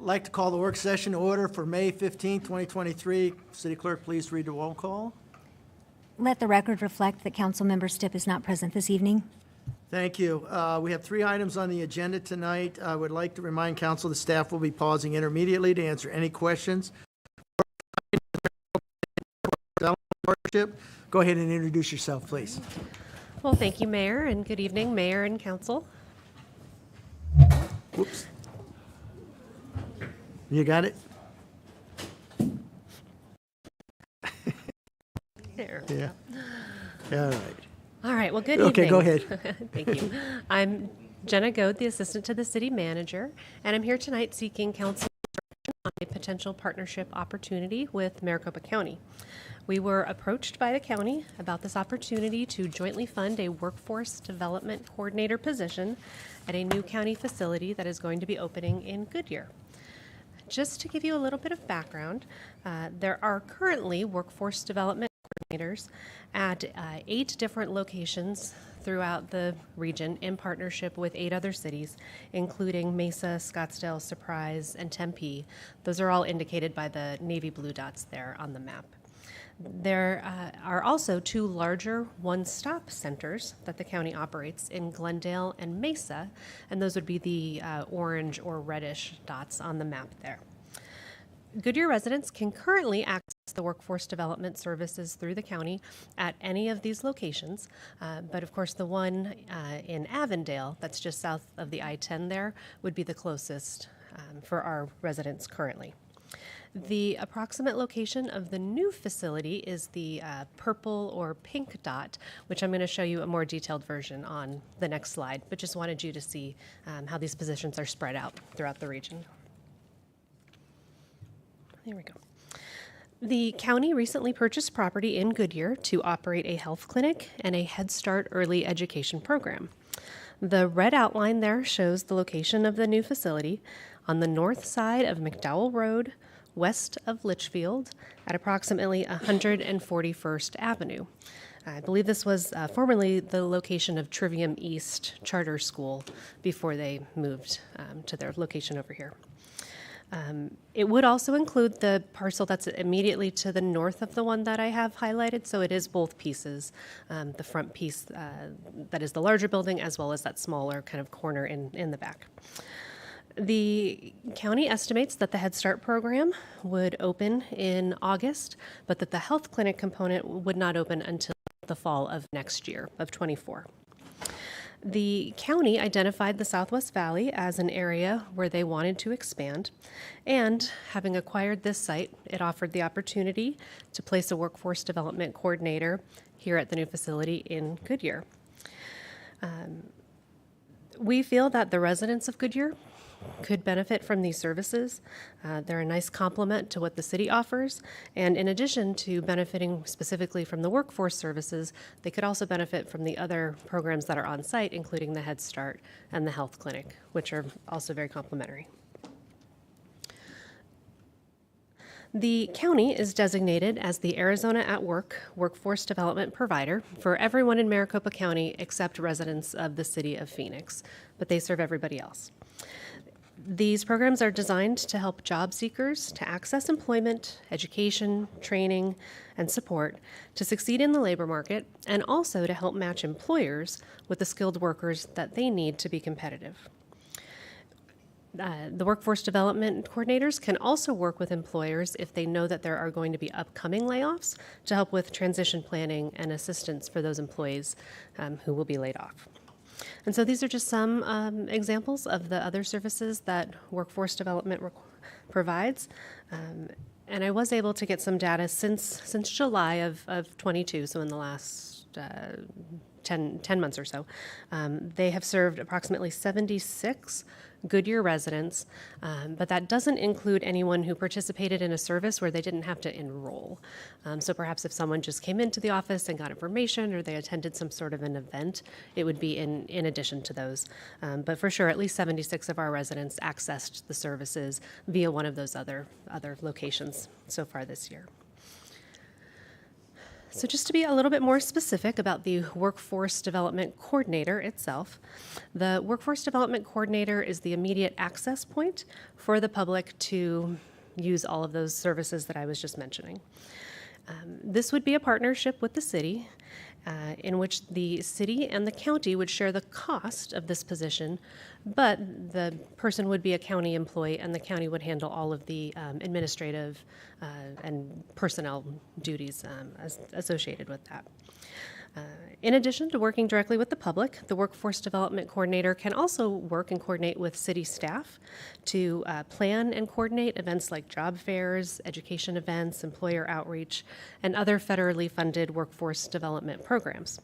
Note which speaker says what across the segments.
Speaker 1: I'd like to call the work session to order for May 15, 2023. City Clerk, please read the roll call.
Speaker 2: Let the record reflect that Councilmember Stipp is not present this evening.
Speaker 1: Thank you. We have 3 items on the agenda tonight. I would like to remind council the staff will be pausing intermediately to answer any questions. Go ahead and introduce yourself, please.
Speaker 3: Well, thank you, Mayor, and good evening, Mayor and Council.
Speaker 1: Whoops. You got it?
Speaker 3: There.
Speaker 1: Yeah. All right.
Speaker 3: All right, well, good evening.
Speaker 1: Okay, go ahead.
Speaker 3: Thank you. I'm Jenna Goad, the Assistant to the City Manager, and I'm here tonight seeking council direction on a potential partnership opportunity with Maricopa County. We were approached by the county about this opportunity to jointly fund a workforce development coordinator position at a new county facility that is going to be opening in Goodyear. Just to give you a little bit of background, there are currently workforce development coordinators at 8 different locations throughout the region in partnership with 8 other cities, including Mesa, Scottsdale, Surprise, and Tempe. Those are all indicated by the navy blue dots there on the map. There are also 2 larger one-stop centers that the county operates in Glendale and Mesa, and those would be the orange or reddish dots on the map there. Goodyear residents can currently access the workforce development services through the county at any of these locations, but of course the one in Avondale, that's just south of the I-10 there, would be the closest for our residents currently. The approximate location of the new facility is the purple or pink dot, which I'm going to show you a more detailed version on the next slide, but just wanted you to see how these positions are spread out throughout the region. There we go. The county recently purchased property in Goodyear to operate a health clinic and a Head Start early education program. The red outline there shows the location of the new facility on the north side of McDowell Road, west of Litchfield, at approximately 141st Avenue. I believe this was formerly the location of Trivium East Charter School before they moved to their location over here. It would also include the parcel that's immediately to the north of the one that I have highlighted, so it is both pieces, the front piece that is the larger building as well as that smaller kind of corner in the back. The county estimates that the Head Start program would open in August, but that the health clinic component would not open until the fall of next year, of '24. The county identified the Southwest Valley as an area where they wanted to expand, and having acquired this site, it offered the opportunity to place a workforce development coordinator here at the new facility in Goodyear. We feel that the residents of Goodyear could benefit from these services. They're a nice complement to what the city offers, and in addition to benefiting specifically from the workforce services, they could also benefit from the other programs that are on site, including the Head Start and the health clinic, which are also very complementary. The county is designated as the Arizona at Work workforce development provider for everyone in Maricopa County except residents of the city of Phoenix, but they serve everybody else. These programs are designed to help job seekers to access employment, education, training, and support to succeed in the labor market, and also to help match employers with the skilled workers that they need to be competitive. The workforce development coordinators can also work with employers if they know that there are going to be upcoming layoffs to help with transition planning and assistance for those employees who will be laid off. And so these are just some examples of the other services that workforce development provides. And I was able to get some data since July of 22, so in the last 10 months or so. They have served approximately 76 Goodyear residents, but that doesn't include anyone who participated in a service where they didn't have to enroll. So perhaps if someone just came into the office and got information, or they attended some sort of an event, it would be in addition to those. But for sure, at least 76 of our residents accessed the services via one of those other locations so far this year. So just to be a little bit more specific about the Workforce Development Coordinator itself, the Workforce Development Coordinator is the immediate access point for the public to use all of those services that I was just mentioning. This would be a partnership with the city in which the city and the county would share the cost of this position, but the person would be a county employee and the county would handle all of the administrative and personnel duties associated with that. In addition to working directly with the public, the Workforce Development Coordinator can also work and coordinate with city staff to plan and coordinate events like job fairs, education events, employer outreach, and other federally funded workforce development programs.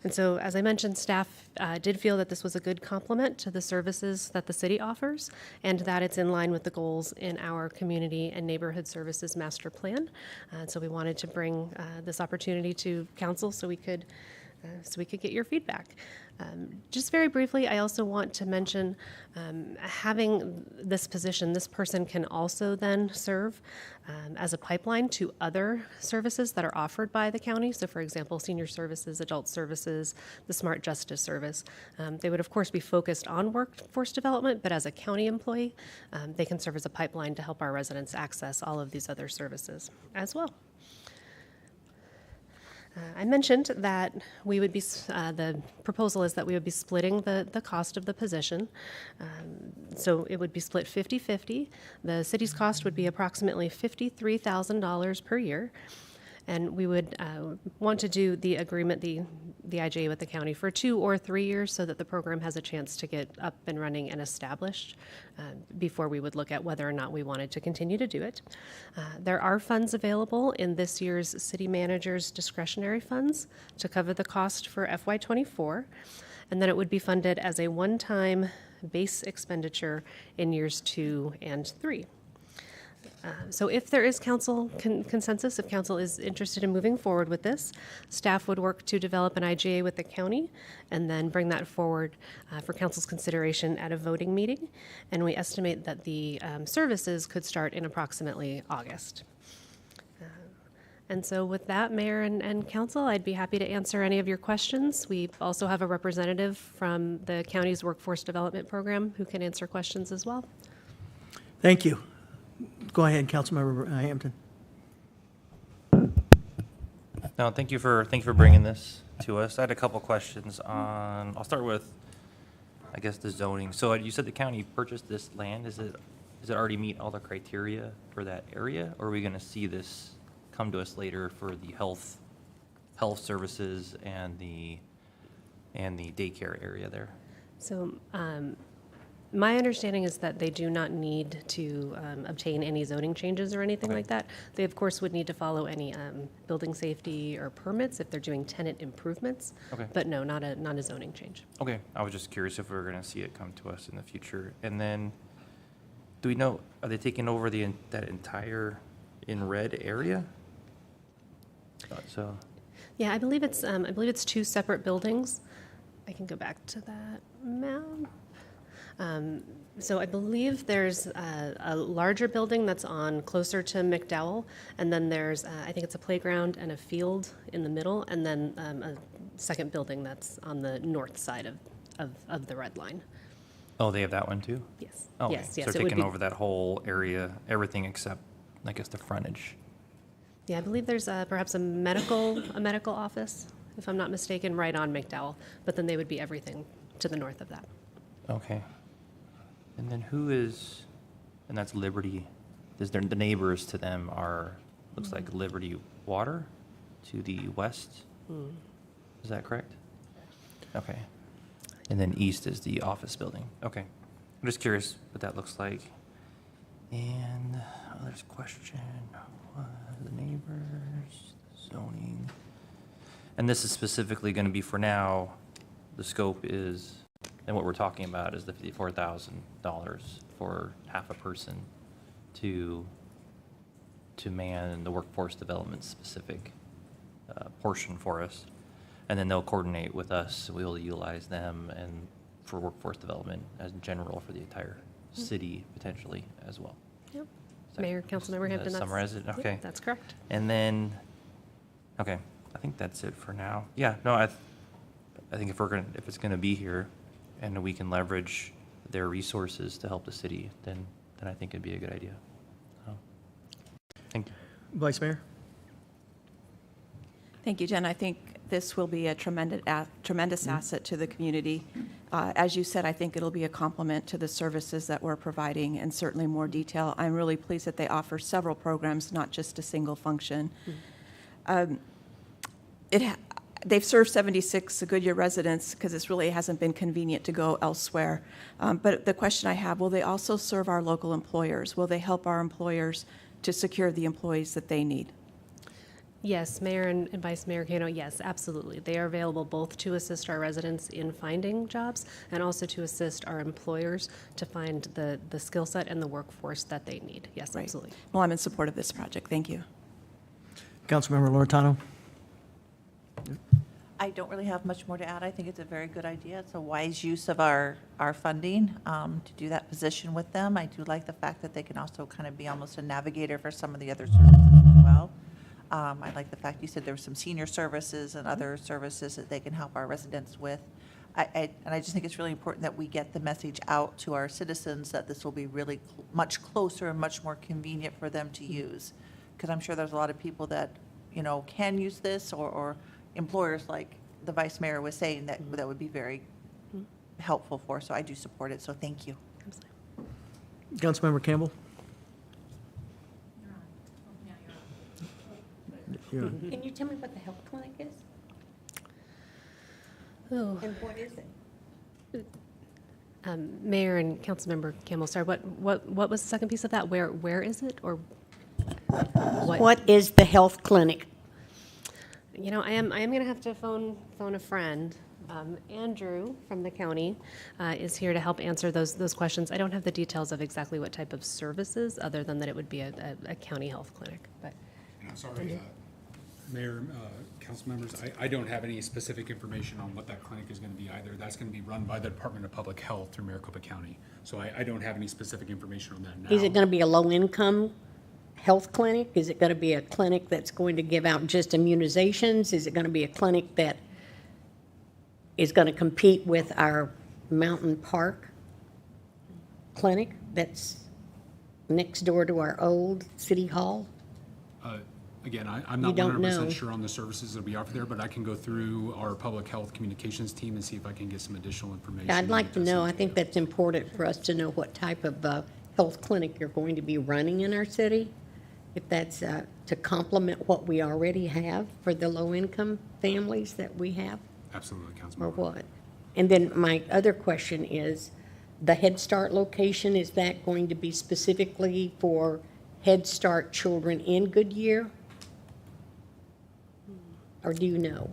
Speaker 3: And so, as I mentioned, staff did feel that this was a good complement to the services that the city offers, and that it's in line with the goals in our Community and Neighborhood Services Master Plan. So we wanted to bring this opportunity to council so we could get your feedback. Just very briefly, I also want to mention having this position, this person can also then serve as a pipeline to other services that are offered by the county. So for example, senior services, adult services, the Smart Justice Service. They would of course be focused on workforce development, but as a county employee, they can serve as a pipeline to help our residents access all of these other services as well. I mentioned that we would be, the proposal is that we would be splitting the cost of the position. So it would be split 50-50. The city's cost would be approximately $53,000 per year. And we would want to do the agreement, the IGA with the county for 2 or 3 years so that the program has a chance to get up and running and established before we would look at whether or not we wanted to continue to do it. There are funds available in this year's city manager's discretionary funds to cover the cost for FY24, and then it would be funded as a one-time base expenditure in years 2 and 3. So if there is council consensus, if council is interested in moving forward with this, staff would work to develop an IGA with the county and then bring that forward for council's consideration at a voting meeting. And we estimate that the services could start in approximately August. And so with that, Mayor and Council, I'd be happy to answer any of your questions. We also have a representative from the county's Workforce Development Program who can answer questions as well.
Speaker 1: Thank you. Go ahead, Councilmember Hampton.
Speaker 4: No, thank you for bringing this to us. I had a couple questions on. I'll start with, I guess, the zoning. So you said the county purchased this land. Does it already meet all the criteria for that area, or are we going to see this come to us later for the health services and the daycare area there?
Speaker 3: So my understanding is that they do not need to obtain any zoning changes or anything like that. They, of course, would need to follow any building safety or permits if they're doing tenant improvements. Okay. But no, not a zoning change.
Speaker 4: Okay. I was just curious if we were going to see it come to us in the future. And then, do we know, are they taking over that entire in red area? So.
Speaker 3: Yeah, I believe it's 2 separate buildings. I can go back to that map. So I believe there's a larger building that's on closer to McDowell, and then there's, I think it's a playground and a field in the middle, and then a second building that's on the north side of the red line.
Speaker 4: Oh, they have that one too?
Speaker 3: Yes.
Speaker 4: Oh, okay.
Speaker 3: Yes, yes.
Speaker 4: So
Speaker 3: it
Speaker 4: they're
Speaker 3: would
Speaker 4: taking
Speaker 3: be-
Speaker 4: over that whole area, everything except, I guess, the frontage.
Speaker 3: Yeah, I believe there's perhaps a medical office, if I'm not mistaken, right on McDowell, but then they would be everything to the north of that.
Speaker 4: Okay. And then who is, and that's Liberty, the neighbors to them are, looks like Liberty Water to the west? Is that correct? Okay. And then east is the office building. Okay. I'm just curious what that looks like. And there's a question, the neighbors, zoning. And this is specifically going to be for now, the scope is, and what we're talking about is the $54,000 for half a person to man the workforce development specific portion for us. And then they'll coordinate with us, we'll utilize them and for workforce development as general for the entire city potentially as well.
Speaker 3: Yep.
Speaker 4: Is that-
Speaker 3: Mayor, Councilmember Hampton, that's...
Speaker 4: Summarize it,
Speaker 3: yep,
Speaker 4: okay.
Speaker 3: that's correct.
Speaker 4: And then, okay, I think that's it for now. Yeah, no, I think if it's gonna be here and we can leverage their resources to help the city, then I think it'd be a good idea. So, thank you.
Speaker 1: Vice Mayor?
Speaker 5: Thank you, Jen. I think this will be a tremendous asset to the community. As you said, I think it'll be a complement to the services that we're providing, and certainly more detail. I'm really pleased that they offer several programs, not just a single function. They've served 76 Goodyear residents because it really hasn't been convenient to go elsewhere. But the question I have, will they also serve our local employers? Will they help our employers to secure the employees that they need?
Speaker 3: Yes, Mayor and Vice Mayor Kano, yes, absolutely. They are available both to assist our residents in finding jobs and also to assist our employers to find the skill set and the workforce that they need. Yes,
Speaker 5: Right.
Speaker 3: absolutely.
Speaker 5: Well, I'm in support of this project. Thank you.
Speaker 1: Councilmember Loretano?
Speaker 6: I don't really have much more to add. I think it's a very good idea. It's a wise use of our funding to do that position with them. I do like the fact that they can also kind of be almost a navigator for some of the other services as well. I like the fact you said there were some senior services and other services that they can help our residents with. And I just think it's really important that we get the message out to our citizens that this will be really much closer and much more convenient for them to use. Because I'm sure there's a lot of people that, can use this or employers, like the Vice Mayor was saying, that would be very helpful for. So I do support it. So thank you.
Speaker 1: Councilmember Campbell? You're on.
Speaker 7: Can you tell me what the health clinic is?
Speaker 3: Oh,
Speaker 7: And what is it?
Speaker 3: Mayor and Councilmember Campbell, sorry, what was the second piece of that? Where is it, or what?
Speaker 7: What is the health clinic?
Speaker 3: I am going to have to phone a friend. Andrew from the county is here to help answer those questions. I don't have the details of exactly what type of services, other than that it would be a county health clinic. But
Speaker 8: And I'm sorry, Mayor, council members, I don't have any specific information on what that clinic is going to be either. That's going to be run by the Department of Public Health through Maricopa County. So I don't have any specific information on that now.
Speaker 7: Is it going to be a low-income health clinic? Is it going to be a clinic that's going to give out just immunizations? Is it going to be a clinic that is going to compete with our Mountain Park clinic that's next door to our old city hall?
Speaker 8: Again, I'm
Speaker 7: You
Speaker 8: not
Speaker 7: don't
Speaker 8: 100%
Speaker 7: know.
Speaker 8: sure on the services that we offer there, but I can go through our public health communications team and see if I can get some additional information.
Speaker 7: I'd like to know, I
Speaker 8: That's
Speaker 7: think that's important for us to know what type of health clinic you're going to be running in our city. If that's to complement what we already have for the low-income families that we have,
Speaker 8: Absolutely,
Speaker 7: or
Speaker 8: Councilmember.
Speaker 7: what? And then my other question is, the Head Start location, is that going to be specifically for Head Start children in Goodyear? Or do you know?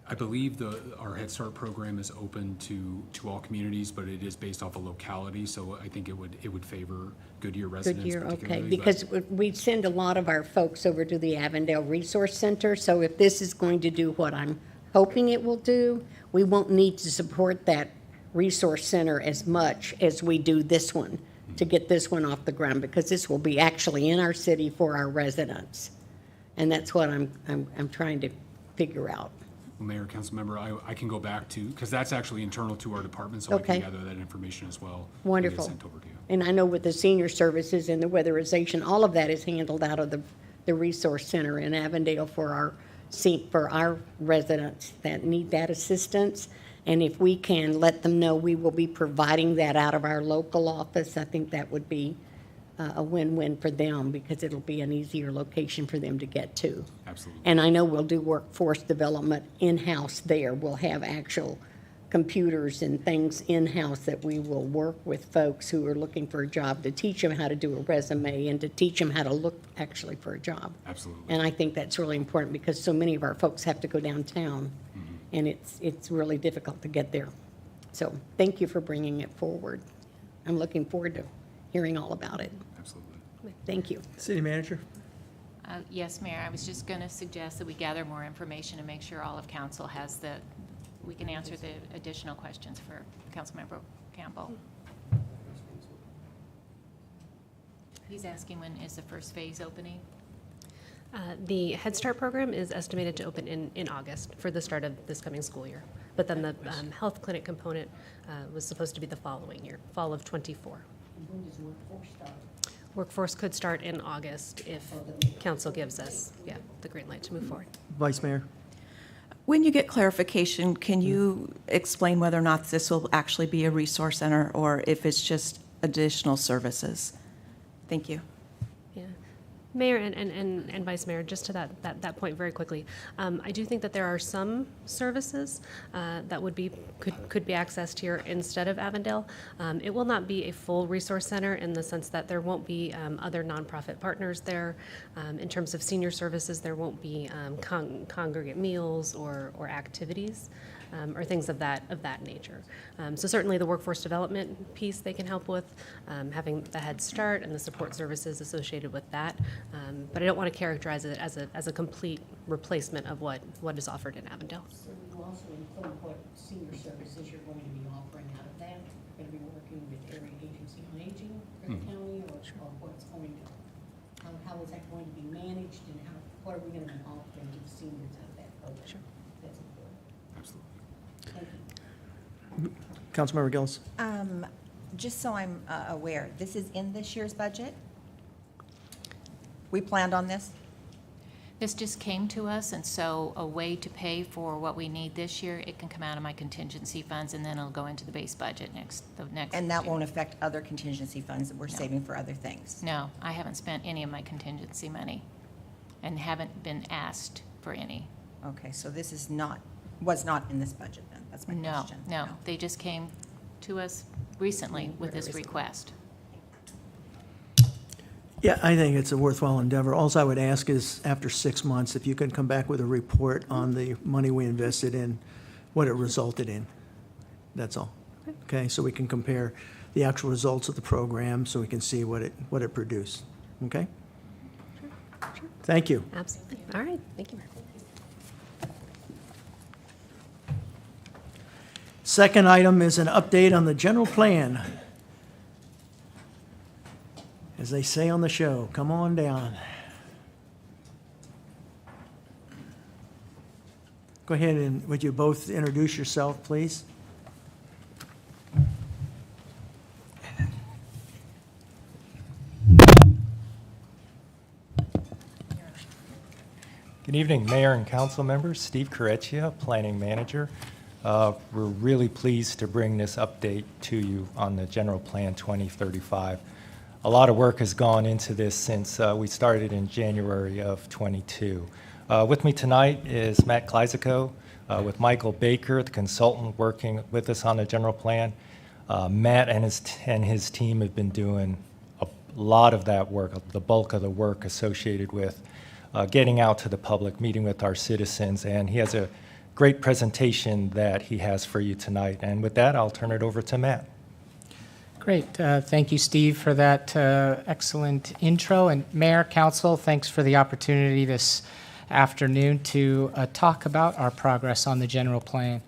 Speaker 8: I believe our Head Start program is open to all communities, but it is based off a locality, so I think it would favor Goodyear residents
Speaker 7: Goodyear, okay,
Speaker 8: particularly.
Speaker 7: because we send a lot of our folks over to the Avondale Resource Center, so if this is going to do what I'm hoping it will do, we won't need to support that resource center as much as we do this one, to get this one off the ground, because this will be actually in our city for our residents. And that's what I'm trying to figure out.
Speaker 8: Well, Mayor, council member, I can go back to, because that's actually internal to our department, so I
Speaker 7: Okay.
Speaker 8: can gather that information as well. and get it
Speaker 7: Wonderful.
Speaker 8: Sent over to you.
Speaker 7: And I know with the senior services and the weatherization, all of that is handled out of the resource center in Avondale for our residents that need that assistance. And if we can let them know we will be providing that out of our local office, I think that would be a win-win for them, because it'll be an easier location for them to get to.
Speaker 8: Absolutely.
Speaker 7: And I know we'll do workforce development in-house there. We'll have actual computers and things in-house that we will work with folks who are looking for a job, to teach them how to do a resume and to teach them how to look actually for a job.
Speaker 8: Absolutely.
Speaker 7: And I think that's really important, because so many of our folks have to go downtown, and it's really difficult to get there. So thank you for bringing it forward. I'm looking forward to hearing all about it.
Speaker 8: Absolutely.
Speaker 7: Thank you.
Speaker 1: City manager?
Speaker 9: Yes, Mayor, I was just going to suggest that we gather more information and make sure all of council has we can answer the additional questions for Councilmember Campbell. He's asking, when is the first phase opening?
Speaker 3: The Head Start program is estimated to open in August for the start of this coming school year. But then the health clinic component was supposed to be the following year, fall of '24. Workforce could start in August if council gives us, the green light to move forward.
Speaker 1: Vice Mayor?
Speaker 5: When you get clarification, can you explain whether or not this will actually be a resource center or if it's just additional services? Thank you.
Speaker 3: Yeah. Mayor and Vice Mayor, just to that point very quickly, I do think that there are some services that could be accessed here instead of Avondale. It will not be a full resource center in the sense that there won't be other nonprofit partners there. In terms of senior services, there won't be congregate meals or activities. Or things of that nature. So certainly the workforce development piece they can help with, having the Head Start and the support services associated with that. But I don't want to characterize it as a complete replacement of what is offered in Avondale.
Speaker 7: So we will also include what senior services you're going to be offering out of that. You're going to be working with Area Agency on Aging for the county, or what's going to, how is that going to be managed, and what are we going to be offering to the seniors out of that program?
Speaker 3: Sure.
Speaker 7: That's important.
Speaker 8: Absolutely.
Speaker 7: Thank you.
Speaker 1: Councilmember Gillis?
Speaker 10: Just so I'm aware, this is in this year's budget? We planned on this?
Speaker 9: This just came to us, and so a way to pay for what we need this year, it can come out of my contingency funds, and then it'll go into the base budget the next.
Speaker 10: And that
Speaker 9: year.
Speaker 10: won't affect other contingency funds that we're saving for other things?
Speaker 9: No, I haven't spent any of my contingency money, and haven't been asked for any.
Speaker 10: Okay, so this was not in this budget then? That's my
Speaker 9: No,
Speaker 10: question.
Speaker 9: no, they just came to us recently with this request.
Speaker 1: Yeah, I think it's a worthwhile endeavor. All I would ask is, after 6 months, if you can come back with a report on the money we invested in, what it resulted in. That's all. Okay, so we can compare the actual results of the program, so we can see what it produced. Okay? Thank you.
Speaker 3: Absolutely. All right. Thank you, Mayor.
Speaker 1: Second item is an update on the general plan. As they say on the show, come on down. Go ahead and would you both introduce yourself, please?
Speaker 11: Good evening, Mayor and Council members. Steve Correcchia, Planning Manager. We're really pleased to bring this update to you on the General Plan 2035. A lot of work has gone into this since we started in January of '22. With me tonight is Matt Kleisico with Michael Baker, the consultant working with us on the General Plan. Matt and his team have been doing a lot of that work, the bulk of the work associated with getting out to the public, meeting with our citizens, and he has a great presentation that he has for you tonight. And with that, I'll turn it over to Matt.
Speaker 12: Great. Thank you, Steve, for that excellent intro. And Mayor, Council, thanks for the opportunity this afternoon to talk about our progress on the general plan.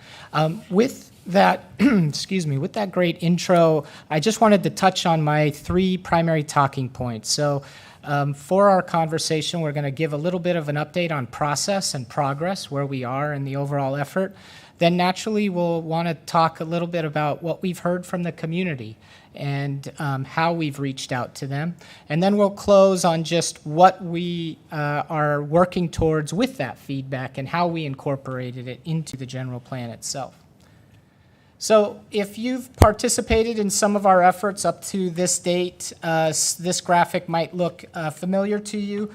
Speaker 12: With that, excuse me, with that great intro, I just wanted to touch on my 3 primary talking points. So for our conversation, we're going to give a little bit of an update on process and progress, where we are in the overall effort. Then naturally, we'll want to talk a little bit about what we've heard from the community and how we've reached out to them. And then we'll close on just what we are working towards with that feedback and how we incorporated it into the general plan itself. So if you've participated in some of our efforts up to this date, this graphic might look familiar to you.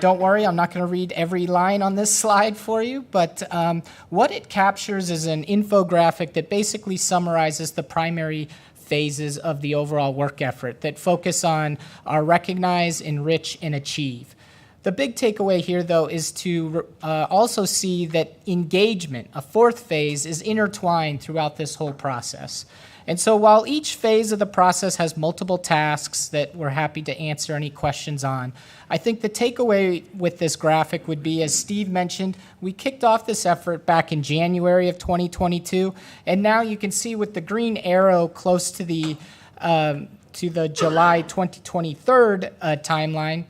Speaker 12: Don't worry, I'm not going to read every line on this slide for you, but what it captures is an infographic that basically summarizes the primary phases of the overall work effort that focus on our recognize, enrich, and achieve. The big takeaway here, though, is to also see that engagement, a 4th phase, is intertwined throughout this whole process. And so while each phase of the process has multiple tasks that we're happy to answer any questions on, I think the takeaway with this graphic would be, as Steve mentioned, we kicked off this effort back in January of 2022, and now you can see with the green arrow close to the July 2023 timeline,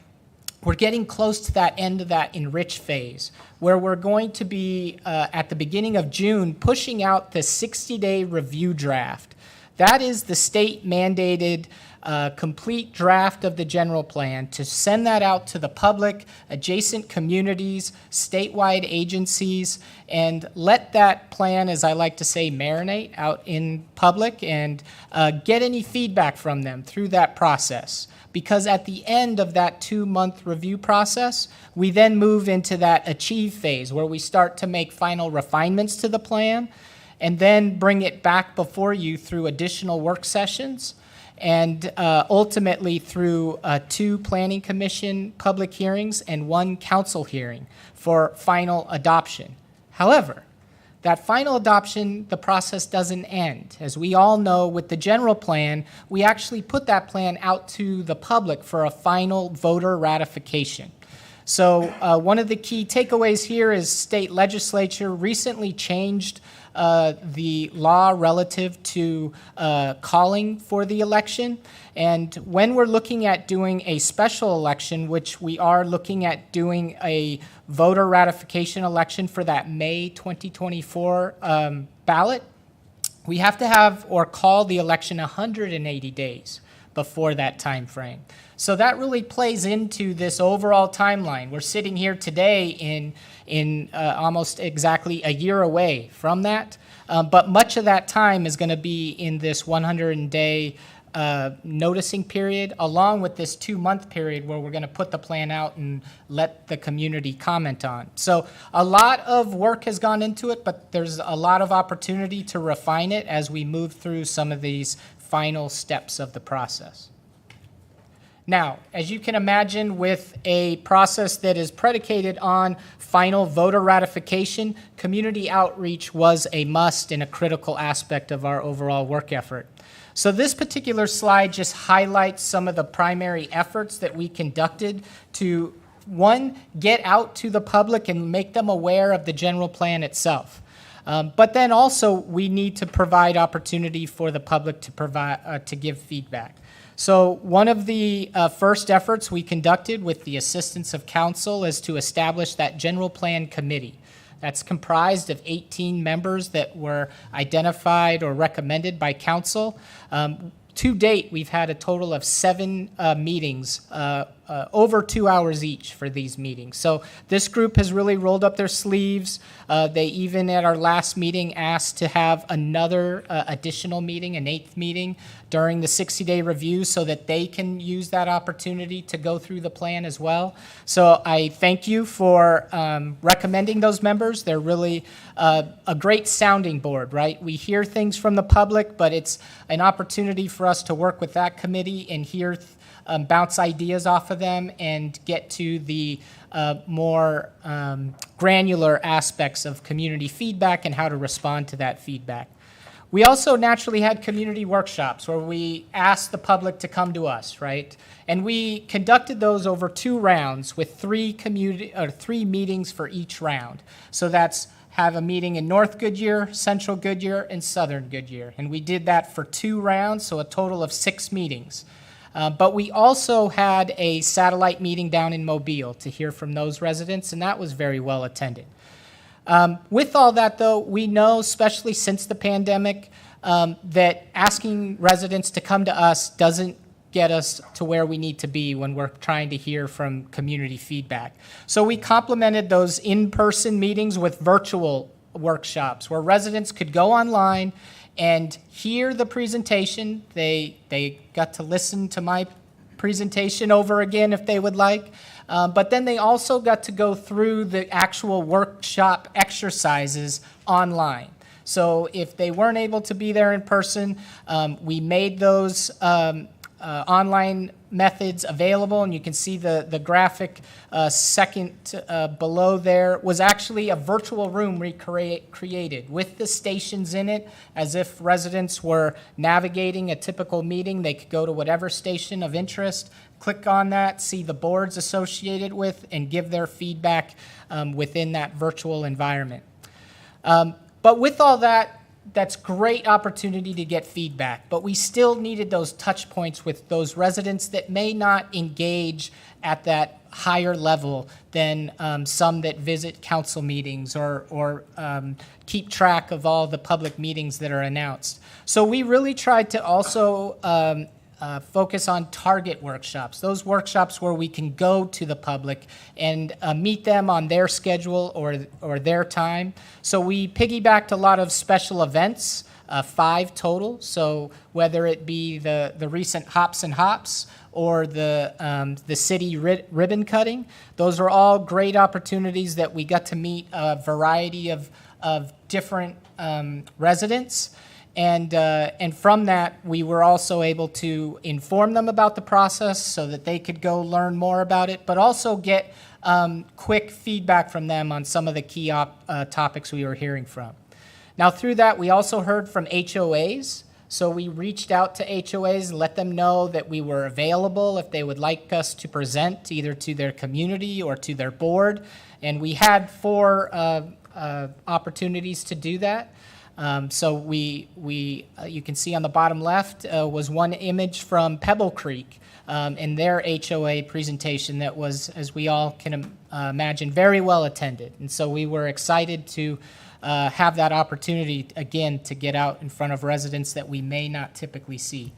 Speaker 12: we're getting close to that end of that enrich phase, where we're going to be, at the beginning of June, pushing out the 60-day review draft. That is the state-mandated complete draft of the general plan, to send that out to the public, adjacent communities, statewide agencies, and let that plan, as I like to say, marinate out in public and get any feedback from them through that process. Because at the end of that 2-month review process, we then move into that achieve phase, where we start to make final refinements to the plan and then bring it back before you through additional work sessions and ultimately through 2 Planning Commission public hearings and 1 council hearing for final adoption. However, that final adoption, the process doesn't end. As we all know, with the general plan, we actually put that plan out to the public for a final voter ratification. So one of the key takeaways here is state legislature recently changed the law relative to calling for the election. And when we're looking at doing a special election, which we are looking at doing a voter ratification election for that May 2024 ballot, we have to have or call the election 180 days before that time frame. So that really plays into this overall timeline. We're sitting here today in almost exactly a year away from that, but much of that time is going to be in this 100-day noticing period, along with this 2-month period where we're going to put the plan out and let the community comment on. So a lot of work has gone into it, but there's a lot of opportunity to refine it as we move through some of these final steps of the process. Now, as you can imagine, with a process that is predicated on final voter ratification, community outreach was a must and a critical aspect of our overall work effort. So this particular slide just highlights some of the primary efforts that we conducted to, 1, get out to the public and make them aware of the general plan itself. But then also we need to provide opportunity for the public to give feedback. So one of the first efforts we conducted with the assistance of council is to establish that general plan committee. That's comprised of 18 members that were identified or recommended by council. To date, we've had a total of 7 meetings, over 2 hours each for these meetings. So this group has really rolled up their sleeves. They even at our last meeting asked to have another additional meeting, an 8th meeting during the 60-day review so that they can use that opportunity to go through the plan as well. So I thank you for recommending those members. They're really a great sounding board, right? We hear things from the public, but it's an opportunity for us to work with that committee and hear bounce ideas off of them and get to the more granular aspects of community feedback and how to respond to that feedback. We also naturally had community workshops where we asked the public to come to us, right? And we conducted those over 2 rounds with 3 meetings for each round. So that's have a meeting in North Goodyear, Central Goodyear, and Southern Goodyear. And we did that for 2 rounds, so a total of 6 meetings. But we also had a satellite meeting down in Mobile to hear from those residents, and that was very well attended. With all that, though, we know, especially since the pandemic, that asking residents to come to us doesn't get us to where we need to be when we're trying to hear from community feedback. So we complemented those in-person meetings with virtual workshops where residents could go online and hear the presentation. They got to listen to my presentation over again if they would like. But then they also got to go through the actual workshop exercises online. So if they weren't able to be there in person, we made those online methods available, and you can see the graphic second below there was actually a virtual room created with the stations in it, as if residents were navigating a typical meeting. They could go to whatever station of interest, click on that, see the boards associated with, and give their feedback within that virtual environment. But with all that, that's great opportunity to get feedback, but we still needed those touch points with those residents that may not engage at that higher level than some that visit council meetings or keep track of all the public meetings that are announced. So we really tried to also focus on target workshops, those workshops where we can go to the public and meet them on their schedule or their time. So we piggybacked a lot of special events, 5 total. So whether it be the recent Hops and Hops or the city ribbon cutting, those are all great opportunities that we got to meet a variety of different residents. And from that, we were also able to inform them about the process so that they could go learn more about it, but also get quick feedback from them on some of the key topics we were hearing from. Now, through that, we also heard from HOAs. So we reached out to HOAs and let them know that we were available if they would like us to present either to their community or to their board. And we had 4 opportunities to do that. So you can see on the bottom left was one image from Pebble Creek in their HOA presentation that was, as we all can imagine, very well attended. And so we were excited to have that opportunity again to get out in front of residents that we may not typically see.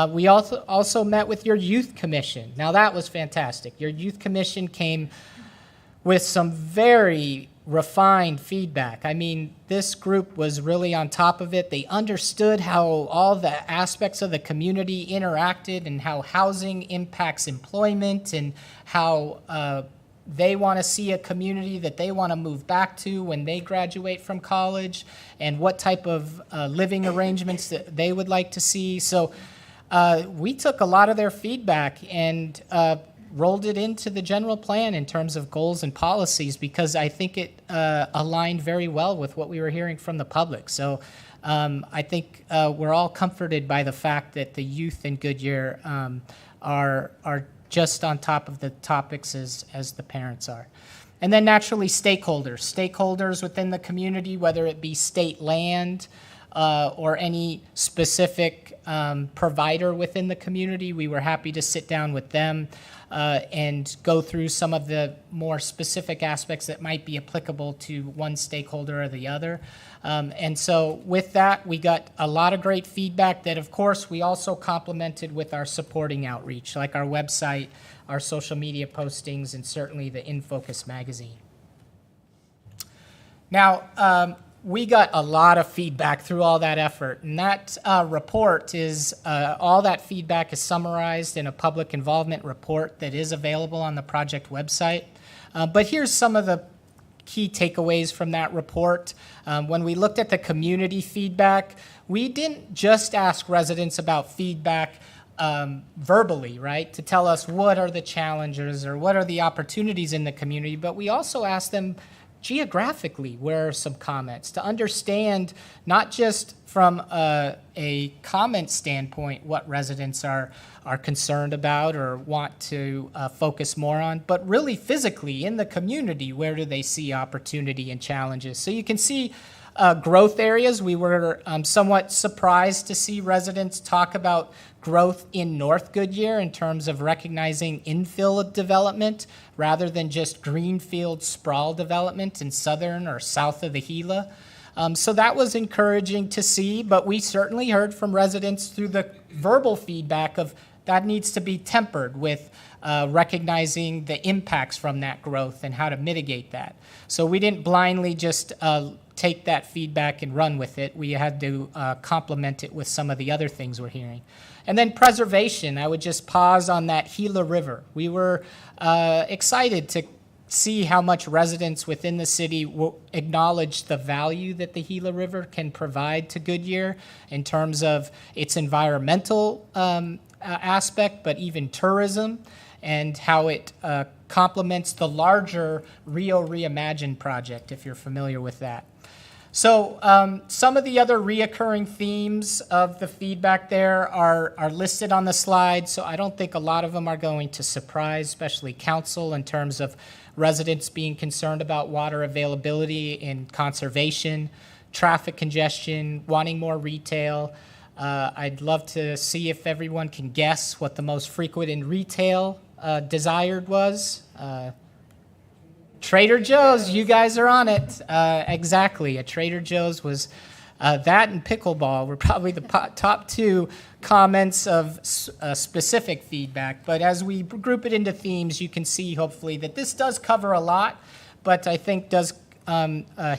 Speaker 12: We also met with your youth commission. Now that was fantastic. Your youth commission came with some very refined feedback. I mean, this group was really on top of it. They understood how all the aspects of the community interacted and how housing impacts employment and how they want to see a community that they want to move back to when they graduate from college and what type of living arrangements that they would like to see. So we took a lot of their feedback and rolled it into the general plan in terms of goals and policies because I think it aligned very well with what we were hearing from the public. So I think we're all comforted by the fact that the youth in Goodyear are just on top of the topics as the parents are. And then naturally stakeholders within the community, whether it be state land or any specific provider within the community, we were happy to sit down with them and go through some of the more specific aspects that might be applicable to one stakeholder or the other. And so with that, we got a lot of great feedback that, of course, we also complemented with our supporting outreach, like our website, our social media postings, and certainly the In Focus magazine. Now, we got a lot of feedback through all that effort, and that report is, all that feedback is summarized in a public involvement report that is available on the project website. But here's some of the key takeaways from that report. When we looked at the community feedback, we didn't just ask residents about feedback verbally, right, to tell us what are the challenges or what are the opportunities in the community, but we also asked them geographically, where are some comments, to understand not just from a comment standpoint what residents are concerned about or want to focus more on, but really physically in the community, where do they see opportunity and challenges. So you can see growth areas. We were somewhat surprised to see residents talk about growth in North Goodyear in terms of recognizing infill development rather than just greenfield sprawl development in southern or south of the Gila. So that was encouraging to see, but we certainly heard from residents through the verbal feedback of that needs to be tempered with recognizing the impacts from that growth and how to mitigate that. So we didn't blindly just take that feedback and run with it. We had to complement it with some of the other things we're hearing. And then preservation, I would just pause on that Gila River. We were excited to see how much residents within the city acknowledge the value that the Gila River can provide to Goodyear in terms of its environmental aspect, but even tourism, and how it complements the larger Rio Reimagined project, if you're familiar with that. So some of the other reoccurring themes of the feedback there are listed on the slide, so I don't think a lot of them are going to surprise, especially council, in terms of residents being concerned about water availability and conservation, traffic congestion, wanting more retail. I'd love to see if everyone can guess what the most frequent in retail desired was. Trader Joe's, you guys are on it. Exactly. A Trader Joe's was that and pickleball were probably the top two comments of specific feedback. But as we group it into themes, you can see hopefully that this does cover a lot, but I think does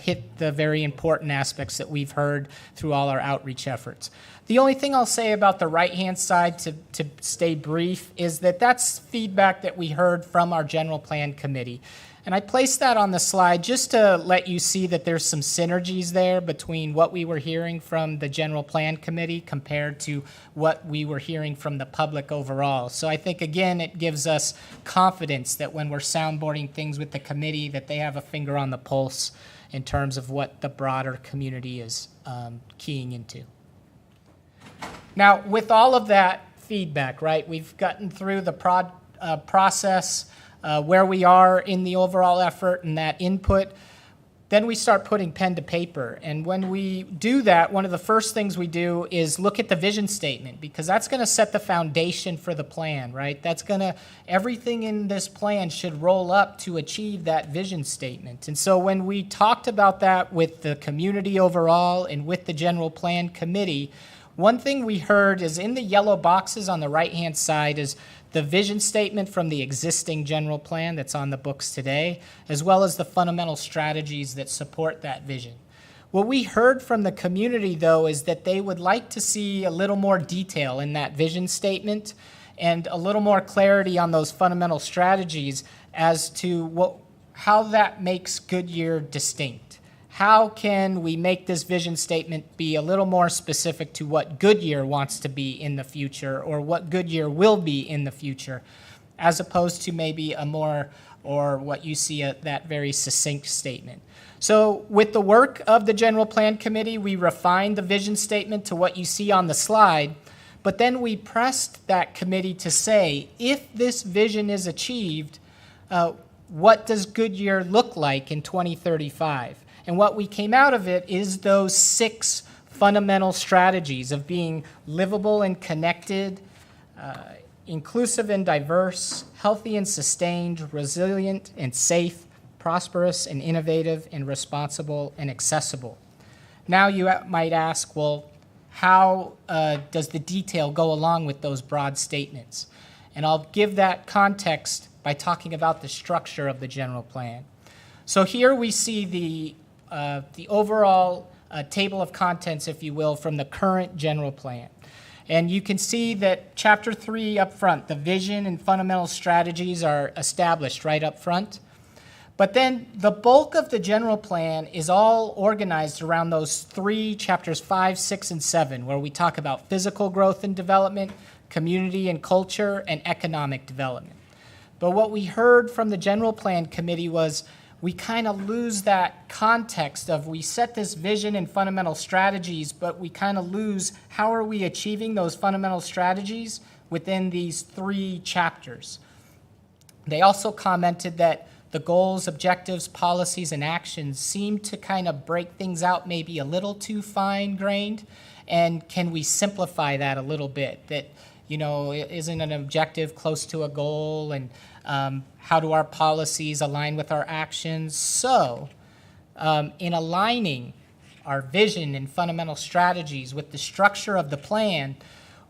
Speaker 12: hit the very important aspects that we've heard through all our outreach efforts. The only thing I'll say about the right-hand side, to stay brief, is that that's feedback that we heard from our general plan committee. And I placed that on the slide just to let you see that there's some synergies there between what we were hearing from the general plan committee compared to what we were hearing from the public overall. So I think, again, it gives us confidence that when we're soundboarding things with the committee, that they have a finger on the pulse in terms of what the broader community is keying into. Now, with all of that feedback, right, we've gotten through the process, where we are in the overall effort and that input, then we start putting pen to paper. And when we do that, one of the first things we do is look at the vision statement, because that's going to set the foundation for the plan, right? Everything in this plan should roll up to achieve that vision statement. And so when we talked about that with the community overall and with the general plan committee, one thing we heard is in the yellow boxes on the right-hand side is the vision statement from the existing general plan that's on the books today, as well as the fundamental strategies that support that vision. What we heard from the community, though, is that they would like to see a little more detail in that vision statement and a little more clarity on those fundamental strategies as to how that makes Goodyear distinct. How can we make this vision statement be a little more specific to what Goodyear wants to be in the future, or what Goodyear will be in the future, as opposed to maybe a more, or what you see that very succinct statement. So with the work of the General Plan Committee, we refined the vision statement to what you see on the slide, but then we pressed that committee to say, if this vision is achieved, what does Goodyear look like in 2035? And what we came out of it is those 6 fundamental strategies of being livable and connected, inclusive and diverse, healthy and sustained, resilient and safe, prosperous and innovative, and responsible and accessible. Now you might ask, well, how does the detail go along with those broad statements? And I'll give that context by talking about the structure of the general plan. So here we see the overall table of contents, if you will, from the current general plan. And you can see that Chapter 3 up front, the vision and fundamental strategies are established right up front. But then the bulk of the general plan is all organized around those 3 chapters 5, 6, and 7, where we talk about physical growth and development, community and culture, and economic development. But what we heard from the general plan committee was, we kind of lose that context of we set this vision and fundamental strategies, but we kind of lose how are we achieving those fundamental strategies within these 3 chapters. They also commented that the goals, objectives, policies, and actions seem to kind of break things out maybe a little too fine-grained, and can we simplify that a little bit? That, isn't an objective close to a goal, and how do our policies align with our actions? So, in aligning our vision and fundamental strategies with the structure of the plan,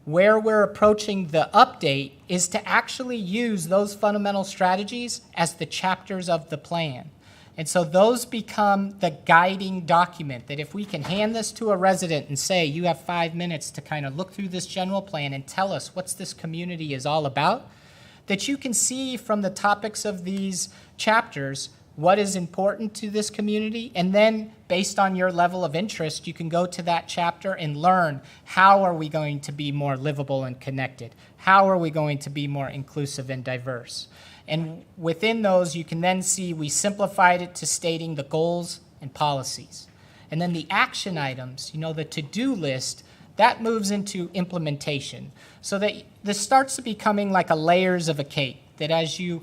Speaker 12: where we're approaching the update is to actually use those fundamental strategies as the chapters of the plan. And so those become the guiding document, that if we can hand this to a resident and say, you have 5 minutes to kind of look through this general plan and tell us what this community is all about, that you can see from the topics of these chapters what is important to this community, and then based on your level of interest, you can go to that chapter and learn how are we going to be more livable and connected? How are we going to be more inclusive and diverse? And within those, you can then see we simplified it to stating the goals and policies. And then the action items, the to-do list, that moves into implementation. So that this starts to becoming like a layers of a cake, that as you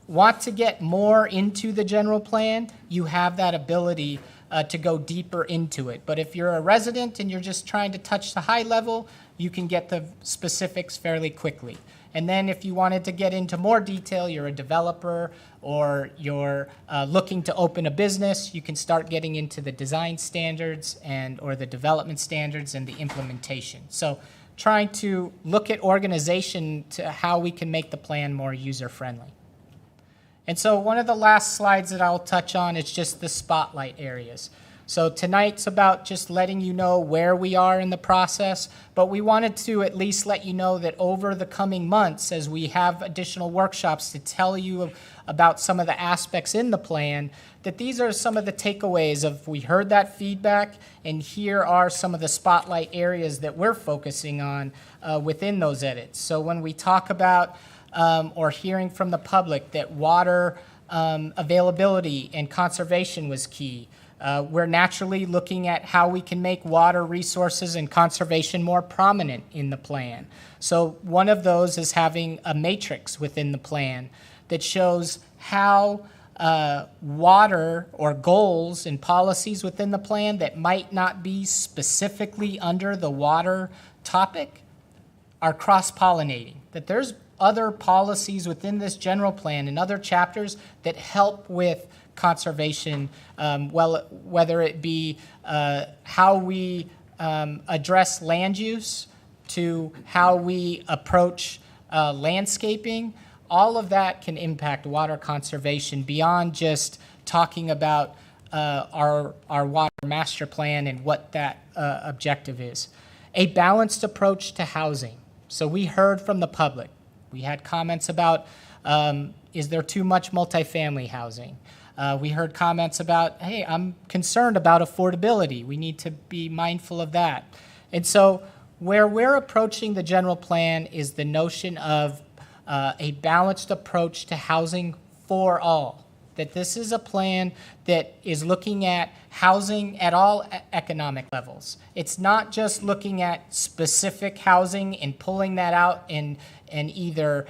Speaker 12: want to get more into the general plan, you have that ability to go deeper into it. But if you're a resident and you're just trying to touch the high level, you can get the specifics fairly quickly. And then if you wanted to get into more detail, you're a developer or you're looking to open a business, you can start getting into the design standards or the development standards and the implementation. So trying to look at organization to how we can make the plan more user-friendly. And so one of the last slides that I'll touch on is just the spotlight areas. So tonight's about just letting you know where we are in the process, but we wanted to at least let you know that over the coming months, as we have additional workshops to tell you about some of the aspects in the plan, that these are some of the takeaways of we heard that feedback, and here are some of the spotlight areas that we're focusing on within those edits. So when we talk about or hearing from the public that water availability and conservation was key. We're naturally looking at how we can make water resources and conservation more prominent in the plan. So one of those is having a matrix within the plan that shows how water or goals and policies within the plan that might not be specifically under the water topic are cross-pollinating, that there's other policies within this general plan and other chapters that help with conservation, whether it be how we address land use to how we approach landscaping. All of that can impact water conservation beyond just talking about our water master plan and what that objective is. A balanced approach to housing. So we heard from the public. We had comments about, is there too much multifamily housing? We heard comments about, hey, I'm concerned about affordability. We need to be mindful of that. And so where we're approaching the general plan is the notion of a balanced approach to housing for all. That this is a plan that is looking at housing at all economic levels. It's not just looking at specific housing and pulling that out and either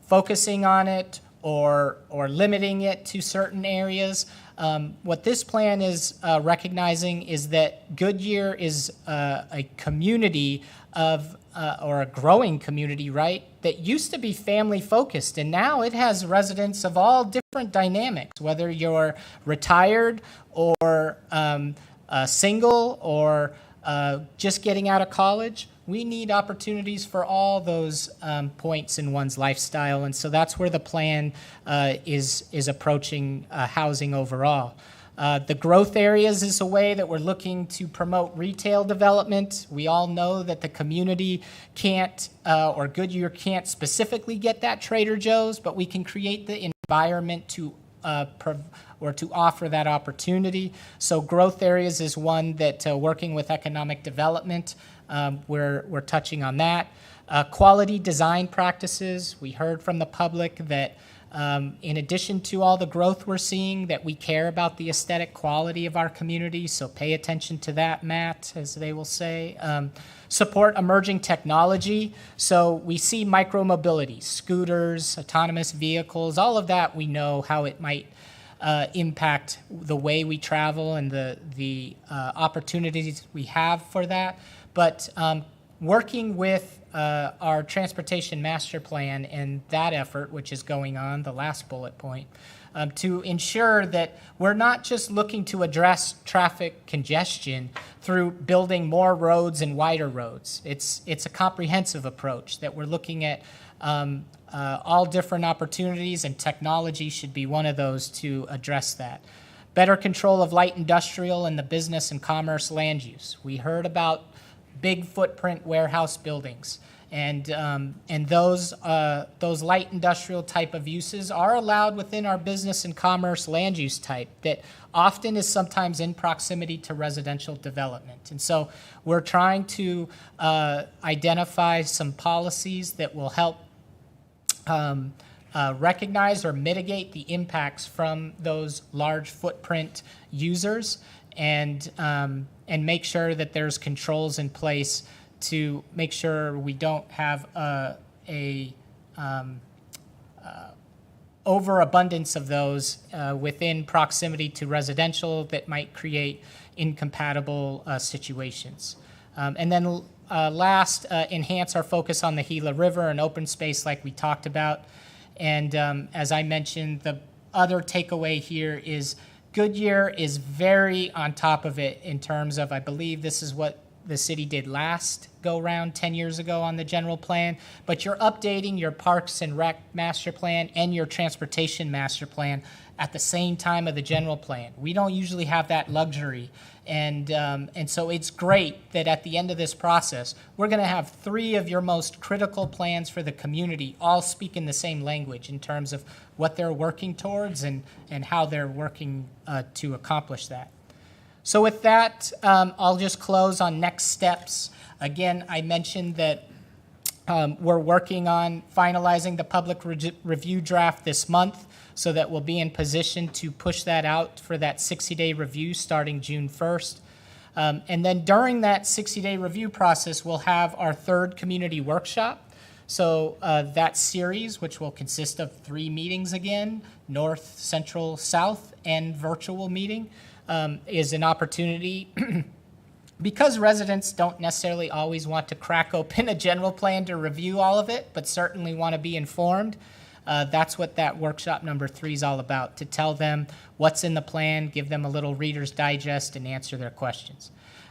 Speaker 12: focusing on it or limiting it to certain areas. What this plan is recognizing is that Goodyear is a community of, or a growing community, right, that used to be family focused, and now it has residents of all different dynamics, whether you're retired or single or just getting out of college. We need opportunities for all those points in one's lifestyle, and so that's where the plan is approaching housing overall. The growth areas is a way that we're looking to promote retail development. We all know that the community can't, or Goodyear can't specifically get that Trader Joe's, but we can create the environment to offer that opportunity. So growth areas is one that working with economic development, we're touching on that. Quality design practices, we heard from the public that In addition to all the growth we're seeing, that we care about the aesthetic quality of our community, so pay attention to that, Matt, as they will say. Support emerging technology, so we see micromobility, scooters, autonomous vehicles, all of that we know how it might impact the way we travel and the opportunities we have for that. But working with our transportation master plan and that effort, which is going on, the last bullet point, to ensure that we're not just looking to address traffic congestion through building more roads and wider roads. It's a comprehensive approach that we're looking at all different opportunities, and technology should be one of those to address that. Better control of light industrial and the business and commerce land use. We heard about big footprint warehouse buildings. And those light industrial type of uses are allowed within our business and commerce land use type that often is sometimes in proximity to residential development. And so we're trying to identify some policies that will help recognize or mitigate the impacts from those large footprint users and make sure that there's controls in place to make sure we don't have overabundance of those within proximity to residential that might create incompatible situations. And then last, enhance our focus on the Gila River and open space like we talked about. And as I mentioned, the other takeaway here is Goodyear is very on top of it in terms of, I believe this is what the city did last go round 10 years ago on the general plan, but you're updating your Parks and Rec master plan and your transportation master plan at the same time of the general plan. We don't usually have that luxury. And so it's great that at the end of this process, we're going to have 3 of your most critical plans for the community all speak in the same language in terms of what they're working towards and how they're working to accomplish that. So with that, I'll just close on next steps. Again, I mentioned that we're working on finalizing the public review draft this month so that we'll be in position to push that out for that 60-day review starting June 1st. And then during that 60-day review process, we'll have our 3rd community workshop. So that series, which will consist of 3 meetings again, North, Central, South, and virtual meeting, is an opportunity because residents don't necessarily always want to crack open a general plan to review all of it, but certainly want to be informed. That's what that workshop number 3 is all about, to tell them what's in the plan, give them a little Reader's Digest, and answer their questions.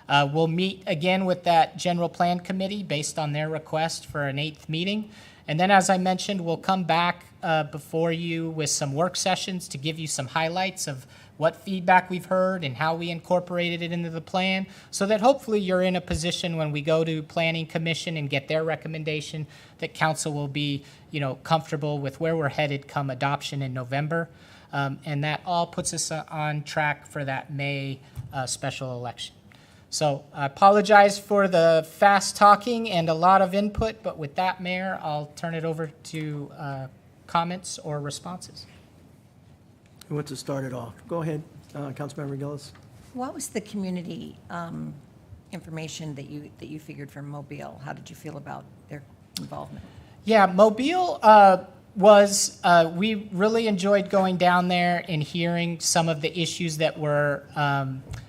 Speaker 12: We'll meet again with that general plan committee based on their request for an 8th meeting. And then, as I mentioned, we'll come back before you with some work sessions to give you some highlights of what feedback we've heard and how we incorporated it into the plan, so that hopefully you're in a position when we go to Planning Commission and get their recommendation that council will be, comfortable with where we're headed come adoption in November. And that all puts us on track for that May special election. So I apologize for the fast talking and a lot of input, but with that, Mayor, I'll turn it over to comments or responses.
Speaker 1: Who wants to start it off? Go ahead, Councilmember Gillis.
Speaker 10: What was the community information that you figured from Mobile? How did you feel about their involvement?
Speaker 12: Yeah, Mobile we really enjoyed going down there and hearing some of the issues that were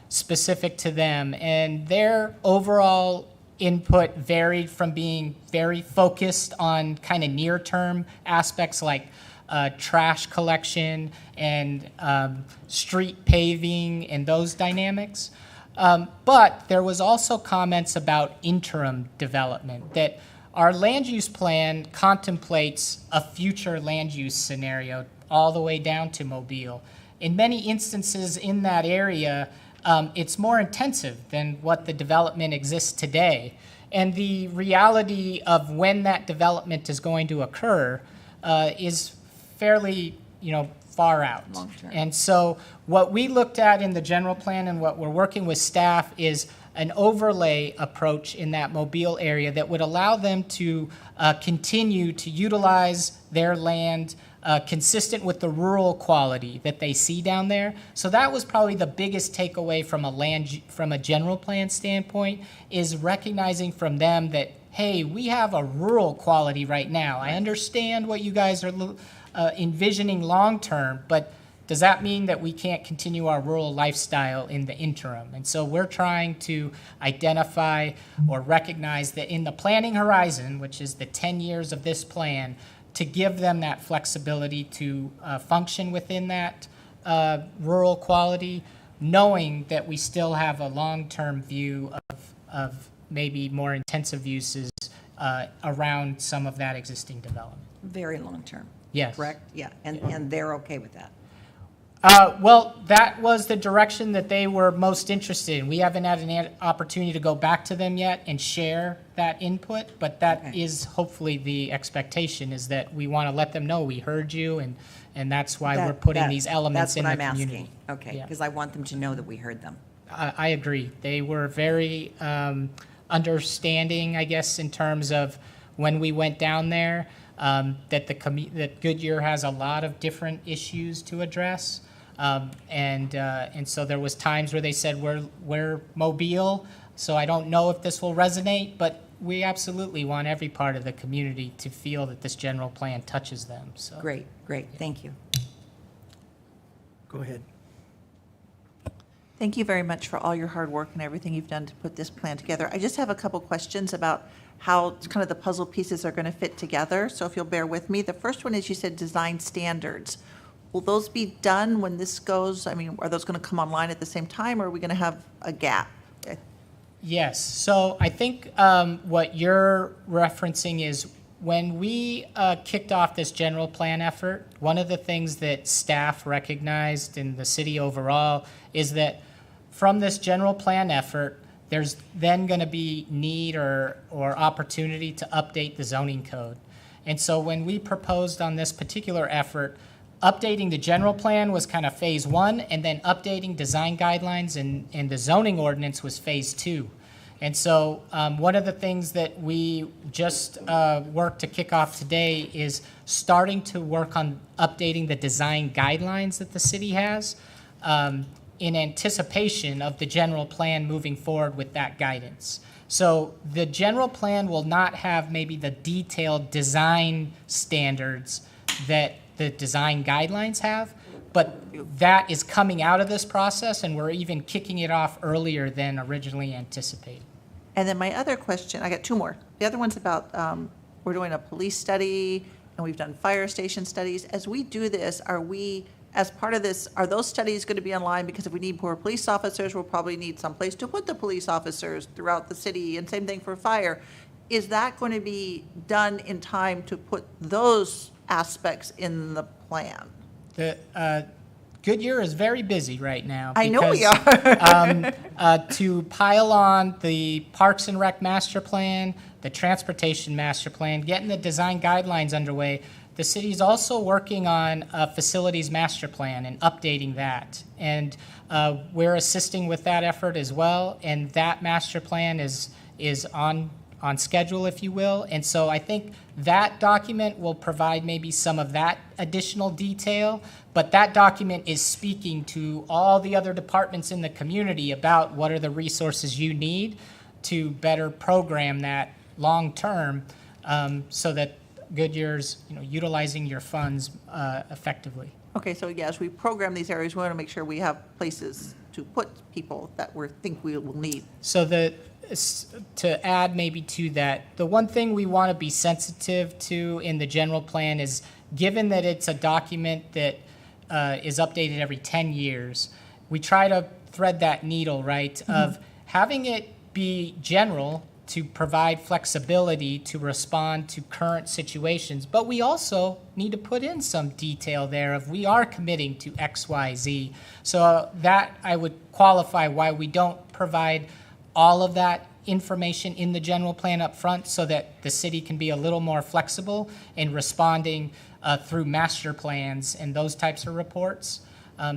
Speaker 12: specific to them. And their overall input varied from being very focused on kind of near-term aspects like trash collection and street paving and those dynamics. But there was also comments about interim development, that our land use plan contemplates a future land use scenario all the way down to Mobile. In many instances in that area, it's more intensive than what the development exists today. And the reality of when that development is going to occur is fairly, far out.
Speaker 10: Long-term.
Speaker 12: And so what we looked at in the general plan and what we're working with staff is an overlay approach in that Mobile area that would allow them to continue to utilize their land consistent with the rural quality that they see down there. So that was probably the biggest takeaway from a general plan standpoint, is recognizing from them that, hey, we have a rural quality right now. I understand what you guys are envisioning long-term, but does that mean that we can't continue our rural lifestyle in the interim? And so we're trying to identify or recognize that in the planning horizon, which is the 10 years of this plan, to give them that flexibility to function within that rural quality, knowing that we still have a long-term view of maybe more intensive uses around some of that existing development.
Speaker 10: Very long-term.
Speaker 12: Yes.
Speaker 10: Correct? Yeah, and they're okay with that.
Speaker 12: Well, that was the direction that they were most interested in. We haven't had an opportunity to go back to them yet and share that input, but that is hopefully the expectation, is that we want to let them know we heard you, and that's why we're putting these elements in the community.
Speaker 10: That's what I'm asking. Okay,
Speaker 12: Yeah.
Speaker 10: because I want them to know that we heard them.
Speaker 12: I agree. They were very understanding, I guess, in terms of when we went down there, that Goodyear has a lot of different issues to address. And so there was times where they said, we're Mobile, so I don't know if this will resonate, but we absolutely want every part of the community to feel that this general plan touches them. So
Speaker 10: Great, thank you.
Speaker 1: Go ahead.
Speaker 6: Thank you very much for all your hard work and everything you've done to put this plan together. I just have a couple questions about how kind of the puzzle pieces are going to fit together, so if you'll bear with me. The first one is, you said design standards. Will those be done when this goes, I mean, are those going to come online at the same time, or are we going to have a gap?
Speaker 12: Yes. So I think what you're referencing is when we kicked off this general plan effort, one of the things that staff recognized in the city overall is that from this general plan effort, there's then going to be need or opportunity to update the zoning code. And so when we proposed on this particular effort, updating the general plan was kind of phase one, and then updating design guidelines and the zoning ordinance was phase two. And so one of the things that we just worked to kick off today is starting to work on updating the design guidelines that the city has in anticipation of the general plan moving forward with that guidance. So the general plan will not have maybe the detailed design standards that the design guidelines have, but that is coming out of this process, and we're even kicking it off earlier than originally anticipated.
Speaker 6: And then my other question, I got two more. The other one's about, we're doing a police study, and we've done fire station studies. As we do this, are we, as part of this, are those studies going to be online? Because if we need more police officers, we'll probably need someplace to put the police officers throughout the city, and same thing for fire. Is that going to be done in time to put those aspects in the plan?
Speaker 12: The Goodyear is very busy right now.
Speaker 6: I know we
Speaker 12: are. To pile on the Parks and Rec master plan, the transportation master plan, getting the design guidelines underway, the city is also working on a facilities master plan and updating that. And we're assisting with that effort as well. And that master plan is on schedule, if you will. And so I think that document will provide maybe some of that additional detail, but that document is speaking to all the other departments in the community about what are the resources you need to better program that long-term, so that Goodyear's, utilizing your funds effectively.
Speaker 6: Okay, so yes, we program these areas, we want to make sure we have places to put people that we think we will need.
Speaker 12: So to add maybe to that, the one thing we want to be sensitive to in the general plan is, given that it's a document that is updated every 10 years, we try to thread that needle, right, of having it be general to provide flexibility to respond to current situations. But we also need to put in some detail there of, we are committing to X, Y, Z. So that I would qualify why we don't provide all of that information in the general plan up front, so that the city can be a little more flexible in responding through master plans and those types of reports.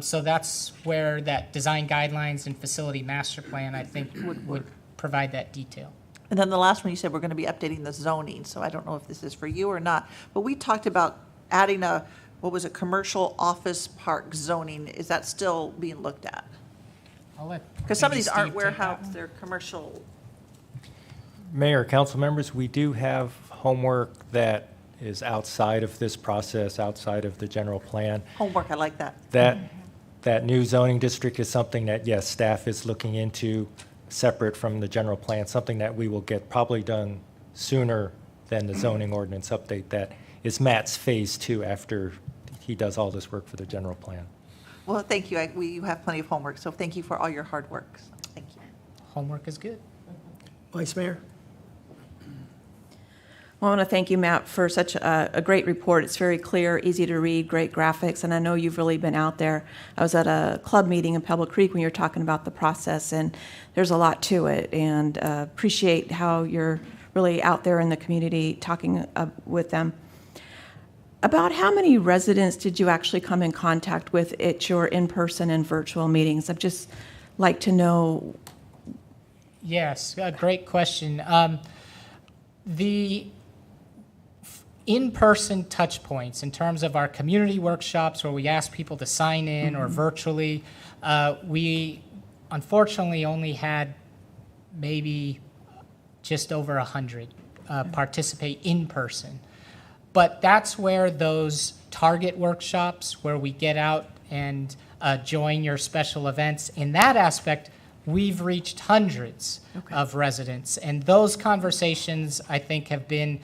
Speaker 12: So that's where that design guidelines and facility master plan, I think, would provide that detail.
Speaker 6: And then the last one, you said we're going to be updating the zoning, so I don't know if this is for you or not, but we talked about adding what was a commercial office park zoning. Is that still being looked at?
Speaker 12: I'll let
Speaker 6: Because some of
Speaker 12: maybe
Speaker 6: these aren't
Speaker 12: Steve take that
Speaker 6: warehouse,
Speaker 12: one.
Speaker 6: they're commercial.
Speaker 11: Mayor, council members, we do have homework that is outside of this process, outside of the general plan.
Speaker 6: Homework, I like that.
Speaker 11: That new zoning district is something that, yes, staff is looking into, separate from the general plan, something that we will get probably done sooner than the zoning ordinance update. That is Matt's phase 2 after he does all this work for the general plan.
Speaker 6: Well, thank you. You have plenty of homework, so thank you for all your hard work. Thank you.
Speaker 12: Homework is good.
Speaker 1: Vice Mayor?
Speaker 5: Well, I want to thank you, Matt, for such a great report. It's very clear, easy to read, great graphics, and I know you've really been out there. I was at a club meeting in Pebble Creek when you were talking about the process, and there's a lot to it, and appreciate how you're really out there in the community talking with them. About how many residents did you actually come in contact with at your in-person and virtual meetings? I'd just like to know.
Speaker 12: Yes, a great question. The in-person touch points in terms of our community workshops where we ask people to sign in or virtually, we unfortunately only had maybe just over 100 participate in person. But that's where those target workshops, where we get out and join your special events, in that aspect, we've reached hundreds of residents. And those conversations, I think, have been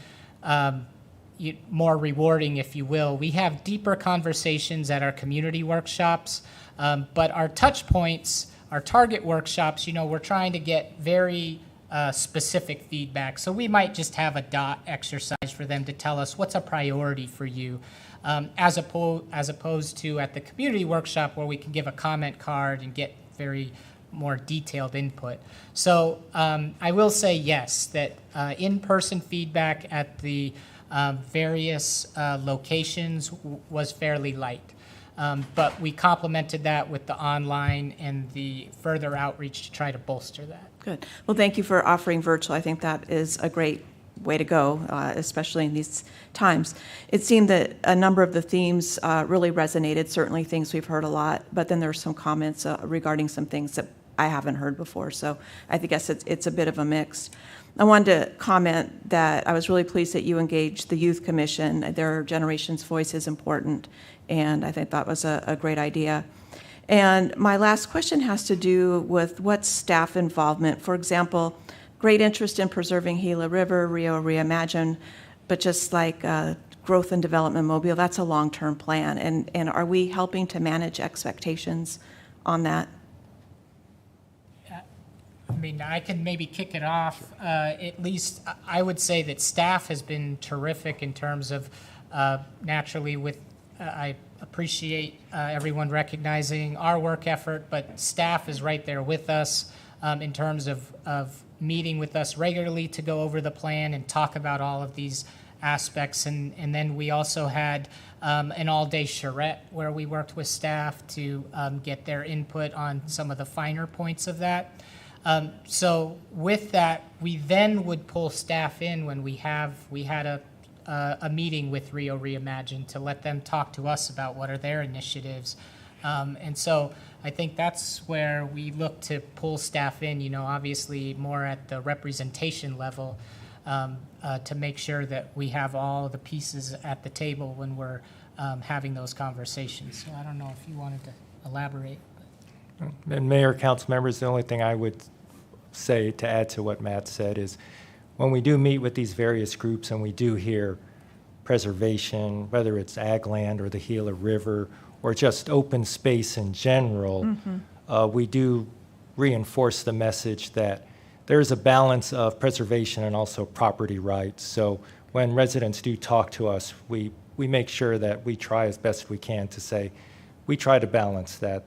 Speaker 12: more rewarding, if you will. We have deeper conversations at our community workshops, but our touch points, our target workshops, we're trying to get very specific feedback. So we might just have a dot exercise for them to tell us what's a priority for you, as opposed to at the community workshop where we can give a comment card and get very more detailed input. So I will say yes, that in-person feedback at the various locations was fairly light. But we complemented that with the online and the further outreach to try to bolster that.
Speaker 5: Good. Well, thank you for offering virtual. I think that is a great way to go, especially in these times. It seemed that a number of the themes really resonated, certainly things we've heard a lot, but then there were some comments regarding some things that I haven't heard before. So I guess it's a bit of a mix. I wanted to comment that I was really pleased that you engaged the Youth Commission. Their generation's voice is important, and I think that was a great idea. And my last question has to do with what's staff involvement. For example, great interest in preserving Gila River, Rio Reimagine, but just like growth and development Mobile, that's a long-term plan. And are we helping to manage expectations on that?
Speaker 12: I mean, I can maybe kick it off. At least I would say that staff has been terrific in terms of naturally with, I appreciate everyone recognizing our work effort, but staff is right there with us in terms of meeting with us regularly to go over the plan and talk about all of these aspects. And then we also had an all-day charrette where we worked with staff to get their input on some of the finer points of that. So with that, we then would pull staff in when we had a meeting with Rio Reimagine to let them talk to us about what are their initiatives. And so I think that's where we look to pull staff in, obviously more at the representation level to make sure that we have all the pieces at the table when we're having those conversations. So I don't know if you wanted to elaborate.
Speaker 11: And Mayor, council members, the only thing I would say to add to what Matt said is when we do meet with these various groups and we do hear preservation, whether it's ag land or the Gila River or just open space in general, we do reinforce the message that there's a balance of preservation and also property rights. So when residents do talk to us, we make sure that we try as best we can to say, we try to balance that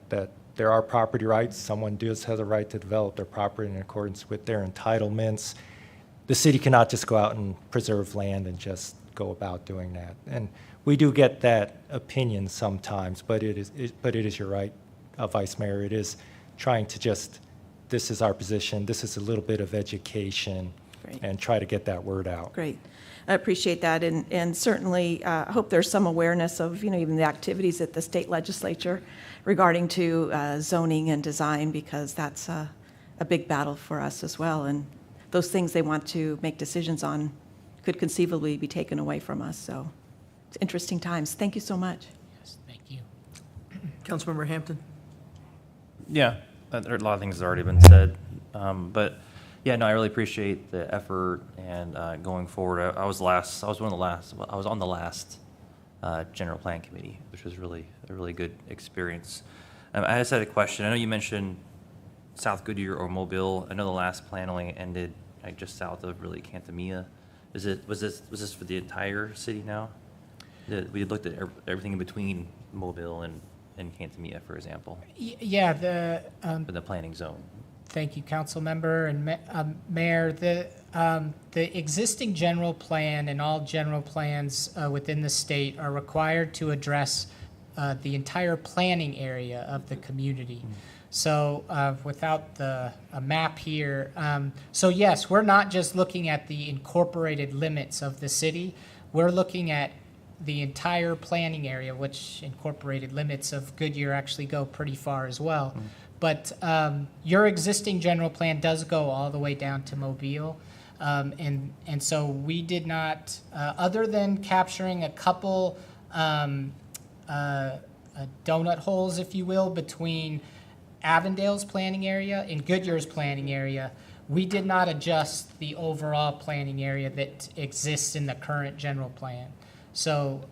Speaker 11: there are property rights. Someone does have the right to develop their property in accordance with their entitlements. The city cannot just go out and preserve land and just go about doing that. And we do get that opinion sometimes, but it is, you're right, Vice Mayor, it is trying to just, this is our position, this is a little bit of education,
Speaker 5: Great.
Speaker 11: and try to get that word out.
Speaker 5: Great. I appreciate that, and certainly, I hope there's some awareness of, even the activities at the state legislature regarding to zoning and design, because that's a big battle for us as well, and those things they want to make decisions on could conceivably be taken away from us, so it's interesting times. Thank you so much.
Speaker 12: Yes, thank you.
Speaker 1: Councilmember Hampton?
Speaker 4: Yeah, there are a lot of things that have already been said, but yeah, no, I really appreciate the effort and going forward. I was on the last general plan committee, which was really a really good experience. I just had a question. I know you mentioned South Goodyear or Mobile. I know the last plan only ended just south of really Cantamia. Was this for the entire city now? We looked at everything in between Mobile and Cantamia, for example,
Speaker 12: Yeah,
Speaker 4: for the planning zone.
Speaker 12: thank you, council member and mayor. The existing general plan and all general plans within the state are required to address the entire planning area of the community. So without a map here, so yes, we're not just looking at the incorporated limits of the city. We're looking at the entire planning area, which incorporated limits of Goodyear actually go pretty far as well. But your existing general plan does go all the way down to Mobile. And so we did not, other than capturing a couple donut holes, if you will, between Avondale's planning area and Goodyear's planning area, we did not adjust the overall planning area that exists in the current general plan. So,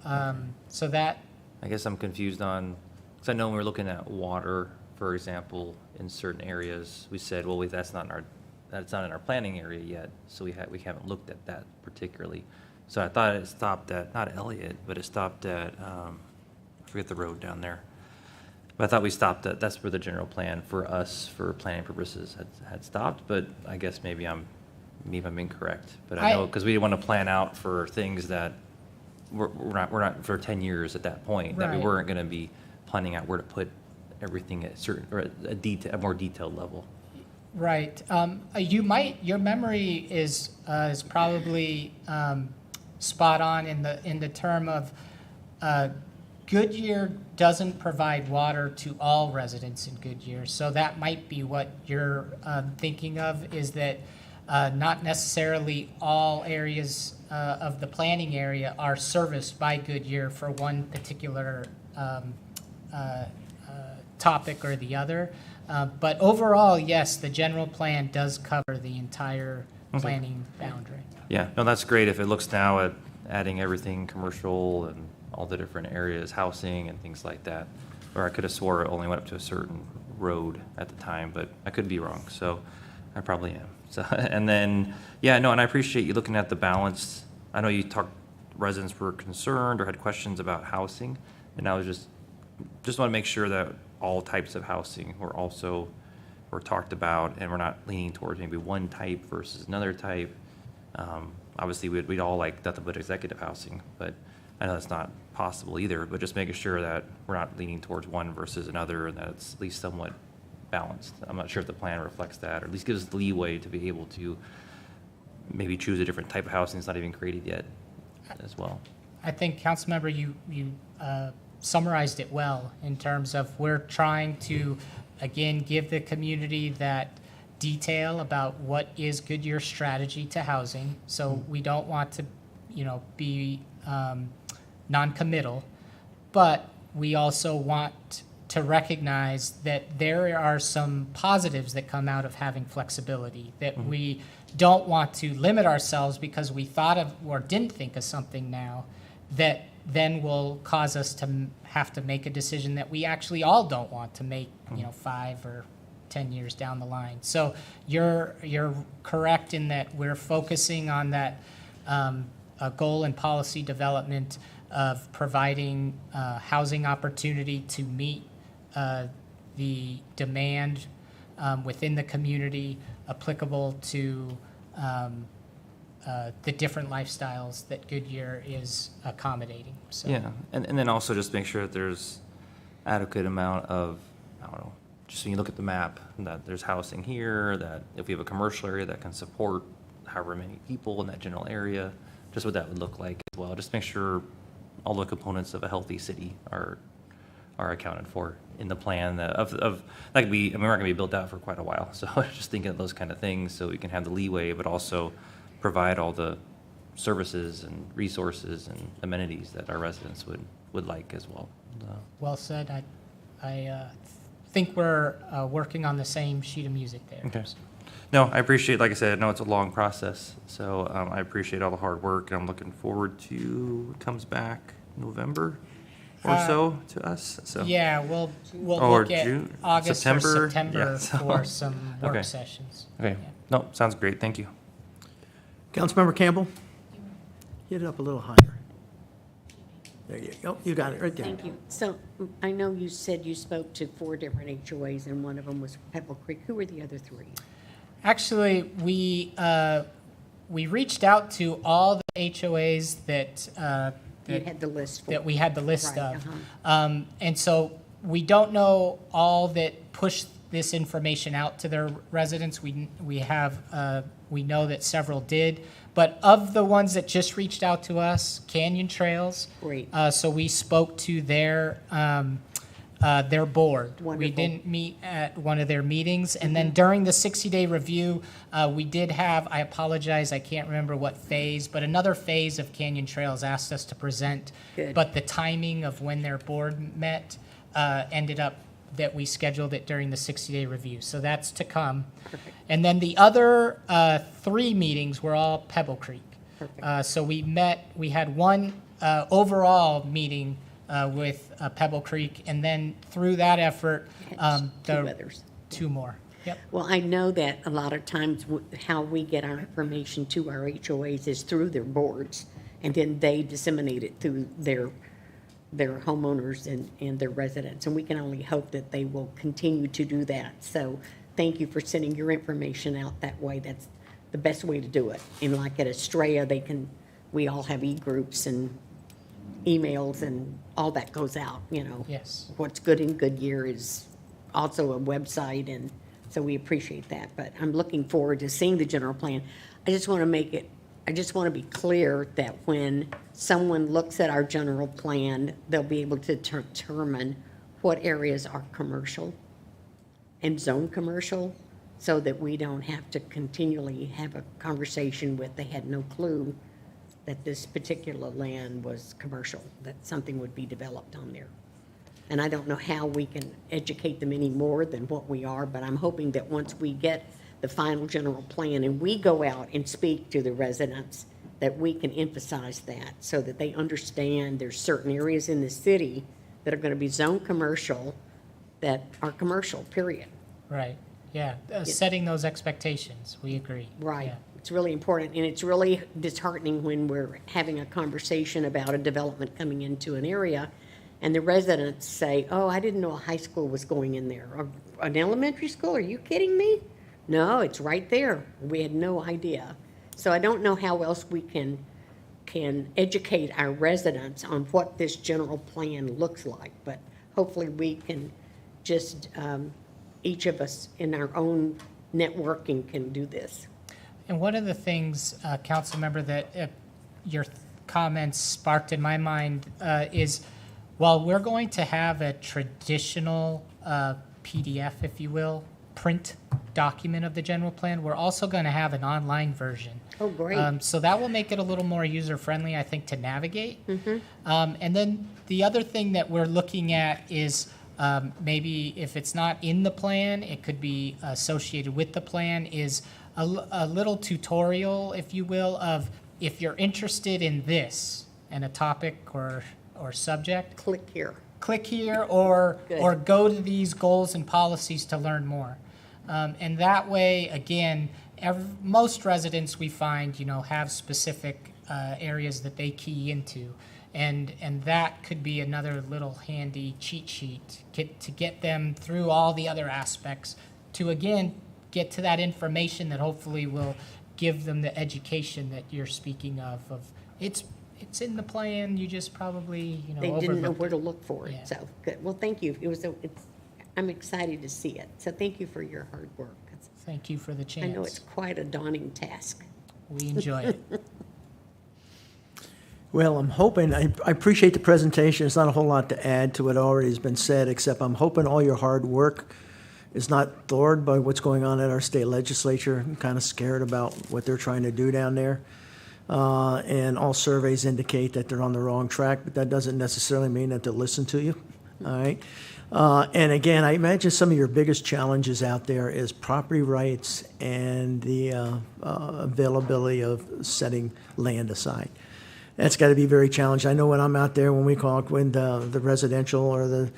Speaker 12: so that,
Speaker 4: I guess I'm confused on, because I know when we're looking at water, for example, in certain areas, we said, well, that's not in our planning area yet, so we haven't looked at that particularly. So I thought it stopped at, not Elliott, but it stopped at, I forget the road down there. But I thought we stopped at, that's where the general plan for us, for planning purposes, had stopped, but I guess maybe I'm incorrect. But I know, because we didn't want to plan out for things that we're not for 10 years at that point, that we
Speaker 12: Right.
Speaker 4: weren't going to be planning out where to put everything at certain, or a more detailed level.
Speaker 12: right. Your memory is probably spot on in the term of Goodyear doesn't provide water to all residents in Goodyear. So that might be what you're thinking of, is that not necessarily all areas of the planning area are serviced by Goodyear for one particular topic or the other. But overall, yes, the general plan does cover the entire planning boundary.
Speaker 4: Yeah, no, that's great if it looks now at adding everything commercial and all the different areas, housing and things like that. Or I could have swore it only went up to a certain road at the time, but I could be wrong, so I probably am. So, and then, yeah, no, and I appreciate you looking at the balance. I know you talked, residents were concerned or had questions about housing, and I was just want to make sure that all types of housing were talked about, and we're not leaning towards maybe one type versus another type. Obviously, we'd all like nothing but executive housing, but I know that's not possible either, but just making sure that we're not leaning towards one versus another, and that it's at least somewhat balanced. I'm not sure if the plan reflects that, or at least gives us the leeway to be able to maybe choose a different type of housing that's not even created yet as well.
Speaker 12: I think, Councilmember, you summarized it well in terms of we're trying to, again, give the community that detail about what is Goodyear's strategy to housing. So we don't want to, be non-committal, but we also want to recognize that there are some positives that come out of having flexibility, that we don't want to limit ourselves because we thought of or didn't think of something now that then will cause us to have to make a decision that we actually all don't want to make, 5 or 10 years down the line. So you're correct in that we're focusing on that a goal and policy development of providing housing opportunity to meet the demand within the community applicable to the different lifestyles that Goodyear is accommodating. So
Speaker 4: Yeah, and then also just make sure that there's adequate amount of, I don't know, just when you look at the map, that there's housing here, that if we have a commercial area that can support however many people in that general area, just what that would look like as well. Just make sure all the components of a healthy city are accounted for in the plan of that could be, I mean, we're not gonna be built out for quite a while. So just thinking of those kind of things so we can have the leeway, but also provide all the services and resources and amenities that our residents would like as well.
Speaker 12: well said. I think we're working on the same sheet of music there.
Speaker 4: Okay. No, I appreciate, like I said, I know it's a long process, so I appreciate all the hard work, and I'm looking forward to, it comes back November or so to us, so.
Speaker 12: Yeah, we'll
Speaker 4: Or
Speaker 12: look at
Speaker 4: June,
Speaker 12: August or
Speaker 4: September,
Speaker 12: September
Speaker 4: yeah, so-
Speaker 12: for some work
Speaker 4: Okay.
Speaker 12: sessions.
Speaker 4: Okay,
Speaker 12: Yeah.
Speaker 4: no, sounds great, thank you.
Speaker 1: Councilmember Campbell? Get it up a little higher. There you go. You got it right there.
Speaker 7: Thank you. So I know you said you spoke to 4 different HOAs, and one of them was Pebble Creek. Who were the other 3?
Speaker 12: Actually, we reached out to all the HOAs that
Speaker 7: You had the list for.
Speaker 12: that we had the list
Speaker 7: Right,
Speaker 12: of.
Speaker 7: uh-huh.
Speaker 12: And so we don't know all that pushed this information out to their residents. We know that several did. But of the ones that just reached out to us, Canyon Trails.
Speaker 7: Great.
Speaker 12: So we spoke to their board. We
Speaker 7: Wonderful.
Speaker 12: didn't meet at one of their meetings. And then during the 60-day review, we did have, I apologize, I can't remember what phase, but another phase of Canyon Trails asked us to present.
Speaker 7: Good.
Speaker 12: But the timing of when their board met ended up that we scheduled it during the 60-day review. So that's to come.
Speaker 7: Perfect.
Speaker 12: And then the other 3 meetings were all Pebble Creek.
Speaker 7: Perfect.
Speaker 12: So we had one overall meeting with Pebble Creek, and then through that effort,
Speaker 7: 2
Speaker 12: the
Speaker 7: others.
Speaker 12: 2 more. Yep.
Speaker 7: Well, I know that a lot of times how we get our information to our HOAs is through their boards, and then they disseminate it through their homeowners and their residents. And we can only hope that they will continue to do that. So thank you for sending your information out that way. That's the best way to do it. And like at Estrella, we all have e-groups and emails and all that goes out, you know.
Speaker 12: Yes.
Speaker 7: What's good in Goodyear is also a website, and so we appreciate that. But I'm looking forward to seeing the general plan. I just want to be clear that when someone looks at our general plan, they'll be able to determine what areas are commercial and zone commercial, so that we don't have to continually have a conversation with, they had no clue that this particular land was commercial, that something would be developed on there. And I don't know how we can educate them any more than what we are, but I'm hoping that once we get the final general plan and we go out and speak to the residents, that we can emphasize that so that they understand there's certain areas in the city that are going to be zone commercial that are commercial, period.
Speaker 12: Right. Yeah. Setting those expectations. We agree.
Speaker 7: Right.
Speaker 12: Yeah.
Speaker 7: It's really important, and it's really disheartening when we're having a conversation about a development coming into an area, and the residents say, oh, I didn't know a high school was going in there, or an elementary school, are you kidding me? No, it's right there. We had no idea. So I don't know how else we can educate our residents on what this general plan looks like, but hopefully we can just, each of us in our own networking can do this.
Speaker 12: And one of the things, council member, that your comments sparked in my mind is, while we're going to have a traditional PDF, if you will, print document of the general plan, we're also going to have an online version.
Speaker 7: Oh, great.
Speaker 12: So that will make it a little more user-friendly, I think, to navigate. And then the other thing that we're looking at is maybe if it's not in the plan, it could be associated with the plan, is a little tutorial, if you will, of if you're interested in this and a topic or subject,
Speaker 7: Click here.
Speaker 12: click here or
Speaker 7: Good.
Speaker 12: go to these goals and policies to learn more. And that way, again, most residents we find, have specific areas that they key into. And that could be another little handy cheat sheet to get them through all the other aspects to, again, get to that information that hopefully will give them the education that you're speaking of it's in the plan, you just probably,
Speaker 7: They didn't know
Speaker 12: overlooked
Speaker 7: where
Speaker 12: it.
Speaker 7: to look for it,
Speaker 12: Yeah.
Speaker 7: so, good. Well, thank you. I'm excited to see it, so thank you for your hard work.
Speaker 12: Thank you for the
Speaker 7: I
Speaker 12: chance.
Speaker 7: know it's quite a daunting task.
Speaker 12: We enjoy it.
Speaker 1: Well, I'm hoping, I appreciate the presentation. There's not a whole lot to add to what already has been said, except I'm hoping all your hard work is not thwarted by what's going on at our state legislature. I'm kind of scared about what they're trying to do down there. And all surveys indicate that they're on the wrong track, but that doesn't necessarily mean that they'll listen to you, all right? And again, I imagine some of your biggest challenges out there is property rights and the availability of setting land aside. That's got to be very challenging. I know when I'm out there, when we call it, when the residential or the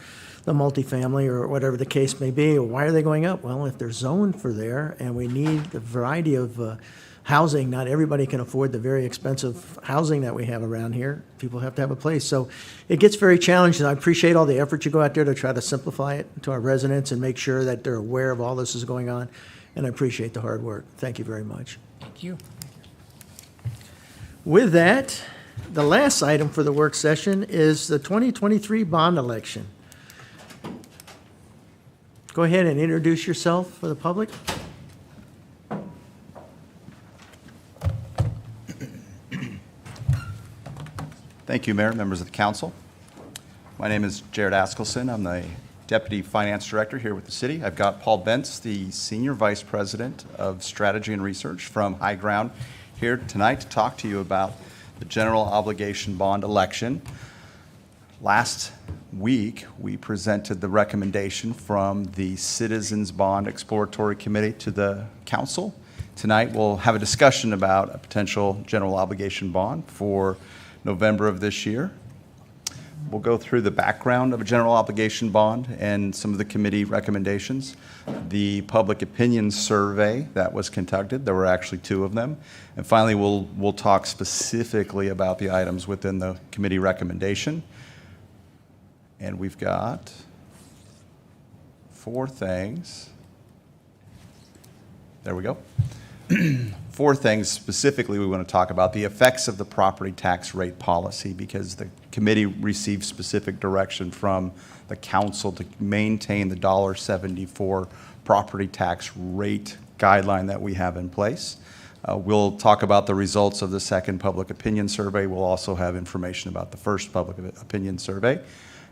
Speaker 1: multifamily or whatever the case may be, why are they going up? Well, if they're zoned for there and we need a variety of housing, not everybody can afford the very expensive housing that we have around here. People have to have a place. So it gets very challenging. I appreciate all the effort you go out there to try to simplify it to our residents and make sure that they're aware of all this is going on. And I appreciate the hard work. Thank you very much.
Speaker 12: Thank you.
Speaker 1: With that, the last item for the work session is the 2023 bond election. Go ahead and introduce yourself for the public.
Speaker 13: Thank you, Mayor, members of the council. My name is Jared Askelson. I'm the Deputy Finance Director here with the city. I've got Paul Bentz, the Senior Vice President of Strategy and Research from High Ground, here tonight to talk to you about the general obligation bond election. Last week, we presented the recommendation from the Citizens Bond Exploratory Committee to the council. Tonight, we'll have a discussion about a potential general obligation bond for November of this year. We'll go through the background of a general obligation bond and some of the committee recommendations. The public opinion survey that was conducted, there were actually 2 of them. And finally, we'll talk specifically about the items within the committee recommendation. And we've got 4 things. There we go. 4 things specifically we want to talk about. The effects of the property tax rate policy, because the committee received specific direction from the council to maintain the $1.74 property tax rate guideline that we have in place. We'll talk about the results of the second public opinion survey. We'll also have information about the first public opinion survey.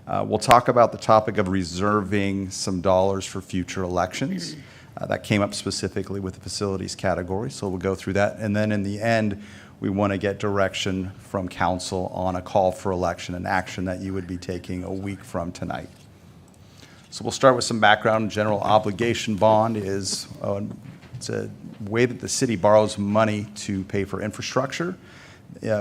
Speaker 13: We'll talk about the topic of reserving some dollars for future elections. That came up specifically with the facilities category, so we'll go through that. And then in the end, we want to get direction from council on a call for election, an action that you would be taking a week from tonight. So we'll start with some background. General obligation bond is it's a way that the city borrows money to pay for infrastructure.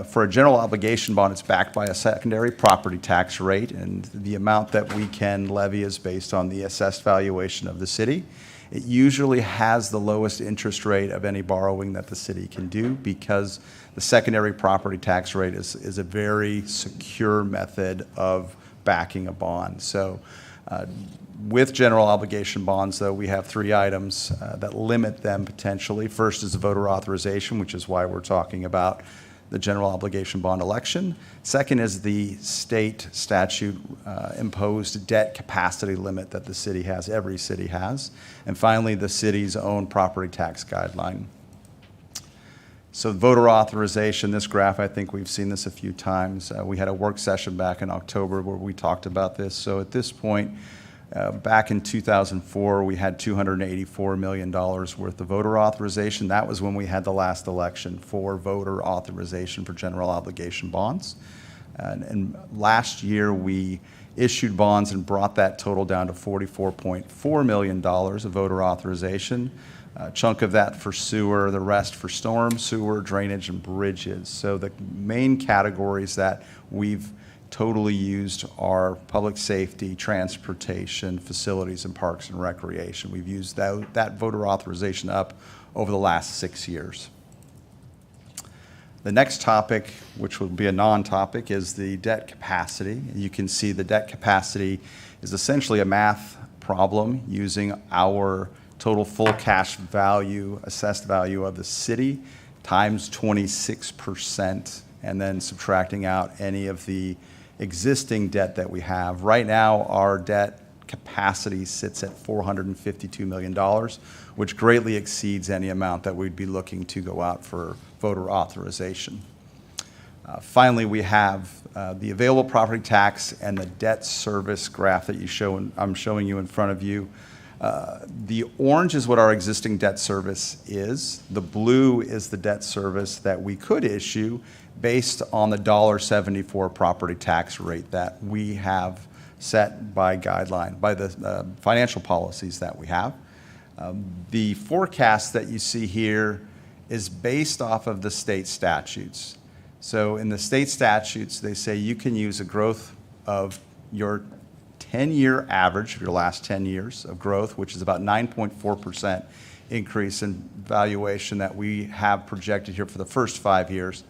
Speaker 13: For a general obligation bond, it's backed by a secondary property tax rate, and the amount that we can levy is based on the assessed valuation of the city. It usually has the lowest interest rate of any borrowing that the city can do because the secondary property tax rate is a very secure method of backing a bond. So with general obligation bonds, though, we have 3 items that limit them potentially. First is the voter authorization, which is why we're talking about the general obligation bond election. Second is the state statute imposed debt capacity limit that the city has, every city has. And finally, the city's own property tax guideline. So voter authorization, this graph, I think we've seen this a few times. We had a work session back in October where we talked about this. So at this point, back in 2004, we had $284 million worth of voter authorization. That was when we had the last election for voter authorization for general obligation bonds. And last year, we issued bonds and brought that total down to $44.4 million of voter authorization. A chunk of that for sewer, the rest for storm, sewer, drainage, and bridges. So the main categories that we've totally used are public safety, transportation, facilities, and parks and recreation. We've used that voter authorization up over the last 6 years. The next topic, which will be a non-topic, is the debt capacity. You can see the debt capacity is essentially a math problem using our total full cash value, assessed value of the city, times 26%, and then subtracting out any of the existing debt that we have. Right now, our debt capacity sits at $452 million, which greatly exceeds any amount that we'd be looking to go out for voter authorization. Finally, we have the available property tax and the debt service graph that I'm showing you in front of you. The orange is what our existing debt service is. The blue is the debt service that we could issue based on the $1.74 property tax rate that we have set by guideline, by the financial policies that we have. The forecast that you see here is based off of the state statutes. So in the state statutes, they say you can use a growth of your 10-year average of your last 10 years of growth, which is about 9.4% increase in valuation that we have projected here for the first 5 years.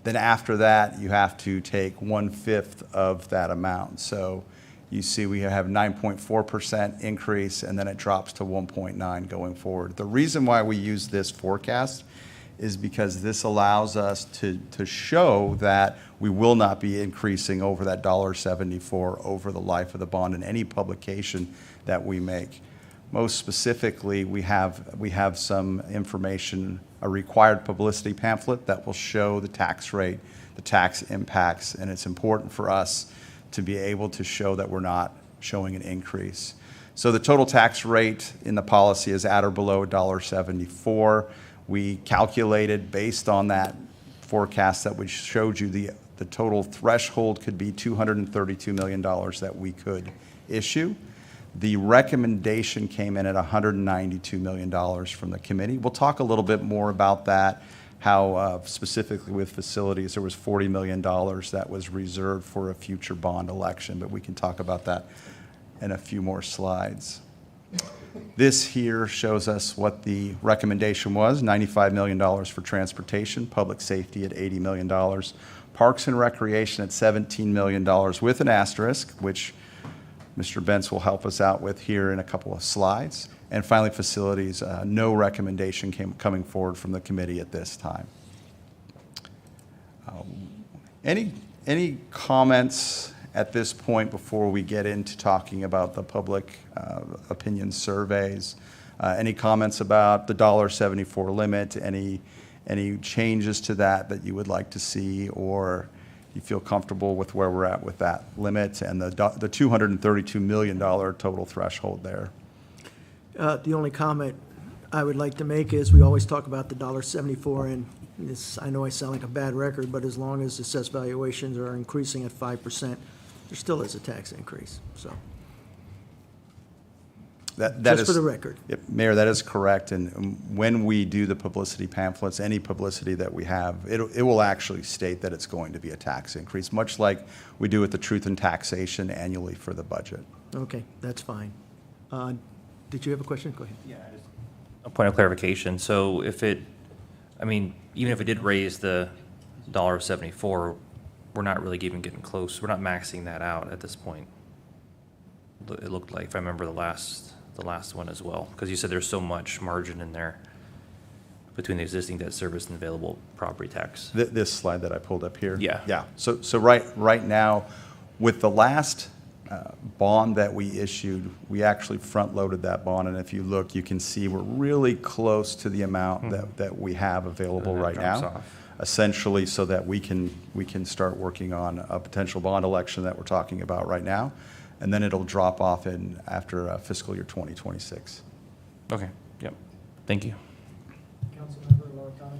Speaker 13: Then after that, you have to take 1/5 of that amount. So you see we have 9.4% increase, and then it drops to 1.9 going forward. The reason why we use this forecast is because this allows us to show that we will not be increasing over that $1.74 over the life of the bond in any publication that we make. Most specifically, we have some information, a required publicity pamphlet that will show the tax rate, the tax impacts, and it's important for us to be able to show that we're not showing an increase. So the total tax rate in the policy is at or below $1.74. We calculated based on that forecast that we showed you, the total threshold could be $232 million that we could issue. The recommendation came in at $192 million from the committee. We'll talk a little bit more about that, how specifically with facilities, there was $40 million that was reserved for a future bond election, but we can talk about that in a few more slides. This here shows us what the recommendation was, $95 million for transportation, public safety at $80 million, parks and recreation at $17 million with an asterisk, which Mr. Bentz will help us out with here in a couple of slides. And finally, facilities, no recommendation coming forward from the committee at this time. Any comments at this point before we get into talking about the public opinion surveys? Any comments about the $1.74 limit? Any changes to that you would like to see, or you feel comfortable with where we're at with that limit and the $232 million total threshold there?
Speaker 1: The only comment I would like to make is we always talk about the $1.74, and this, I know I sound like a bad record, but as long as assessed valuations are increasing at 5%, there still is a tax increase, so.
Speaker 13: That
Speaker 1: Just
Speaker 13: is,
Speaker 1: for the record.
Speaker 13: Yep, Mayor, that is correct. And when we do the publicity pamphlets, any publicity that we have, it will actually state that it's going to be a tax increase, much like we do with the truth and taxation annually for the budget.
Speaker 1: Okay, that's fine. Did you have a question? Go ahead.
Speaker 4: Yeah, just a point of clarification. So if even if it did raise the $1.74, we're not really even getting close. We're not maxing that out at this point. It looked like, if I remember the last one as well, because you said there's so much margin in there between the existing debt service and available property tax.
Speaker 13: This slide that I pulled up here?
Speaker 4: Yeah.
Speaker 13: Yeah. So right now, with the last bond that we issued, we actually front-loaded that bond, and if you look, you can see we're really close to the amount that we have available
Speaker 4: And then
Speaker 13: right
Speaker 4: that drops
Speaker 13: now.
Speaker 4: off.
Speaker 13: Essentially, so that we can start working on a potential bond election that we're talking about right now, and then it'll drop off after fiscal year 2026.
Speaker 4: Okay, yep. Thank you.
Speaker 12: Councilmember Lorentano.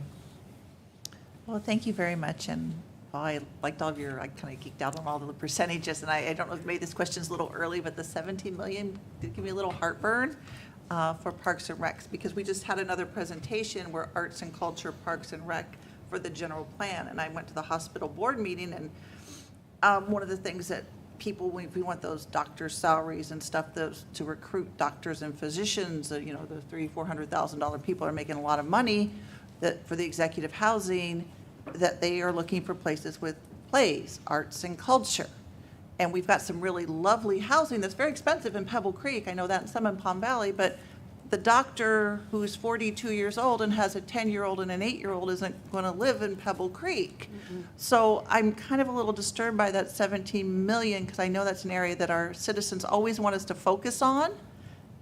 Speaker 6: Well, thank you very much, and I liked all of I kind of geeked out on all the percentages, and I don't know if maybe this question's a little early, but the 17 million did give me a little heartburn for Parks and Recs, because we just had another presentation where Arts and Culture, Parks and Rec for the general plan, and I went to the hospital board meeting, and one of the things that people, we want those doctors' salaries and stuff, to recruit doctors and physicians, the $300,000-$400,000 people are making a lot of money, that for the executive housing, that they are looking for places with plays, arts and culture. And we've got some really lovely housing that's very expensive in Pebble Creek. I know that, and some in Palm Valley, but the doctor who's 42 years old and has a 10-year-old and an 8-year-old isn't going to live in Pebble Creek. So I'm kind of a little disturbed by that 17 million, because I know that's an area that our citizens always want us to focus on.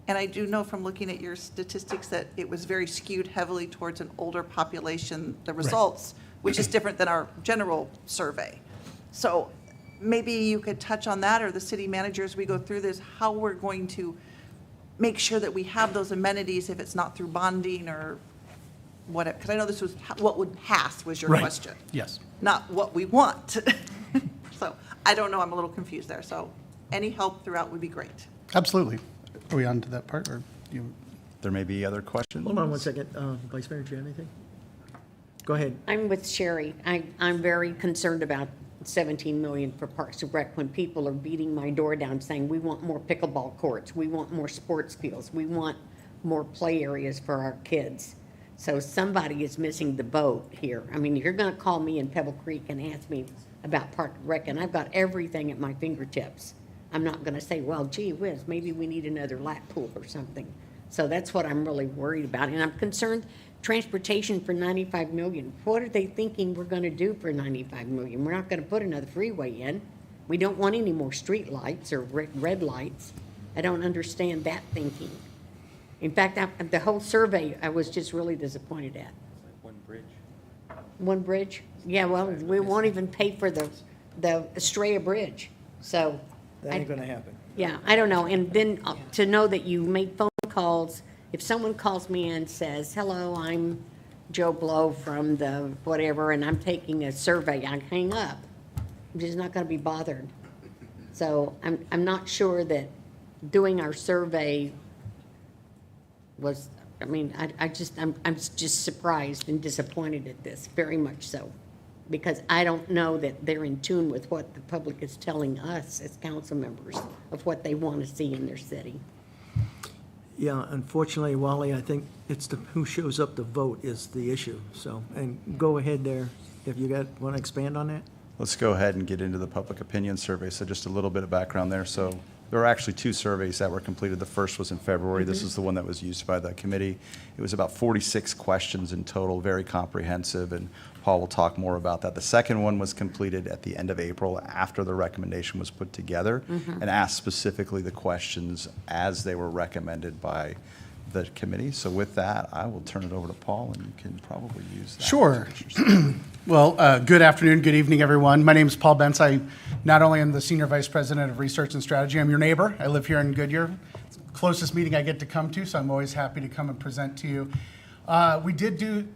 Speaker 6: And I do know from looking at your statistics that it was very skewed heavily towards an older population, the results, which is different than our general survey. So maybe you could touch on that, or the city manager, as we go through this, how we're going to make sure that we have those amenities if it's not through bonding or whatever. Because I know this was what would pass was your
Speaker 14: Right.
Speaker 6: question,
Speaker 14: Yes.
Speaker 6: not what we want. So I don't know, I'm a little confused there. So any help throughout would be great.
Speaker 14: Absolutely. Are we on to that part, or you?
Speaker 13: There may be other questions?
Speaker 1: Hold on one second. Vice Mayor, do you have anything? Go ahead.
Speaker 7: I'm with Sherry. I'm very concerned about 17 million for Parks and Rec when people are beating my door down saying, we want more pickleball courts, we want more sports fields, we want more play areas for our kids. So somebody is missing the boat here. I mean, you're gonna call me in Pebble Creek and ask me about Park and Rec, and I've got everything at my fingertips. I'm not gonna say, well, gee whiz, maybe we need another lap pool or something. So that's what I'm really worried about, and I'm concerned, transportation for 95 million. What are they thinking we're gonna do for 95 million? We're not gonna put another freeway in. We don't want any more street lights or red lights. I don't understand that thinking. In fact, the whole survey, I was just really disappointed at.
Speaker 4: One bridge.
Speaker 7: One bridge? Yeah, well, we won't even pay for the Estrella Bridge, so.
Speaker 1: That ain't gonna happen.
Speaker 7: Yeah, I don't know, and then to know that you made phone calls, if someone calls me and says, hello, I'm Joe Blow from the whatever, and I'm taking a survey, I hang up. I'm just not gonna be bothered. So I'm not sure that doing our survey was, I mean, I'm just surprised and disappointed at this, very much so. Because I don't know that they're in tune with what the public is telling us as council members of what they want to see in their city.
Speaker 1: Yeah, unfortunately, Wally, I think it's who shows up to vote is the issue, so, and go ahead there, if you want to expand on that?
Speaker 13: Let's go ahead and get into the public opinion survey. So just a little bit of background there. So there are actually two surveys that were completed. The first was in February. This is the one that was used by the committee. It was about 46 questions in total, very comprehensive, and Paul will talk more about that. The second one was completed at the end of April after the recommendation was put together and asked specifically the questions as they were recommended by the committee. So with that, I will turn it over to Paul, and you can probably use that.
Speaker 14: Sure. Well, good afternoon, good evening, everyone. My name is Paul Bentz. I not only am the Senior Vice President of Research and Strategy, I'm your neighbor. I live here in Goodyear. It's the closest meeting I get to come to, so I'm always happy to come and present to you. We did do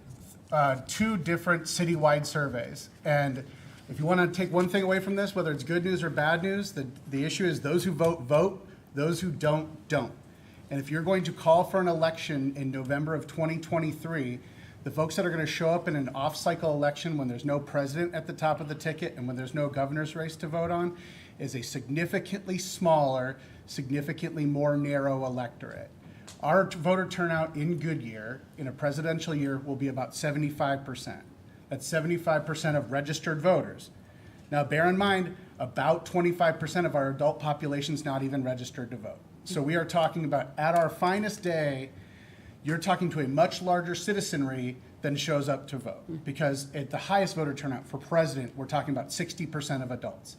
Speaker 14: two different citywide surveys. And if you want to take one thing away from this, whether it's good news or bad news, the issue is those who vote, vote. Those who don't, don't. And if you're going to call for an election in November of 2023, the folks that are going to show up in an off-cycle election when there's no president at the top of the ticket and when there's no governor's race to vote on is a significantly smaller, significantly more narrow electorate. Our voter turnout in Goodyear in a presidential year will be about 75%. That's 75% of registered voters. Now, bear in mind, about 25% of our adult population is not even registered to vote. So we are talking about, at our finest day, you're talking to a much larger citizenry than shows up to vote. Because at the highest voter turnout for president, we're talking about 60% of adults.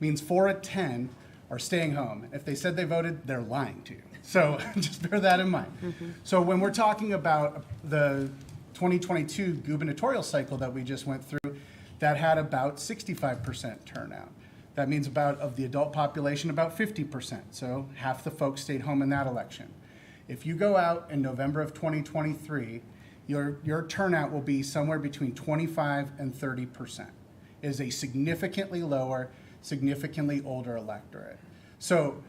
Speaker 14: Means 4 of 10 are staying home. If they said they voted, they're lying to you. So just bear that in mind. So when we're talking about the 2022 gubernatorial cycle that we just went through, that had about 65% turnout. That means about, of the adult population, about 50%. So half the folks stayed home in that election. If you go out in November of 2023, your turnout will be somewhere between 25 and 30%. It is a significantly lower, significantly older electorate. So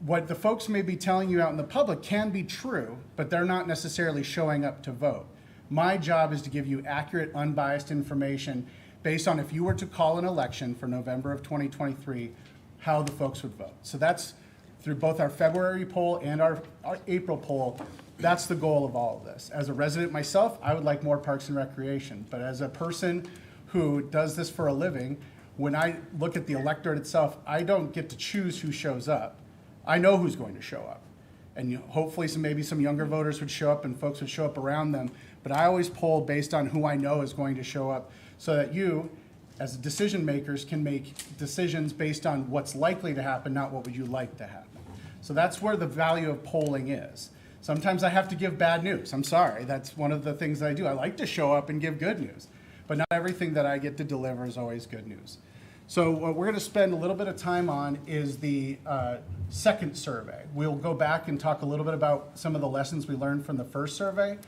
Speaker 14: what the folks may be telling you out in the public can be true, but they're not necessarily showing up to vote. My job is to give you accurate, unbiased information based on if you were to call an election for November of 2023, how the folks would vote. So that's through both our February poll and our April poll. That's the goal of all of this. As a resident myself, I would like more parks and recreation. But as a person who does this for a living, when I look at the electorate itself, I don't get to choose who shows up. I know who's going to show up. and hopefully maybe some younger voters would show up and folks would show up around them. But I always poll based on who I know is going to show up, so that you, as decision makers, can make decisions based on what's likely to happen, not what would you like to happen. So that's where the value of polling is. Sometimes I have to give bad news. I'm sorry. That's one of the things that I do. I like to show up and give good news, but not everything that I get to deliver is always good news. So what we're going to spend a little bit of time on is the second survey. We'll go back and talk a little bit about some of the lessons we learned from the first survey,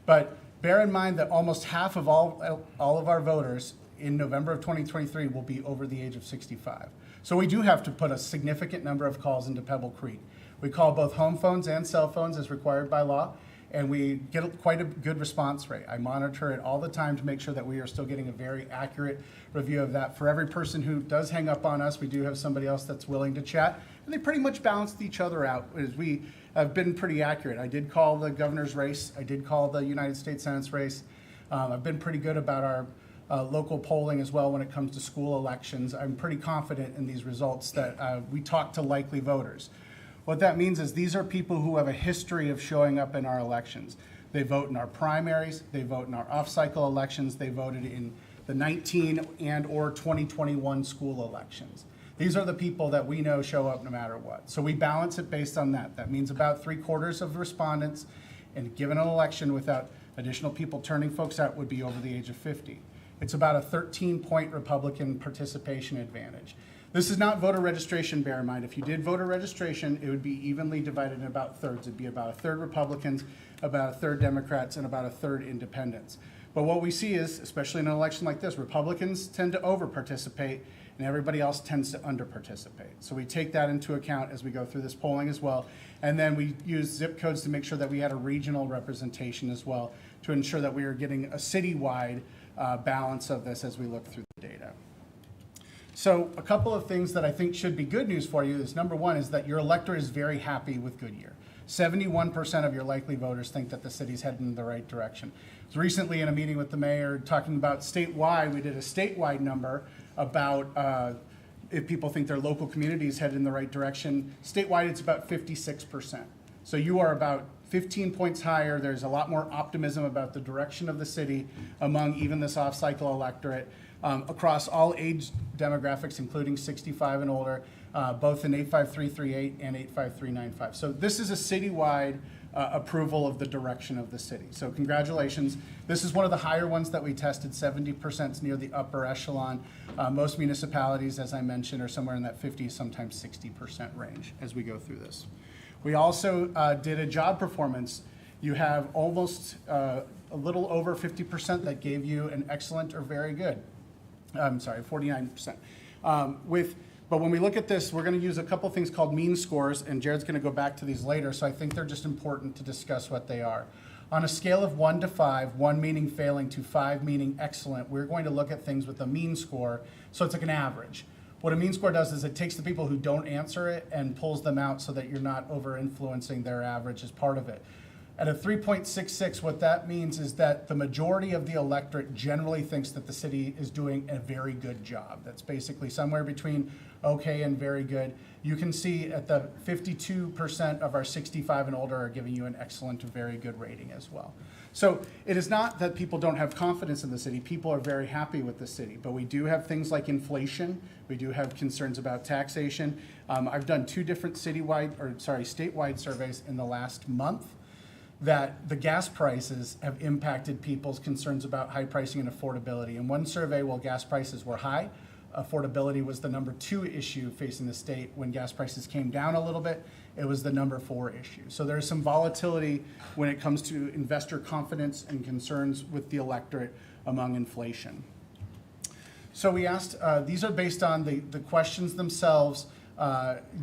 Speaker 14: but bear in mind that almost half of all of our voters in November of 2023 will be over the age of 65. So we do have to put a significant number of calls into Pebble Creek. We call both home phones and cell phones as required by law, and we get quite a good response rate. I monitor it all the time to make sure that we are still getting a very accurate review of that. For every person who does hang up on us, we do have somebody else that's willing to chat, and they pretty much balanced each other out, as we have been pretty accurate. I did call the governor's race. I did call the United States Senate's race. I've been pretty good about our local polling as well when it comes to school elections. I'm pretty confident in these results that we talk to likely voters. What that means is these are people who have a history of showing up in our elections. They vote in our primaries, they vote in our off-cycle elections, they voted in the 19 and or 2021 school elections. These are the people that we know show up no matter what. So we balance it based on that. That means about 3/4 of respondents, and given an election without additional people turning folks out, would be over the age of 50. It's about a 13-point Republican participation advantage. This is not voter registration, bear in mind. If you did voter registration, it would be evenly divided in about thirds. It'd be about a third Republicans, about a third Democrats, and about a third independents. But what we see is, especially in an election like this, Republicans tend to over-participate and everybody else tends to under-participate. So we take that into account as we go through this polling as well. And then we use zip codes to make sure that we had a regional representation as well to ensure that we are getting a citywide balance of this as we look through the data. So a couple of things that I think should be good news for you is, number one, is that your electorate is very happy with Goodyear. 71% of your likely voters think that the city's heading in the right direction. I was recently in a meeting with the mayor talking about statewide. We did a statewide number about if people think their local community is headed in the right direction. Statewide, it's about 56%. So you are about 15 points higher. There's a lot more optimism about the direction of the city among even this off-cycle electorate across all age demographics, including 65 and older, both in 85338 and 85395. So this is a citywide approval of the direction of the city. So congratulations. This is one of the higher ones that we tested. 70% is near the upper echelon. Most municipalities, as I mentioned, are somewhere in that 50, sometimes 60% range as we go through this. We also did a job performance. You have almost a little over 50% that gave you an excellent or very good. I'm sorry, 49%. But when we look at this, we're going to use a couple things called mean scores, and Jared's going to go back to these later, so I think they're just important to discuss what they are. On a scale of 1 to 5, 1 meaning failing to 5 meaning excellent, we're going to look at things with a mean score, so it's like an average. What a mean score does is it takes the people who don't answer it and pulls them out so that you're not over-influencing their average as part of it. At a 3.66, what that means is that the majority of the electorate generally thinks that the city is doing a very good job. That's basically somewhere between okay and very good. You can see at the 52% of our 65 and older are giving you an excellent to very good rating as well. So it is not that people don't have confidence in the city. People are very happy with the city, but we do have things like inflation. We do have concerns about taxation. I've done 2 different statewide surveys in the last month that the gas prices have impacted people's concerns about high pricing and affordability. In one survey, while gas prices were high, affordability was the number 2 issue facing the state. When gas prices came down a little bit, it was the number 4 issue. So there's some volatility when it comes to investor confidence and concerns with the electorate among inflation. So we asked, these are based on the questions themselves,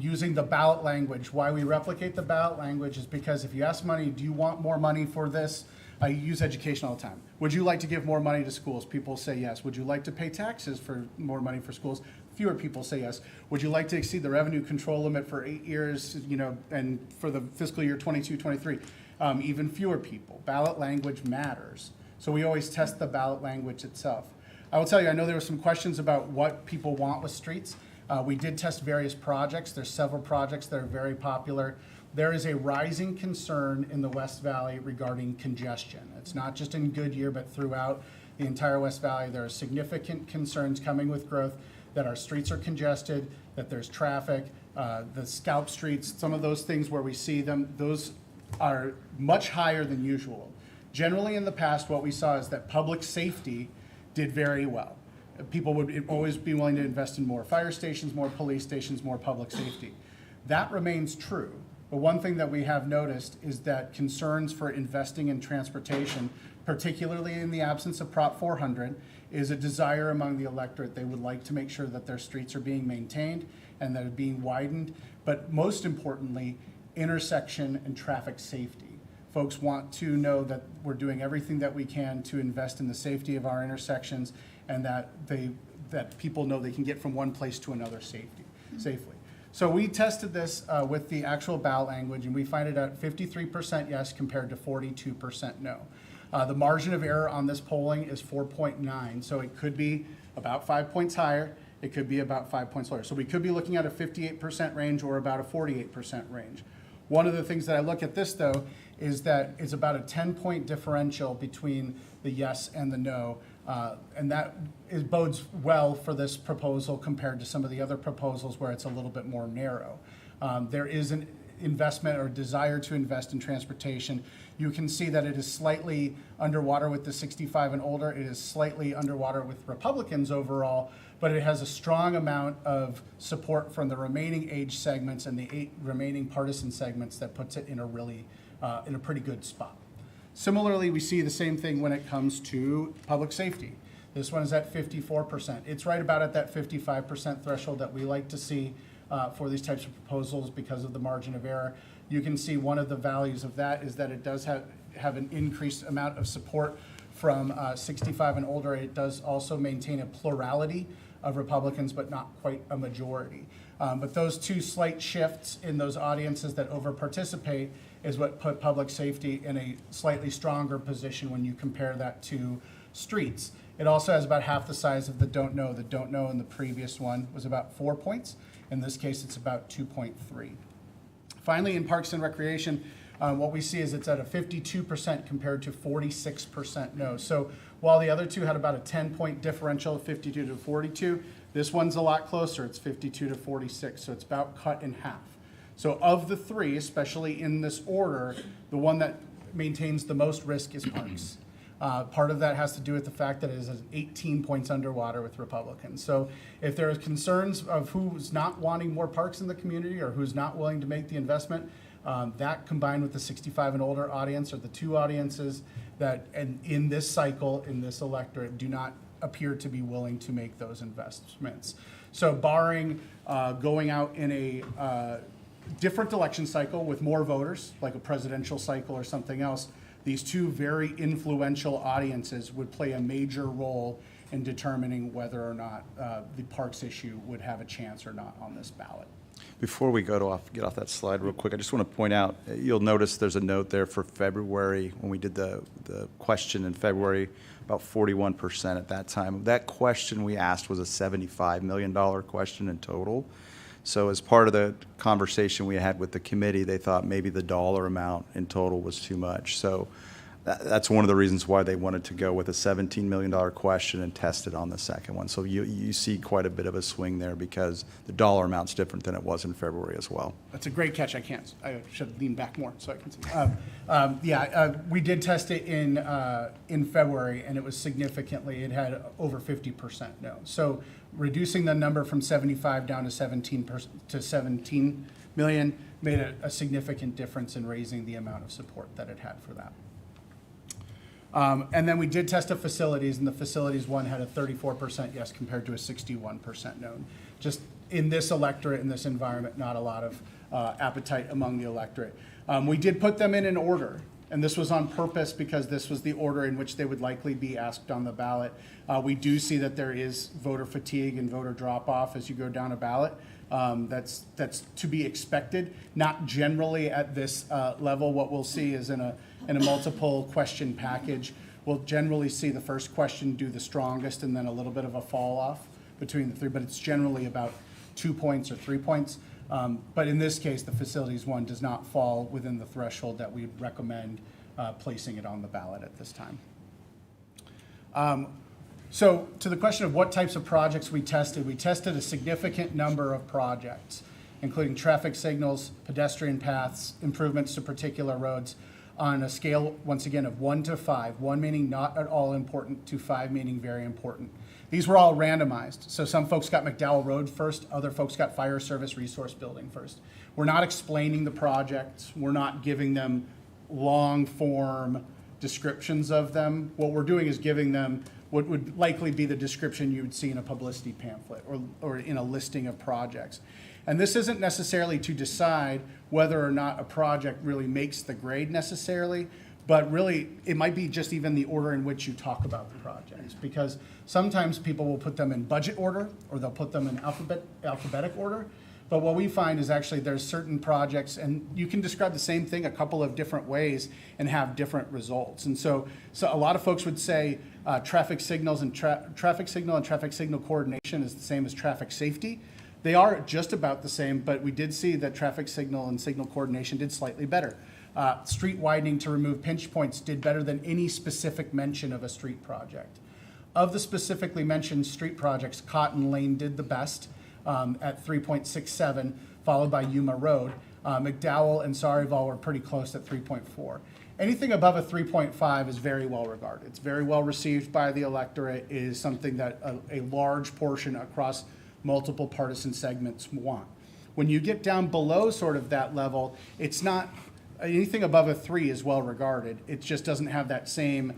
Speaker 14: using the ballot language. Why we replicate the ballot language is because if you ask money, do you want more money for this? I use education all the time. Would you like to give more money to schools? People say yes. Would you like to pay taxes for more money for schools? Fewer people say yes. Would you like to exceed the revenue control limit for 8 years, and for the fiscal year 22-23? Even fewer people. Ballot language matters. So we always test the ballot language itself. I will tell you, I know there were some questions about what people want with streets. We did test various projects. There's several projects that are very popular. there is a rising concern in the West Valley regarding congestion. It's not just in Goodyear, but throughout the entire West Valley. There are significant concerns coming with growth that our streets are congested, that there's traffic, the scalp streets, some of those things where we see them, those are much higher than usual. Generally in the past, what we saw is that public safety did very well. People would always be willing to invest in more fire stations, more police stations, more public safety. That remains true. But one thing that we have noticed is that concerns for investing in transportation, particularly in the absence of Prop 400, is a desire among the electorate. They would like to make sure that their streets are being maintained and that are being widened. But most importantly, intersection and traffic safety. Folks want to know that we're doing everything that we can to invest in the safety of our intersections and that people know they can get from one place to another safely. So we tested this with the actual ballot language, and we find it at 53% yes compared to 42% no. The margin of error on this polling is 4.9, so it could be about 5 points higher. It could be about 5 points lower. So we could be looking at a 58% range or about a 48% range. One of the things that I look at this, though, is that it's about a 10-point differential between the yes and the no. And that bodes well for this proposal compared to some of the other proposals where it's a little bit more narrow. There is an investment or desire to invest in transportation. You can see that it is slightly underwater with the 65 and older. It is slightly underwater with Republicans overall, but it has a strong amount of support from the remaining age segments and the 8 remaining partisan segments that puts it in a really, in a pretty good spot. Similarly, we see the same thing when it comes to public safety. This one is at 54%. It's right about at that 55% threshold that we like to see for these types of proposals because of the margin of error. You can see one of the values of that is that it does have an increased amount of support from 65 and older. It does also maintain a plurality of Republicans, but not quite a majority. But those two slight shifts in those audiences that over-participate is what put public safety in a slightly stronger position when you compare that to streets. It also has about half the size of the don't know. The don't know in the previous one was about 4 points. In this case, it's about 2.3. Finally, in Parks and Recreation, what we see is it's at a 52% compared to 46% no. So while the other two had about a 10-point differential, 52 to 42, this one's a lot closer. It's 52 to 46, so it's about cut in half. So of the three, especially in this order, the one that maintains the most risk is Parks. Part of that has to do with the fact that it is 18 points underwater with Republicans. So if there are concerns of who's not wanting more parks in the community or who's not willing to make the investment, that combined with the 65 and older audience are the two audiences that in this cycle, in this electorate, do not appear to be willing to make those investments. So barring going out in a different election cycle with more voters, like a presidential cycle or something else, these two very influential audiences would play a major role in determining whether or not the parks issue would have a chance or not on this ballot.
Speaker 13: Before we get off that slide real quick, I just want to point out, you'll notice there's a note there for February, when we did the question in February, about 41% at that time. That question we asked was a $75 million question in total. So as part of the conversation we had with the committee, they thought maybe the dollar amount in total was too much. So that's one of the reasons why they wanted to go with a $17 million question and test it on the second one. So you see quite a bit of a swing there because the dollar amount's different than it was in February as well.
Speaker 14: That's a great catch. I should lean back more so I can see. We did test it in February, and it was significantly, it had over 50% no. So reducing the number from 75 down to 17 million made a significant difference in raising the amount of support that it had for that. And then we did test the facilities, and the facilities one had a 34% yes compared to a 61% no. Just in this electorate, in this environment, not a lot of appetite among the electorate. We did put them in an order, and this was on purpose because this was the order in which they would likely be asked on the ballot. We do see that there is voter fatigue and voter drop-off as you go down a ballot. That's to be expected. Not generally at this level. What we'll see is in a multiple question package, we'll generally see the first question do the strongest and then a little bit of a fall off between the three, but it's generally about 2 points or 3 points. But in this case, the facilities one does not fall within the threshold that we recommend placing it on the ballot at this time. So to the question of what types of projects we tested a significant number of projects, including traffic signals, pedestrian paths, improvements to particular roads on a scale, once again, of 1 to 5, 1 meaning not at all important to 5 meaning very important. These were all randomized. So some folks got McDowell Road first, other folks got Fire Service Resource Building first. We're not explaining the projects. We're not giving them long form descriptions of them. What we're doing is giving them what would likely be the description you would see in a publicity pamphlet or in a listing of projects. And this isn't necessarily to decide whether or not a project really makes the grade necessarily, but really it might be just even the order in which you talk about the projects, because sometimes people will put them in budget order or they'll put them in alphabetic order. But what we find is actually there's certain projects, and you can describe the same thing a couple of different ways and have different results. And so a lot of folks would say traffic signals and traffic signal and traffic signal coordination is the same as traffic safety. They are just about the same, but we did see that traffic signal and signal coordination did slightly better. Street widening to remove pinch points did better than any specific mention of a street project. Of the specifically mentioned street projects, Cotton Lane did the best at 3.67, followed by Yuma Road. McDowell and Sarival were pretty close at 3.4. Anything above a 3.5 is very well regarded. It's very well received by the electorate. It is something that a large portion across multiple partisan segments want. When you get down below sort of that level, it's not, anything above a 3 is well regarded. It just doesn't have that same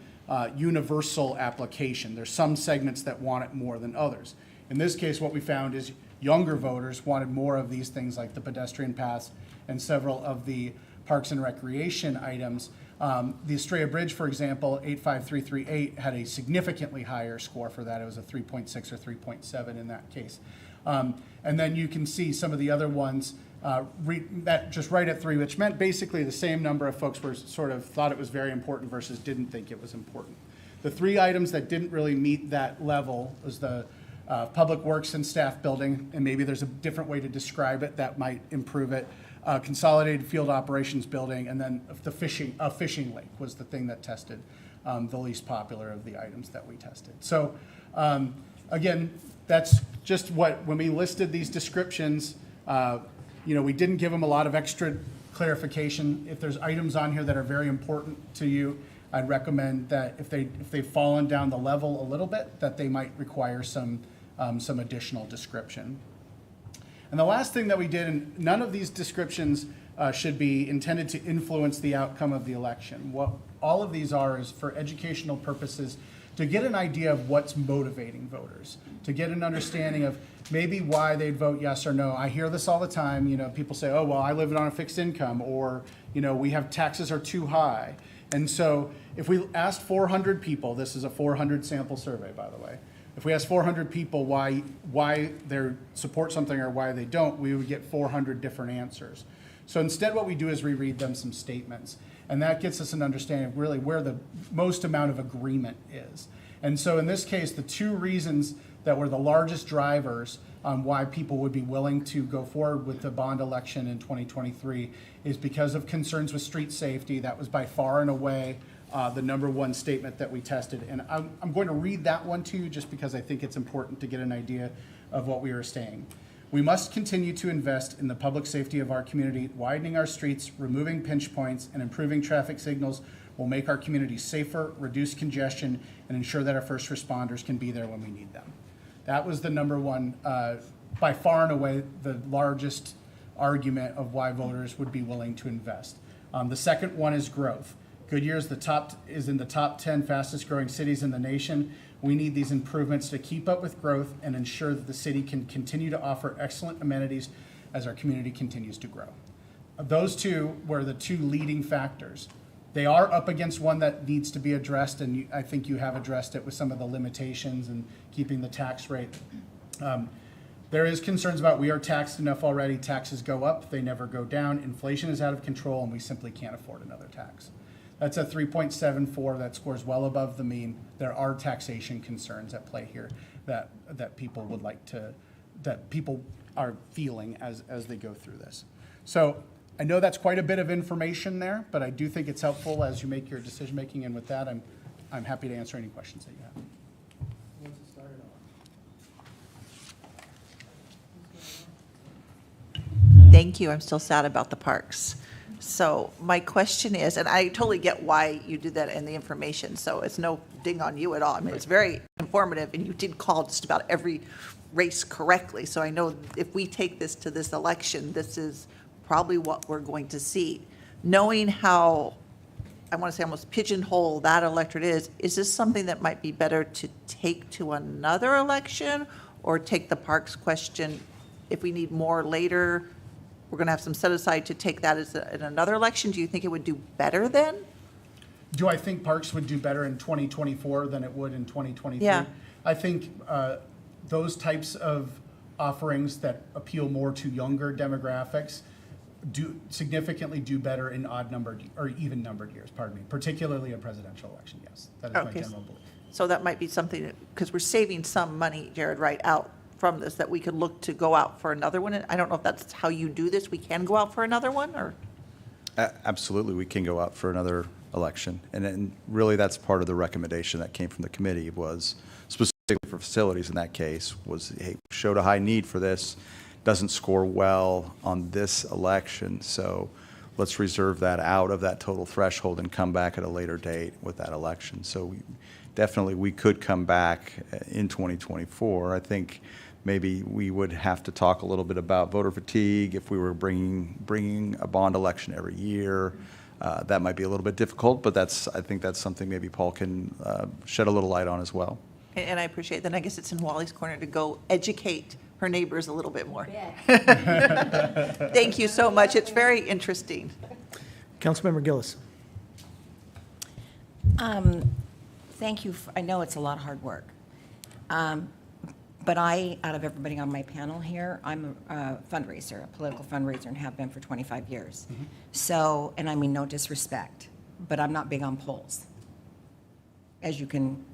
Speaker 14: universal application. There's some segments that want it more than others. In this case, what we found is younger voters wanted more of these things like the pedestrian paths and several of the parks and recreation items. The Estrella Bridge, for example, 85338 had a significantly higher score for that. It was a 3.6 or 3.7 in that case. And then you can see some of the other ones that just right at 3, which meant basically the same number of folks were sort of thought it was very important versus didn't think it was important. The 3 items that didn't really meet that level was the Public Works and Staff Building, and maybe there's a different way to describe it that might improve it. Consolidated Field Operations Building, and then the fishing lake was the thing that tested the least popular of the items that we tested. So again, that's just when we listed these descriptions, we didn't give them a lot of extra clarification. If there's items on here that are very important to you, I'd recommend that if they've fallen down the level a little bit, that they might require some additional description. And the last thing that we did, and none of these descriptions should be intended to influence the outcome of the election. What all of these are is for educational purposes, to get an idea of what's motivating voters, to get an understanding of maybe why they'd vote yes or no. I hear this all the time. People say, oh, well, I live on a fixed income, or, we have taxes are too high. And so if we asked 400 people, this is a 400 sample survey, by the way. If we asked 400 people why they support something or why they don't, we would get 400 different answers. So instead what we do is reread them some statements. And that gets us an understanding of really where the most amount of agreement is. And so in this case, the 2 reasons that were the largest drivers on why people would be willing to go forward with the bond election in 2023 is because of concerns with street safety. That was by far and away the number 1 statement that we tested. And I'm going to read that one to you just because I think it's important to get an idea of what we are saying. We must continue to invest in the public safety of our community. Widening our streets, removing pinch points, and improving traffic signals will make our community safer, reduce congestion, and ensure that our first responders can be there when we need them. That was the number 1, by far and away, the largest argument of why voters would be willing to invest. The second one is growth. Goodyear is in the top 10 fastest growing cities in the nation. We need these improvements to keep up with growth and ensure that the city can continue to offer excellent amenities as our community continues to grow. Those 2 were the 2 leading factors. They are up against one that needs to be addressed, and I think you have addressed it with some of the limitations and keeping the tax rate. There is concerns about we are taxed enough already. Taxes go up, they never go down. Inflation is out of control, and we simply can't afford another tax. That's a 3.74. That scores well above the mean. There are taxation concerns at play here that people would like to, that people are feeling as they go through this. So I know that's quite a bit of information there, but I do think it's helpful as you make your decision-making, and with that, I'm happy to answer any questions that you have.
Speaker 6: Thank you. I'm still sad about the parks. So my question is, and I totally get why you do that in the information, so it's no ding on you at all. I mean, it's very informative, and you did call just about every race correctly. So I know if we take this to this election, this is probably what we're going to see. Knowing how, I want to say almost pigeonhole that electorate is this something that might be better to take to another election, or take the parks question if we need more later? We're going to have some set aside to take that as in another election. Do you think it would do better then?
Speaker 14: Do I think parks would do better in 2024 than it would in 2023?
Speaker 6: Yeah.
Speaker 14: I think those types of offerings that appeal more to younger demographics do significantly do better in odd-numbered or even-numbered years, pardon me, particularly a presidential election, yes. That is my
Speaker 6: Okay.
Speaker 14: general belief.
Speaker 6: So that might be something, because we're saving some money, Jared, right, out from this, that we could look to go out for another one. I don't know if that's how you do this. We can go out for another one, or?
Speaker 13: Absolutely, we can go out for another election. And then really, that's part of the recommendation that came from the committee, was specifically for facilities in that case, was, hey, showed a high need for this, doesn't score well on this election, so let's reserve that out of that total threshold and come back at a later date with that election. So definitely, we could come back in 2024. I think maybe we would have to talk a little bit about voter fatigue if we were bringing a bond election every year. That might be a little bit difficult, but I think that's something maybe Paul can shed a little light on as well.
Speaker 6: And I appreciate that. I guess it's in Wally's corner to go educate her neighbors a little bit more. Thank you so much. It's very interesting.
Speaker 1: Councilmember Gillis.
Speaker 10: Thank you. I know it's a lot of hard work. But out of everybody on my panel here, I'm a fundraiser, a political fundraiser, and have been for 25 years. So, and I mean no disrespect, but I'm not big on polls. As you can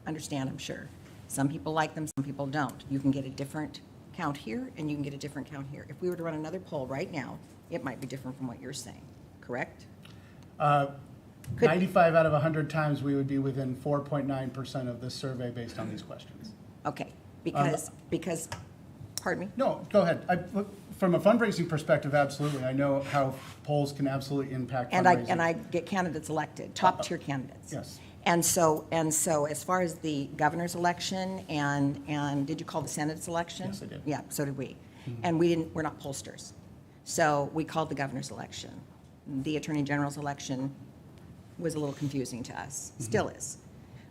Speaker 10: understand, I'm sure. Some people like them, some people don't. You can get a different count here, and you can get a different count here. If we were to run another poll right now, it might be different from what you're saying, correct?
Speaker 14: 95 out of 100 times, we would be within 4.9% of this survey based on these questions.
Speaker 10: Okay, because, pardon me?
Speaker 14: No, go ahead. Look, from a fundraising perspective, absolutely. I know how polls can absolutely impact fundraising.
Speaker 10: And I get candidates elected, top-tier candidates.
Speaker 14: Yes.
Speaker 10: And so as far as the governor's election and did you call the Senate's election?
Speaker 14: Yes, I did.
Speaker 10: Yeah, so did we.
Speaker 14: Mm-hmm.
Speaker 10: And we're not pollsters. So we called the governor's election. The attorney general's election was a little confusing to us, still is.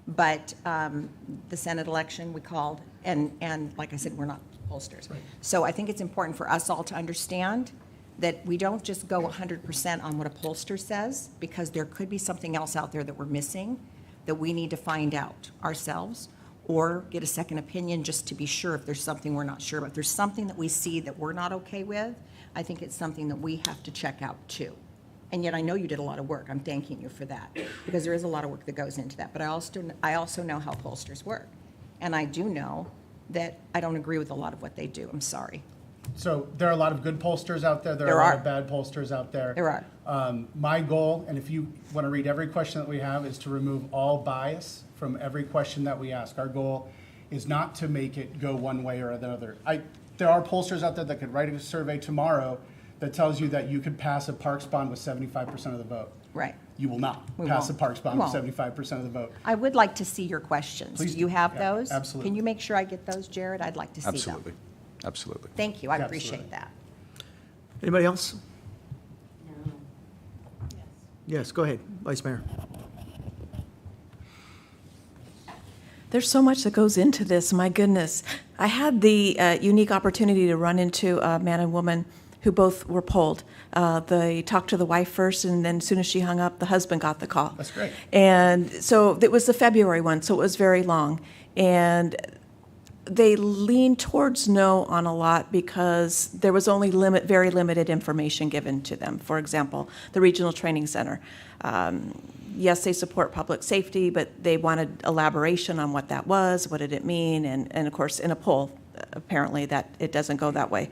Speaker 10: But the Senate election we called, and like I said, we're not pollsters.
Speaker 14: Right.
Speaker 10: So I think it's important for us all to understand that we don't just go 100% on what a pollster says, because there could be something else out there that we're missing that we need to find out ourselves, or get a second opinion just to be sure if there's something we're not sure about. If there's something that we see that we're not okay with, I think it's something that we have to check out too. And yet I know you did a lot of work. I'm thanking you for that, because there is a lot of work that goes into that. But I also know how pollsters work. And I do know that I don't agree with a lot of what they do. I'm sorry.
Speaker 14: So there are a lot of good pollsters out there. There are a lot of bad pollsters out there.
Speaker 10: There are.
Speaker 14: My goal, and if you want to read every question that we have, is to remove all bias from every question that we ask. Our goal is not to make it go one way or the other. There are pollsters out there that could write a survey tomorrow that tells you that you could pass a parks bond with 75% of the vote.
Speaker 10: Right.
Speaker 14: You will not
Speaker 10: We
Speaker 14: pass a
Speaker 10: won't.
Speaker 14: parks bond
Speaker 10: We
Speaker 14: with
Speaker 10: won't.
Speaker 14: 75% of the vote.
Speaker 10: I would like to see your questions.
Speaker 14: Please
Speaker 10: Do you
Speaker 14: do.
Speaker 10: have
Speaker 14: Yeah,
Speaker 10: those?
Speaker 14: absolutely.
Speaker 10: Can you make sure I get those, Jared? I'd like to see them.
Speaker 13: Absolutely, absolutely.
Speaker 10: Thank you. I
Speaker 14: Absolutely.
Speaker 10: appreciate that.
Speaker 1: Anybody else? Yes, go ahead, Vice Mayor.
Speaker 5: There's so much that goes into this, my goodness. I had the unique opportunity to run into a man and woman who both were polled. They talked to the wife first, and then as soon as she hung up, the husband got the call.
Speaker 14: That's great.
Speaker 5: And so it was the February one, so it was very long. And they leaned towards no on a lot because there was only very limited information given to them. For example, the Regional Training Center. Yes, they support public safety, but they wanted elaboration on what that was, what did it mean, and of course, in a poll, apparently that it doesn't go that way.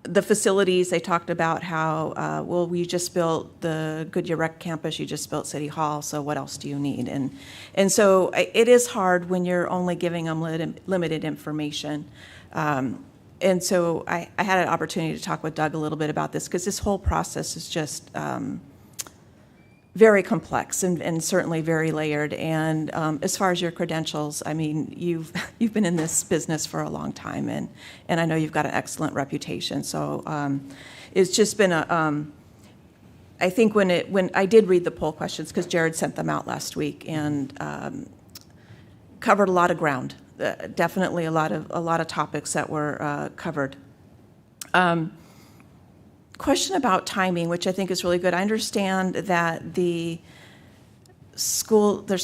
Speaker 5: The facilities, they talked about how, well, we just built the Goodyear Rec Campus, you just built City Hall, so what else do you need? And so it is hard when you're only giving them limited information. And so I had an opportunity to talk with Doug a little bit about this, because this whole process is just very complex and certainly very layered. And as far as your credentials, I mean, you've been in this business for a long time, and I know you've got an excellent reputation. So it's just been I think when I did read the poll questions, because Jared sent them out last week, and covered a lot of ground. Definitely a lot of topics that were covered. Question about timing, which I think is really good. I understand that there's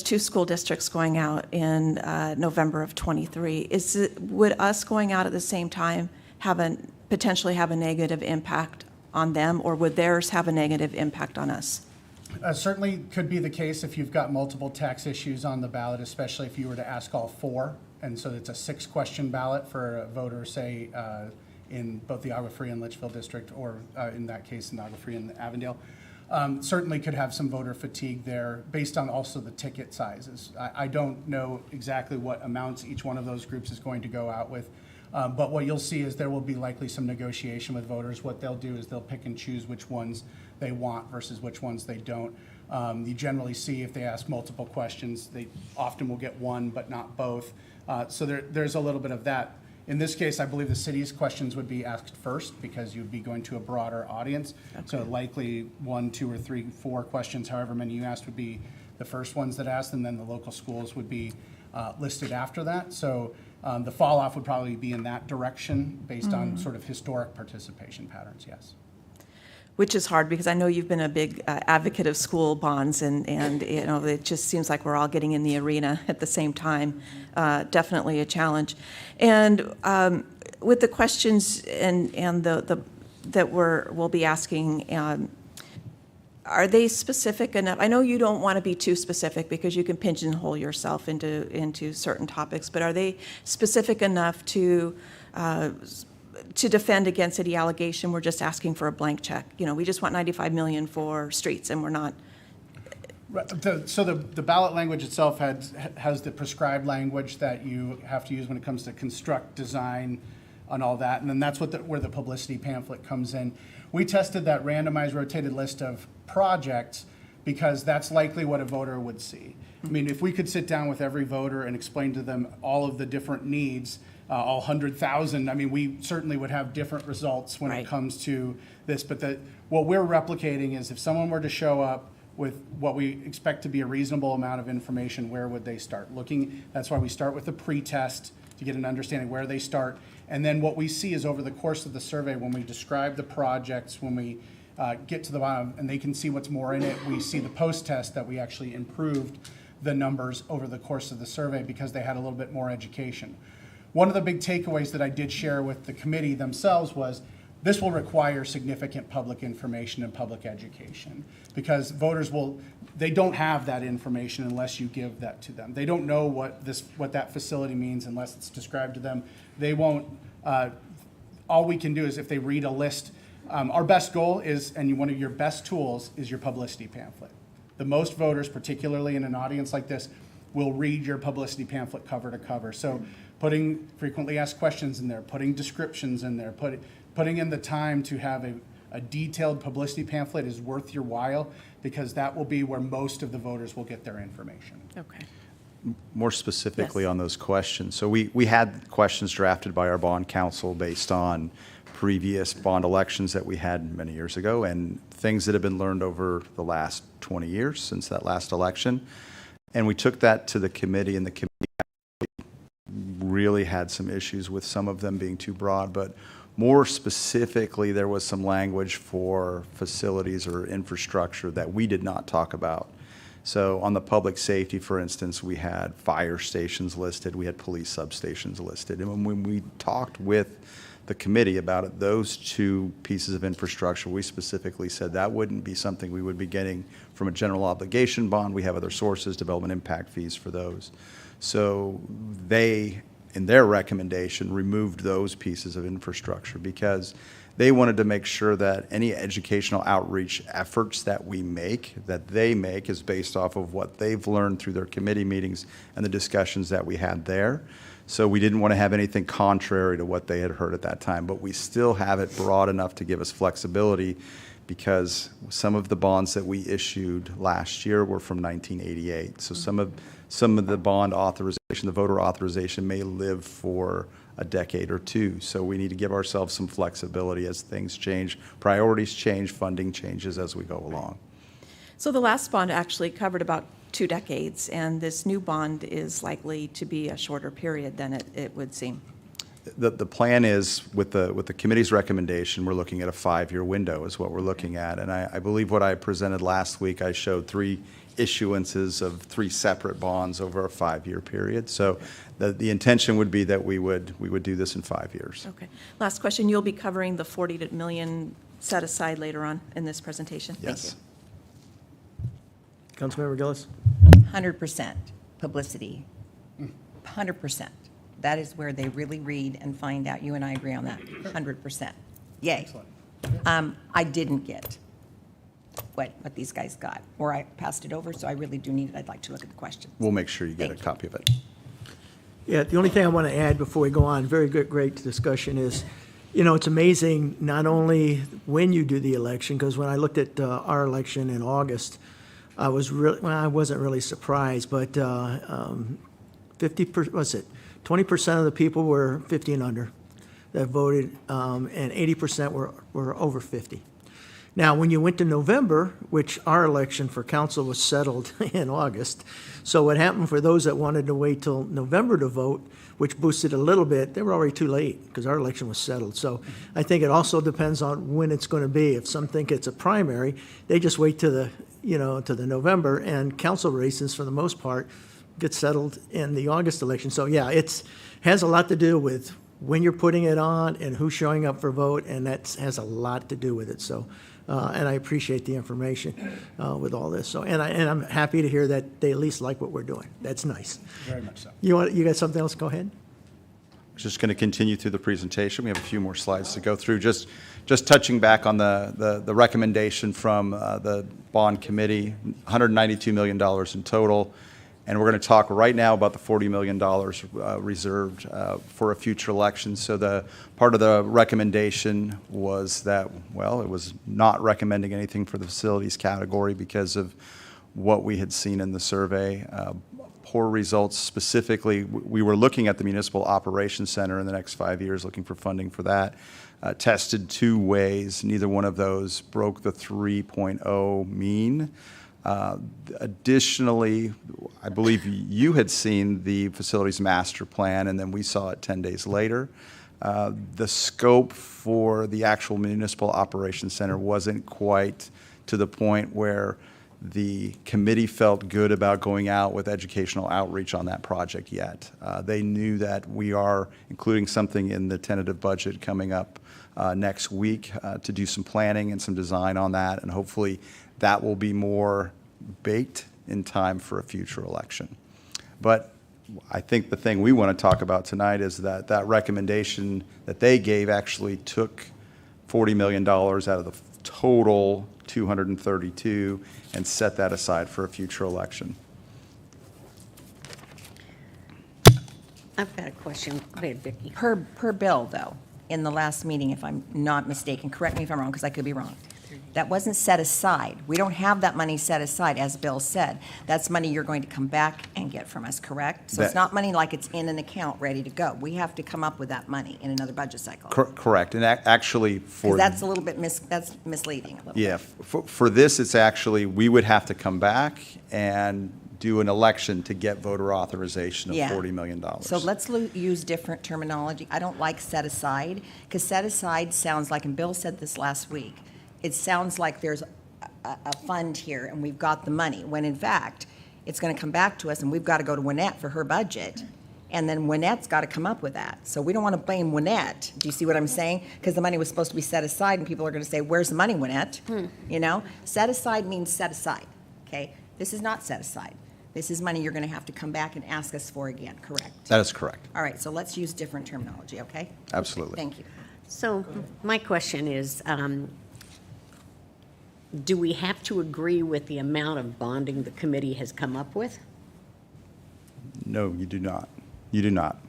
Speaker 5: 2 school districts going out in November of '23. Would us going out at the same time potentially have a negative impact on them, or would theirs have a negative impact on us?
Speaker 14: Certainly could be the case if you've got multiple tax issues on the ballot, especially if you were to ask all 4. And so it's a 6-question ballot for a voter, say, in both the Agua Fria and Litchfield district, or in that case, in Agua Fria and Avondale. Certainly could have some voter fatigue there based on also the ticket sizes. I don't know exactly what amounts each one of those groups is going to go out with. But what you'll see is there will be likely some negotiation with voters. What they'll do is they'll pick and choose which ones they want versus which ones they don't. You generally see if they ask multiple questions, they often will get one but not both. So there's a little bit of that. In this case, I believe the city's questions would be asked first because you'd be going to a broader audience. Okay. So likely 1, 2, or 3, 4 questions, however many you asked, would be the first ones that asked, and then the local schools would be listed after that. So the fall off would probably be in that direction based on sort of historic participation patterns, yes.
Speaker 5: Which is hard, because I know you've been a big advocate of school bonds, and you know, it just seems like we're all getting in the arena at the same time. Definitely a challenge. And with the questions and that we'll be asking, are they specific enough? I know you don't want to be too specific because you can pigeonhole yourself into certain topics, but are they specific enough to defend against any allegation we're just asking for a blank check? You know, we just want 95 million for streets, and we're not.
Speaker 14: So the ballot language itself has the prescribed language that you have to use when it comes to construct, design, and all that, and then that's where the publicity pamphlet comes in. We tested that randomized rotated list of projects because that's likely what a voter would see. I mean, if we could sit down with every voter and explain to them all of the different needs, all 100,000, I mean, we certainly would have different results when it comes to this. But what we're replicating is if someone were to show up with what we expect to be a reasonable amount of information, where would they start looking? That's why we start with the pre-test to get an understanding where they start. And then what we see is over the course of the survey, when we describe the projects, when we get to the bottom and they can see what's more in it, we see the post-test that we actually improved the numbers over the course of the survey because they had a little bit more education. One of the big takeaways that I did share with the committee themselves was this will require significant public information and public education because voters they don't have that information unless you give that to them. They don't know what that facility means unless it's described to them. They won't, all we can do is if they read a list, our best goal is, and one of your best tools is your publicity pamphlet. The most voters, particularly in an audience like this, will read your publicity pamphlet cover to cover. So putting frequently asked questions in there, putting descriptions in there, putting in the time to have a detailed publicity pamphlet is worth your while because that will be where most of the voters will get their information.
Speaker 5: Okay.
Speaker 13: More specifically on those questions. So we had questions drafted by our bond counsel based on previous bond elections that we had many years ago and things that have been learned over the last 20 years since that last election. And we took that to the committee, and the committee really had some issues with some of them being too broad, but more specifically, there was some language for facilities or infrastructure that we did not talk about. So on the public safety, for instance, we had fire stations listed, we had police substations listed. And when we talked with the committee about it, those 2 pieces of infrastructure, we specifically said that wouldn't be something we would be getting from a general obligation bond. We have other sources, development impact fees for those. So they in their recommendation, removed those pieces of infrastructure because they wanted to make sure that any educational outreach efforts that we make, that they make, is based off of what they've learned through their committee meetings and the discussions that we had there. So we didn't want to have anything contrary to what they had heard at that time, but we still have it broad enough to give us flexibility because some of the bonds that we issued last year were from 1988. So some of the bond authorization, the voter authorization may live for a decade or two. So we need to give ourselves some flexibility as things change, priorities change, funding changes as we go along.
Speaker 5: So the last bond actually covered about 2 decades, and this new bond is likely to be a shorter period than it would seem.
Speaker 13: The plan is, with the committee's recommendation, we're looking at a 5-year window is what we're looking at. And I believe what I presented last week, I showed 3 issuances of 3 separate bonds over a 5-year period. So the intention would be that we would do this in 5 years.
Speaker 5: Okay. Last question, you'll be covering the 40 million set aside later on in this presentation?
Speaker 13: Yes.
Speaker 1: Councilmember Gillis?
Speaker 10: 100% publicity, 100%. That is where they really read and find out. You and I agree on that, 100%. Yay. I didn't get what these guys got, or I passed it over, so I really do need it. I'd like to look at the questions.
Speaker 13: We'll make sure you get a
Speaker 10: Thank you.
Speaker 13: copy of it.
Speaker 1: Yeah, the only thing I want to add before we go on, very good, great discussion is, you know, it's amazing not only when you do the election, because when I looked at our election in August, I wasn't really surprised, but 20% of the people were 50 and under that voted, and 80% were over 50. Now, when you went to November, which our election for council was settled in August, so what happened for those that wanted to wait till November to vote, which boosted a little bit, they were already too late because our election was settled. So I think it also depends on when it's going to be. If some think it's a primary, they just wait to the November, and council races, for the most part, get settled in the August election. So yeah, it has a lot to do with when you're putting it on and who's showing up for vote, and that has a lot to do with it. So, and I appreciate the information with all this. So, and I'm happy to hear that they at least like what we're doing. That's nice.
Speaker 14: Very much so.
Speaker 1: You got something else? Go ahead.
Speaker 13: Just going to continue through the presentation. We have a few more slides to go through. Just touching back on the recommendation from the bond committee, $192 million in total. And we're going to talk right now about the $40 million reserved for a future election. So the part of the recommendation was that, well, it was not recommending anything for the facilities category because of what we had seen in the survey. Poor results. Specifically, we were looking at the Municipal Operations Center in the next 5 years, looking for funding for that. Tested 2 ways. Neither one of those broke the 3.0 mean. Additionally, I believe you had seen the facilities master plan, and then we saw it 10 days later. The scope for the actual Municipal Operations Center wasn't quite to the point where the committee felt good about going out with educational outreach on that project yet. They knew that we are including something in the tentative budget coming up next week to do some planning and some design on that, and hopefully that will be more baked in time for a future election. But I think the thing we want to talk about tonight is that recommendation that they gave actually took $40 million out of the total 232 and set that aside for a future election.
Speaker 7: I've got a question. Go ahead, Vicki.
Speaker 10: Per bill, though, in the last meeting, if I'm not mistaken, correct me if I'm wrong, because I could be wrong, that wasn't set aside. We don't have that money set aside, as Bill said. That's money you're going to come back and get from us, correct? So it's not money like it's in an account ready to go. We have to come up with that money in another budget cycle.
Speaker 13: Correct. And actually for...
Speaker 10: Because that's a little bit that's misleading a little bit.
Speaker 13: Yeah, for this, it's actually, we would have to come back and do an election to get voter authorization of $40 million.
Speaker 10: So let's use different terminology. I don't like set aside, because set aside sounds like, and Bill said this last week, it sounds like there's a fund here and we've got the money, when in fact, it's going to come back to us and we've got to go to Wynette for her budget. And then Wynnette's got to come up with that. So we don't want to blame Wynette. Do you see what I'm saying? Because the money was supposed to be set aside and people are going to say, where's the money, Wynette? You know, set aside means set aside, okay? This is not set aside. This is money you're going to have to come back and ask us for again, correct?
Speaker 13: That is correct.
Speaker 10: All right, so let's use different terminology, okay?
Speaker 13: Absolutely.
Speaker 10: Thank you.
Speaker 7: So my question is, do we have to agree with the amount of bonding the committee has come up with?
Speaker 13: No, you do not. You do not.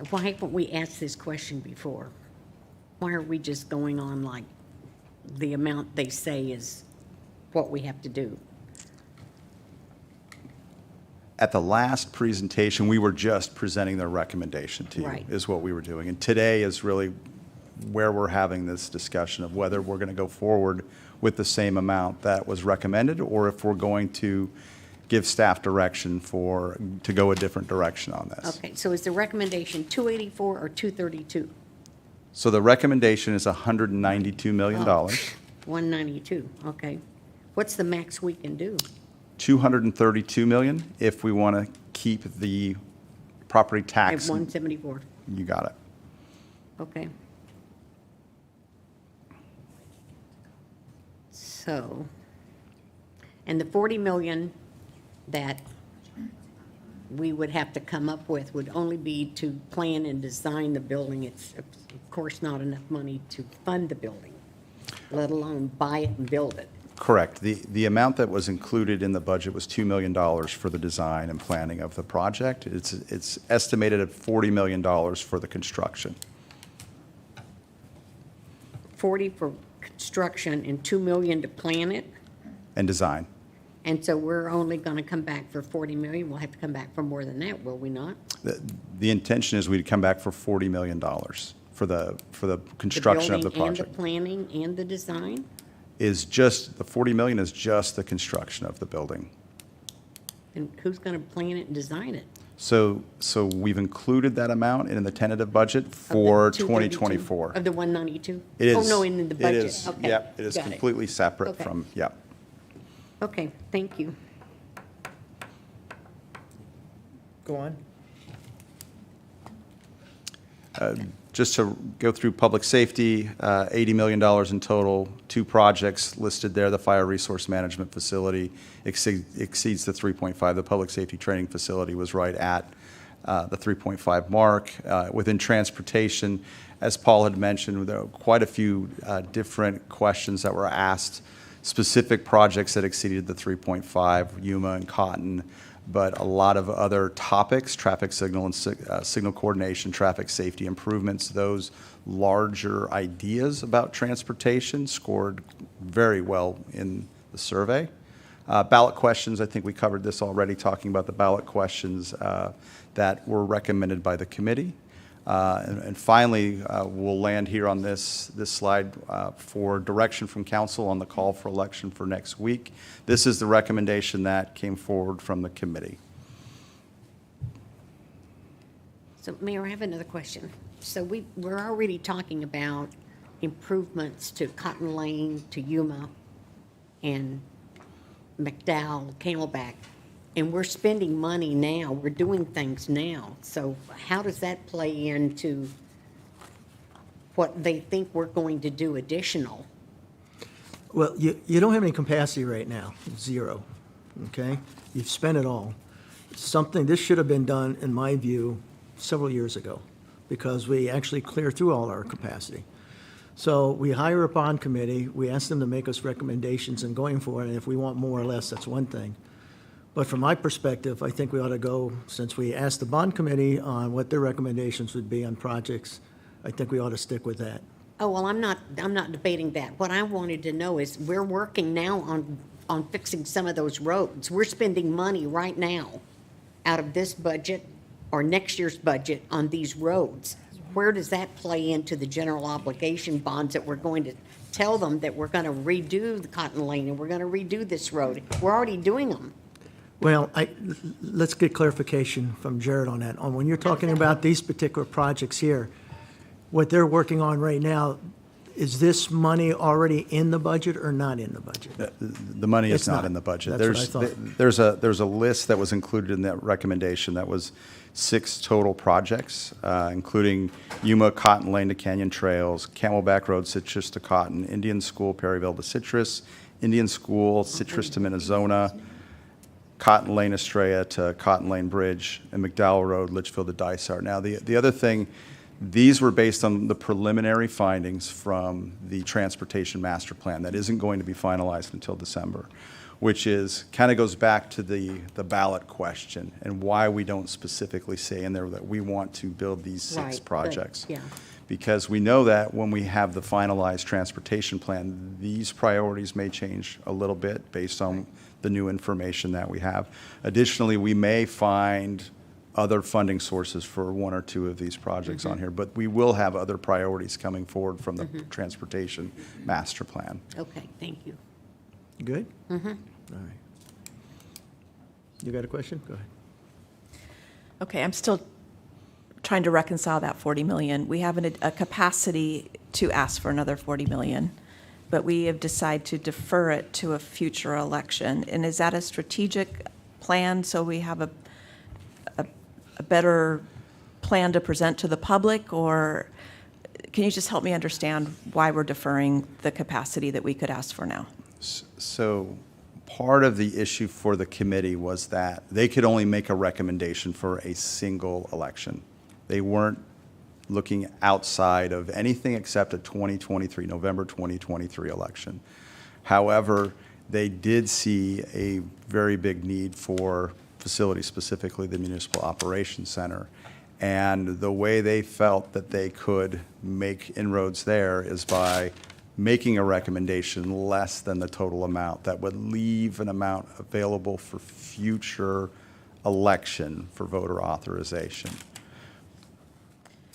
Speaker 7: Why haven't we asked this question before? Why are we just going on like the amount they say is what we have to do?
Speaker 13: At the last presentation, we were just presenting their recommendation to you,
Speaker 7: Right.
Speaker 13: is what we were doing. And today is really where we're having this discussion of whether we're going to go forward with the same amount that was recommended, or if we're going to give staff direction to go a different direction on this.
Speaker 7: Okay, so is the recommendation 284 or 232?
Speaker 13: So the recommendation is $192 million.
Speaker 7: 192, okay. What's the max we can do?
Speaker 13: $232 million if we want to keep the property
Speaker 7: At
Speaker 13: tax.
Speaker 7: 174,
Speaker 13: You got it.
Speaker 7: okay. So, and the 40 million that we would have to come up with would only be to plan and design the building. It's, of course, not enough money to fund the building, let alone buy it and build it.
Speaker 13: Correct. The amount that was included in the budget was $2 million for the design and planning of the project. It's estimated at $40 million for the construction.
Speaker 7: 40 for construction and 2 million to plan it?
Speaker 13: And design.
Speaker 7: And so we're only going to come back for 40 million. We'll have to come back for more than that, will we not?
Speaker 13: The intention is we'd come back for $40 million for the construction of the
Speaker 7: building and the
Speaker 13: project.
Speaker 7: planning and the design?
Speaker 13: The $40 million is just the construction of the building.
Speaker 7: And who's going to plan it and design it?
Speaker 13: So we've included that amount in the tentative budget
Speaker 7: Of the
Speaker 13: for
Speaker 7: 232?
Speaker 13: 2024.
Speaker 7: Of the 192?
Speaker 13: It is.
Speaker 7: Oh, no, in the
Speaker 13: It
Speaker 7: budget.
Speaker 13: is.
Speaker 7: Okay.
Speaker 13: Yep, it is
Speaker 7: Got
Speaker 13: completely separate
Speaker 7: Okay.
Speaker 13: from, yep.
Speaker 7: Okay, thank you.
Speaker 1: Go on.
Speaker 13: Just to go through public safety, $80 million in total, 2 projects listed there. The fire resource management facility exceeds the 3.5. The public safety training facility was right at the 3.5 mark. Within transportation, as Paul had mentioned, there were quite a few different questions that were asked, specific projects that exceeded the 3.5, Yuma and Cotton, but a lot of other topics, traffic signal and signal coordination, traffic safety improvements, those larger ideas about transportation scored very well in the survey. Ballot questions, I think we covered this already, talking about the ballot questions that were recommended by the committee. And finally, we'll land here on this slide for direction from council on the call for election for next week. This is the recommendation that came forward from the committee.
Speaker 7: So, Mayor, I have another question. So we're already talking about improvements to Cotton Lane, to Yuma, and McDowell, Camelback, and we're spending money now, we're doing things now. So how does that play into what they think we're going to do additional?
Speaker 1: Well, you don't have any capacity right now, zero, okay? You've spent it all. This should have been done, in my view, several years ago, because we actually clear through all our capacity. So we hire a bond committee, we ask them to make us recommendations and going for it, and if we want more or less, that's one thing. But from my perspective, I think we ought to go, since we asked the bond committee on what their recommendations would be on projects, I think we ought to stick with that.
Speaker 7: Oh, well, I'm not debating that. What I wanted to know is, we're working now on fixing some of those roads. We're spending money right now out of this budget or next year's budget on these roads. Where does that play into the general obligation bonds that we're going to tell them that we're going to redo the Cotton Lane and we're going to redo this road? We're already doing them.
Speaker 1: Well, let's get clarification from Jared on that. When you're talking about these particular projects here, what they're working on right now, is this money already in the budget or not in the budget?
Speaker 13: The money is
Speaker 1: It's
Speaker 13: not
Speaker 1: not.
Speaker 13: in the budget.
Speaker 1: That's what I thought.
Speaker 13: There's a list that was included in that recommendation that was 6 total projects, including Yuma, Cotton Lane to Canyon Trails, Camelback Road, Citrus to Cotton, Indian School, Perryville to Citrus, Indian School, Citrus to Minnesota, Cotton Lane Estrella to Cotton Lane Bridge, and McDowell Road, Litchfield to Dysart. Now, the other thing, these were based on the preliminary findings from the Transportation Master Plan that isn't going to be finalized until December, which is, kind of goes back to the ballot question and why we don't specifically say in there that we want to build these 6
Speaker 7: Right, good,
Speaker 13: projects.
Speaker 7: yeah.
Speaker 13: Because we know that when we have the finalized transportation plan, these priorities may change a little bit based on the new information that we have. Additionally, we may find other funding sources for 1 or 2 of these projects on here, but we will have other priorities coming forward from the Transportation Master Plan.
Speaker 7: Okay, thank you.
Speaker 1: Good? Mm-hmm. All right. You got a question? Go ahead.
Speaker 5: Okay, I'm still trying to reconcile that 40 million. We have a capacity to ask for another 40 million, but we have decided to defer it to a future election. And is that a strategic plan so we have a better plan to present to the public? Or can you just help me understand why we're deferring the capacity that we could ask for now?
Speaker 13: So part of the issue for the committee was that they could only make a recommendation for a single election. They weren't looking outside of anything except a 2023, November 2023 election. However, they did see a very big need for facilities, specifically the Municipal Operations Center. And the way they felt that they could make inroads there is by making a recommendation less than the total amount that would leave an amount available for future election for voter authorization.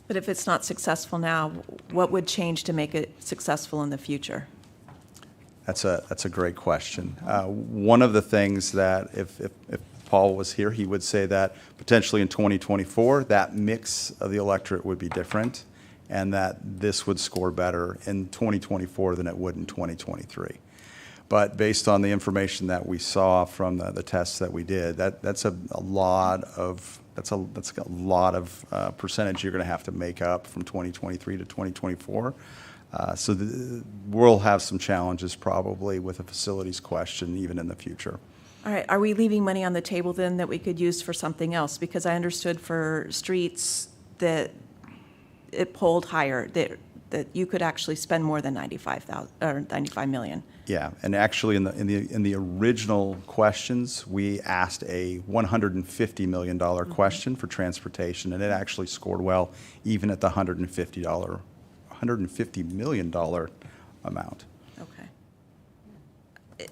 Speaker 5: But if it's not successful now, what would change to make it successful in the future?
Speaker 13: That's a great question. One of the things that if Paul was here, he would say that potentially in 2024, that mix of the electorate would be different, and that this would score better in 2024 than it would in 2023. But based on the information that we saw from the tests that we did, that's a lot of percentage you're going to have to make up from 2023 to 2024. So we'll have some challenges probably with a facilities question even in the future.
Speaker 5: All right, are we leaving money on the table then that we could use for something else? Because I understood for streets that it polled higher, that you could actually spend more than 95 million.
Speaker 13: Yeah, and actually in the original questions, we asked a $150 million question for transportation, and it actually scored well even at the $150 million amount.
Speaker 5: Okay.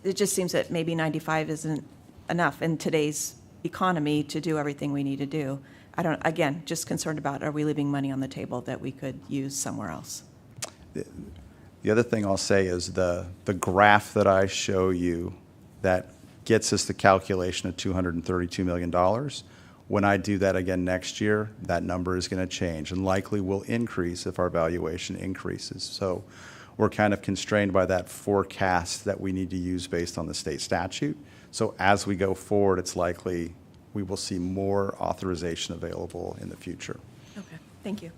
Speaker 5: It just seems that maybe 95 isn't enough in today's economy to do everything we need to do. Again, just concerned about, are we leaving money on the table that we could use somewhere else?
Speaker 13: The other thing I'll say is the graph that I show you that gets us the calculation of $232 million. When I do that again next year, that number is going to change and likely will increase if our valuation increases. So we're kind of constrained by that forecast that we need to use based on the state statute. So as we go forward, it's likely we will see more authorization available in the future.
Speaker 5: Okay, thank you.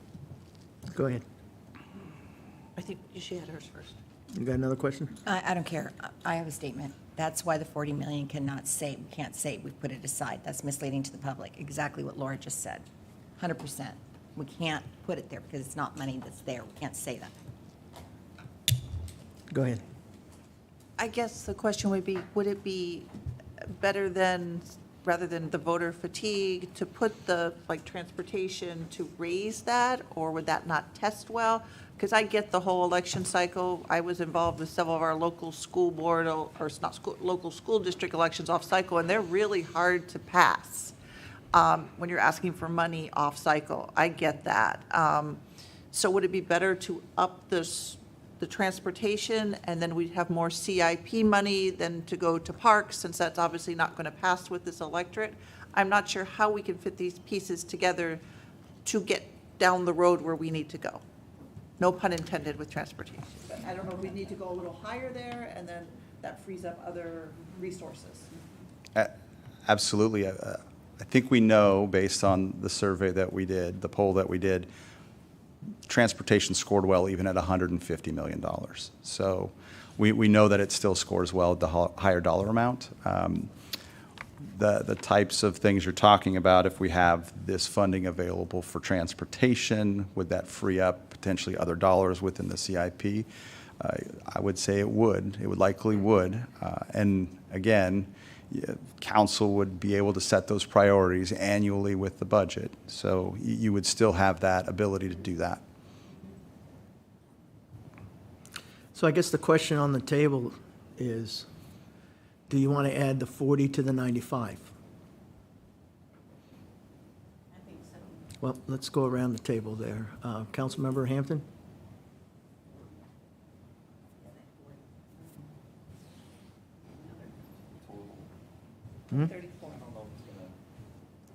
Speaker 1: Go ahead.
Speaker 6: I think she had hers first.
Speaker 1: You got another question?
Speaker 10: I don't care. I have a statement. That's why the 40 million we can't say we put it aside. That's misleading to the public. Exactly what Laura just said. 100%. We can't put it there because it's not money that's there. We can't say that.
Speaker 1: Go ahead.
Speaker 6: I guess the question would be, would it be better than, rather than the voter fatigue, to put the, transportation to raise that, or would that not test well? Because I get the whole election cycle. I was involved with several of our local school board, or not school, local school district elections off cycle, and they're really hard to pass when you're asking for money off cycle. I get that. So would it be better to up the transportation, and then we'd have more CIP money than to go to parks, since that's obviously not going to pass with this electorate? I'm not sure how we can fit these pieces together to get down the road where we need to go. No pun intended with transportation. But I don't know if we need to go a little higher there, and then that frees up other resources.
Speaker 13: Absolutely. I think we know, based on the survey that we did, the poll that we did, transportation scored well even at $150 million. So we know that it still scores well at the higher dollar amount. the types of things you're talking about, if we have this funding available for transportation, would that free up potentially other dollars within the CIP? I would say it would. It would likely would. And again, council would be able to set those priorities annually with the budget. So you would still have that ability to do that.
Speaker 1: So I guess the question on the table is, do you want to add the 40 to the 95? Well, let's go around the table there. Councilmember Hampton?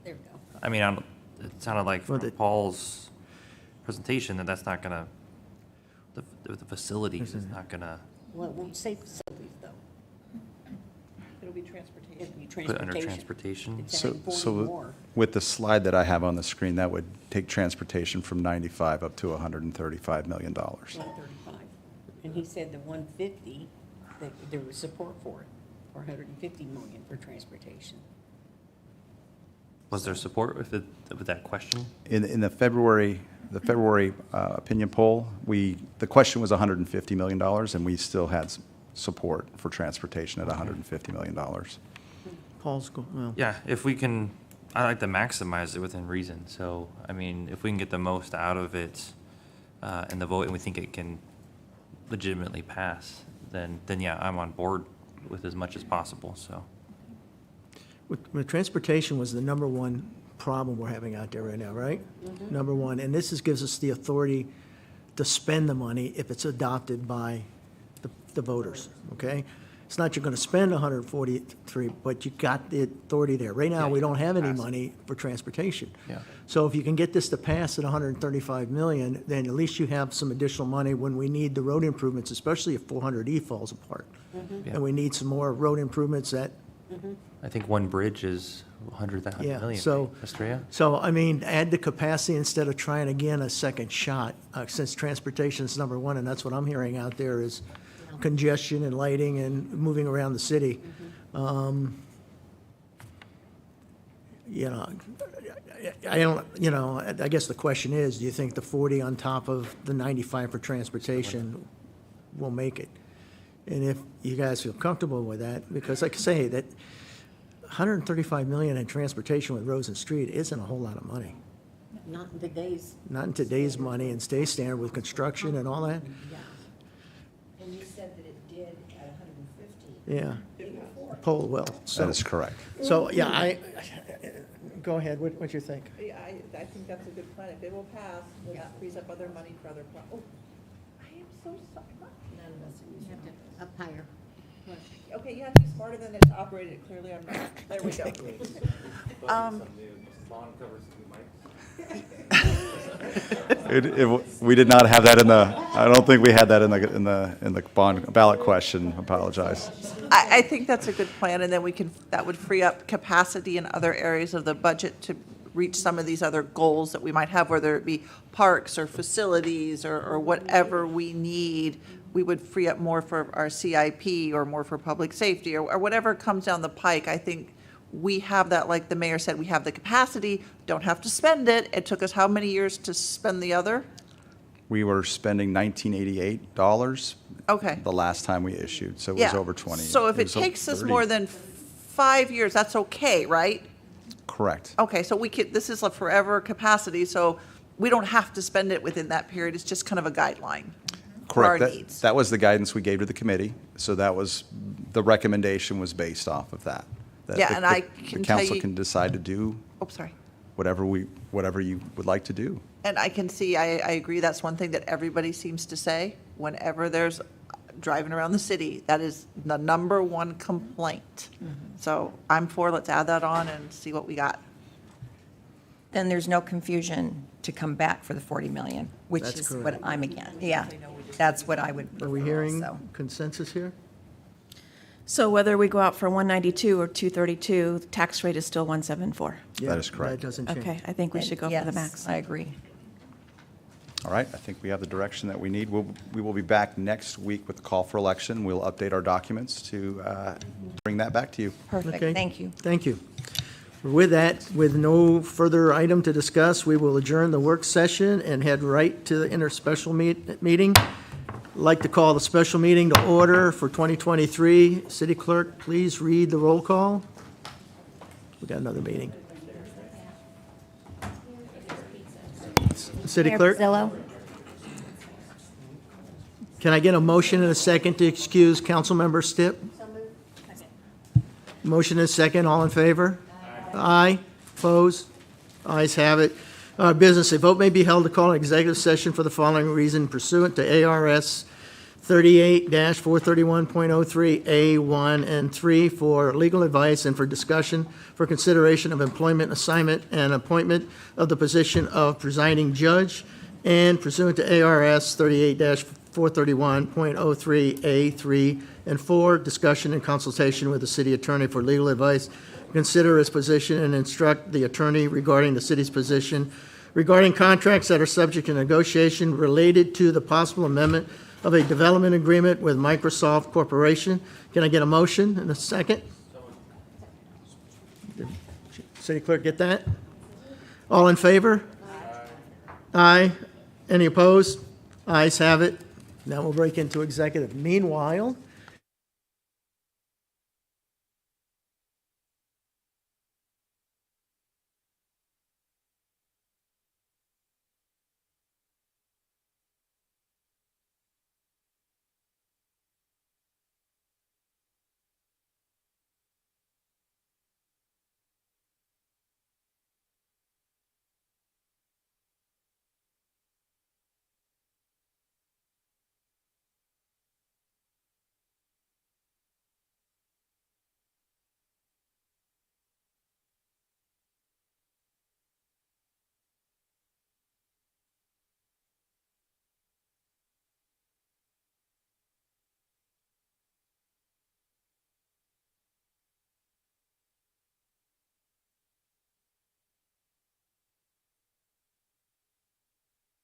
Speaker 7: There we go.
Speaker 4: I mean, it sounded like
Speaker 1: Well,
Speaker 4: from Paul's presentation that that's not gonna, the facilities is not gonna
Speaker 7: Well, it won't say facilities, though.
Speaker 6: It'll be transportation.
Speaker 7: It'll be
Speaker 4: put under
Speaker 7: transportation.
Speaker 4: transportation.
Speaker 7: It's
Speaker 13: So,
Speaker 7: adding 40
Speaker 13: so
Speaker 7: more.
Speaker 13: with the slide that I have on the screen, that would take transportation from 95 up to $135 million.
Speaker 7: 135. And he said the 150, that there was support for it, or 150 million for transportation.
Speaker 4: Was there support with that question?
Speaker 13: In the February opinion poll, the question was $150 million, and we still had support for transportation at $150 million.
Speaker 1: Paul's, well,
Speaker 4: Yeah, if we can, I like to maximize it within reason. So, I mean, if we can get the most out of it in the vote and we think it can legitimately pass, then yeah, I'm on board with as much as possible, so.
Speaker 1: with transportation was the number one problem we're having out there right now, right? Number one, and this gives us the authority to spend the money if it's adopted by the voters, okay? It's not you're gonna spend 143, but you got the authority there. Right now,
Speaker 4: Yeah,
Speaker 1: we don't have any
Speaker 4: pass it.
Speaker 1: money for transportation.
Speaker 4: Yeah.
Speaker 1: So if you can get this to pass at 135 million, then at least you have some additional money when we need the road improvements, especially if 400E falls apart.
Speaker 4: Yeah.
Speaker 1: And we need some more road improvements that
Speaker 4: I think one bridge is 100
Speaker 1: Yeah,
Speaker 4: million,
Speaker 1: so-
Speaker 4: right, Estrella?
Speaker 1: So, I mean, add the capacity instead of trying again a second shot, since transportation's number one, and that's what I'm hearing out there is congestion and lighting and moving around the city. You know, I don't, you know, I guess the question is, do you think the 40 on top of the 95 for transportation will make it? And if you guys feel comfortable with that, because like I say, that 135 million in transportation with roads and street isn't a whole lot of money.
Speaker 7: Not in today's,
Speaker 1: Not in today's money and stay standard with construction and all that.
Speaker 7: yeah.
Speaker 10: And you said that it did at 150.
Speaker 1: Yeah. Poll will.
Speaker 13: That
Speaker 1: So,
Speaker 13: is correct.
Speaker 1: so, yeah, go ahead, what you think?
Speaker 6: Yeah, I think that's a good plan. If it will pass, then that frees up other money for other, oh, I am so sorry.
Speaker 7: None of us are used to up higher.
Speaker 6: Okay, you have to be smarter than to operate it. Clearly, I'm not. There we go.
Speaker 13: We did not have that in the, I don't think we had that in the bond ballot question. Apologize.
Speaker 6: I think that's a good plan, and then that would free up capacity in other areas of the budget to reach some of these other goals that we might have, whether it be parks or facilities or whatever we need. We would free up more for our CIP or more for public safety or whatever comes down the pike. I think we have that, like the mayor said, we have the capacity, don't have to spend it. It took us how many years to spend the other?
Speaker 13: We were spending $1988
Speaker 6: Okay.
Speaker 13: the last time we issued, so it was
Speaker 6: Yeah.
Speaker 13: over 20.
Speaker 6: So if it
Speaker 13: was over
Speaker 6: takes us
Speaker 13: 30.
Speaker 6: more than 5 years, that's okay, right?
Speaker 13: Correct.
Speaker 6: Okay, so this is a forever capacity, so we don't have to spend it within that period. It's just kind of a guideline for our
Speaker 13: Correct.
Speaker 6: needs.
Speaker 13: That was the guidance we gave to the committee, so that was, the recommendation was based off of that. That
Speaker 6: Yeah,
Speaker 13: the-
Speaker 6: and I
Speaker 13: the
Speaker 6: can tell
Speaker 13: council
Speaker 6: you-
Speaker 13: can decide to do
Speaker 6: Oh, sorry.
Speaker 13: whatever you would like to do.
Speaker 6: And I can see, I agree, that's one thing that everybody seems to say whenever there's driving around the city. That is the number one complaint. So I'm for, let's add that on and see what we got.
Speaker 10: Then there's no confusion to come back for the 40 million, which
Speaker 1: That's
Speaker 10: is
Speaker 1: correct.
Speaker 10: what I'm against. Yeah, that's what I would
Speaker 1: Are we
Speaker 10: prefer
Speaker 1: hearing
Speaker 10: also.
Speaker 1: consensus here?
Speaker 5: So whether we go out for 192 or 232, the tax rate is still 174.
Speaker 1: Yeah,
Speaker 13: That is correct.
Speaker 1: That doesn't change.
Speaker 5: Okay, I think we should go for the
Speaker 10: Yes,
Speaker 5: max.
Speaker 10: I agree.
Speaker 13: All right, I think we have the direction that we need. We will be back next week with the call for election. We'll update our documents to bring bring that back to you.
Speaker 10: Perfect,
Speaker 1: Okay.
Speaker 10: thank you.
Speaker 1: Thank you. With that, with no further item to discuss, we will adjourn the work session and head right to the interspecial meeting. Like to call the special meeting to order for 2023. City Clerk, please read the roll call. We got another meeting. City
Speaker 2: Mayor
Speaker 1: Clerk,
Speaker 2: Pizzillo?
Speaker 1: can I get a motion and a second to excuse Councilmember Stipp? Motion and a second, all in favor? Aye. Opposed? Ayes have it. Business, a vote may be held to call an executive session for the following reason pursuant to ARS 38-431.03A1 and 3 for legal advice and for discussion for consideration of employment, assignment, and appointment of the position of presiding judge, and pursuant to ARS 38-431.03A3 and 4, discussion and consultation with the city attorney for legal advice, consider his position and instruct the attorney regarding the city's position regarding contracts that are subject to negotiation related to the possible amendment of a development agreement with Microsoft Corporation. Can I get a motion and a second? Did City Clerk get that? All in favor? Aye. Any opposed? Ayes have it. Now we'll break into executive. Meanwhile,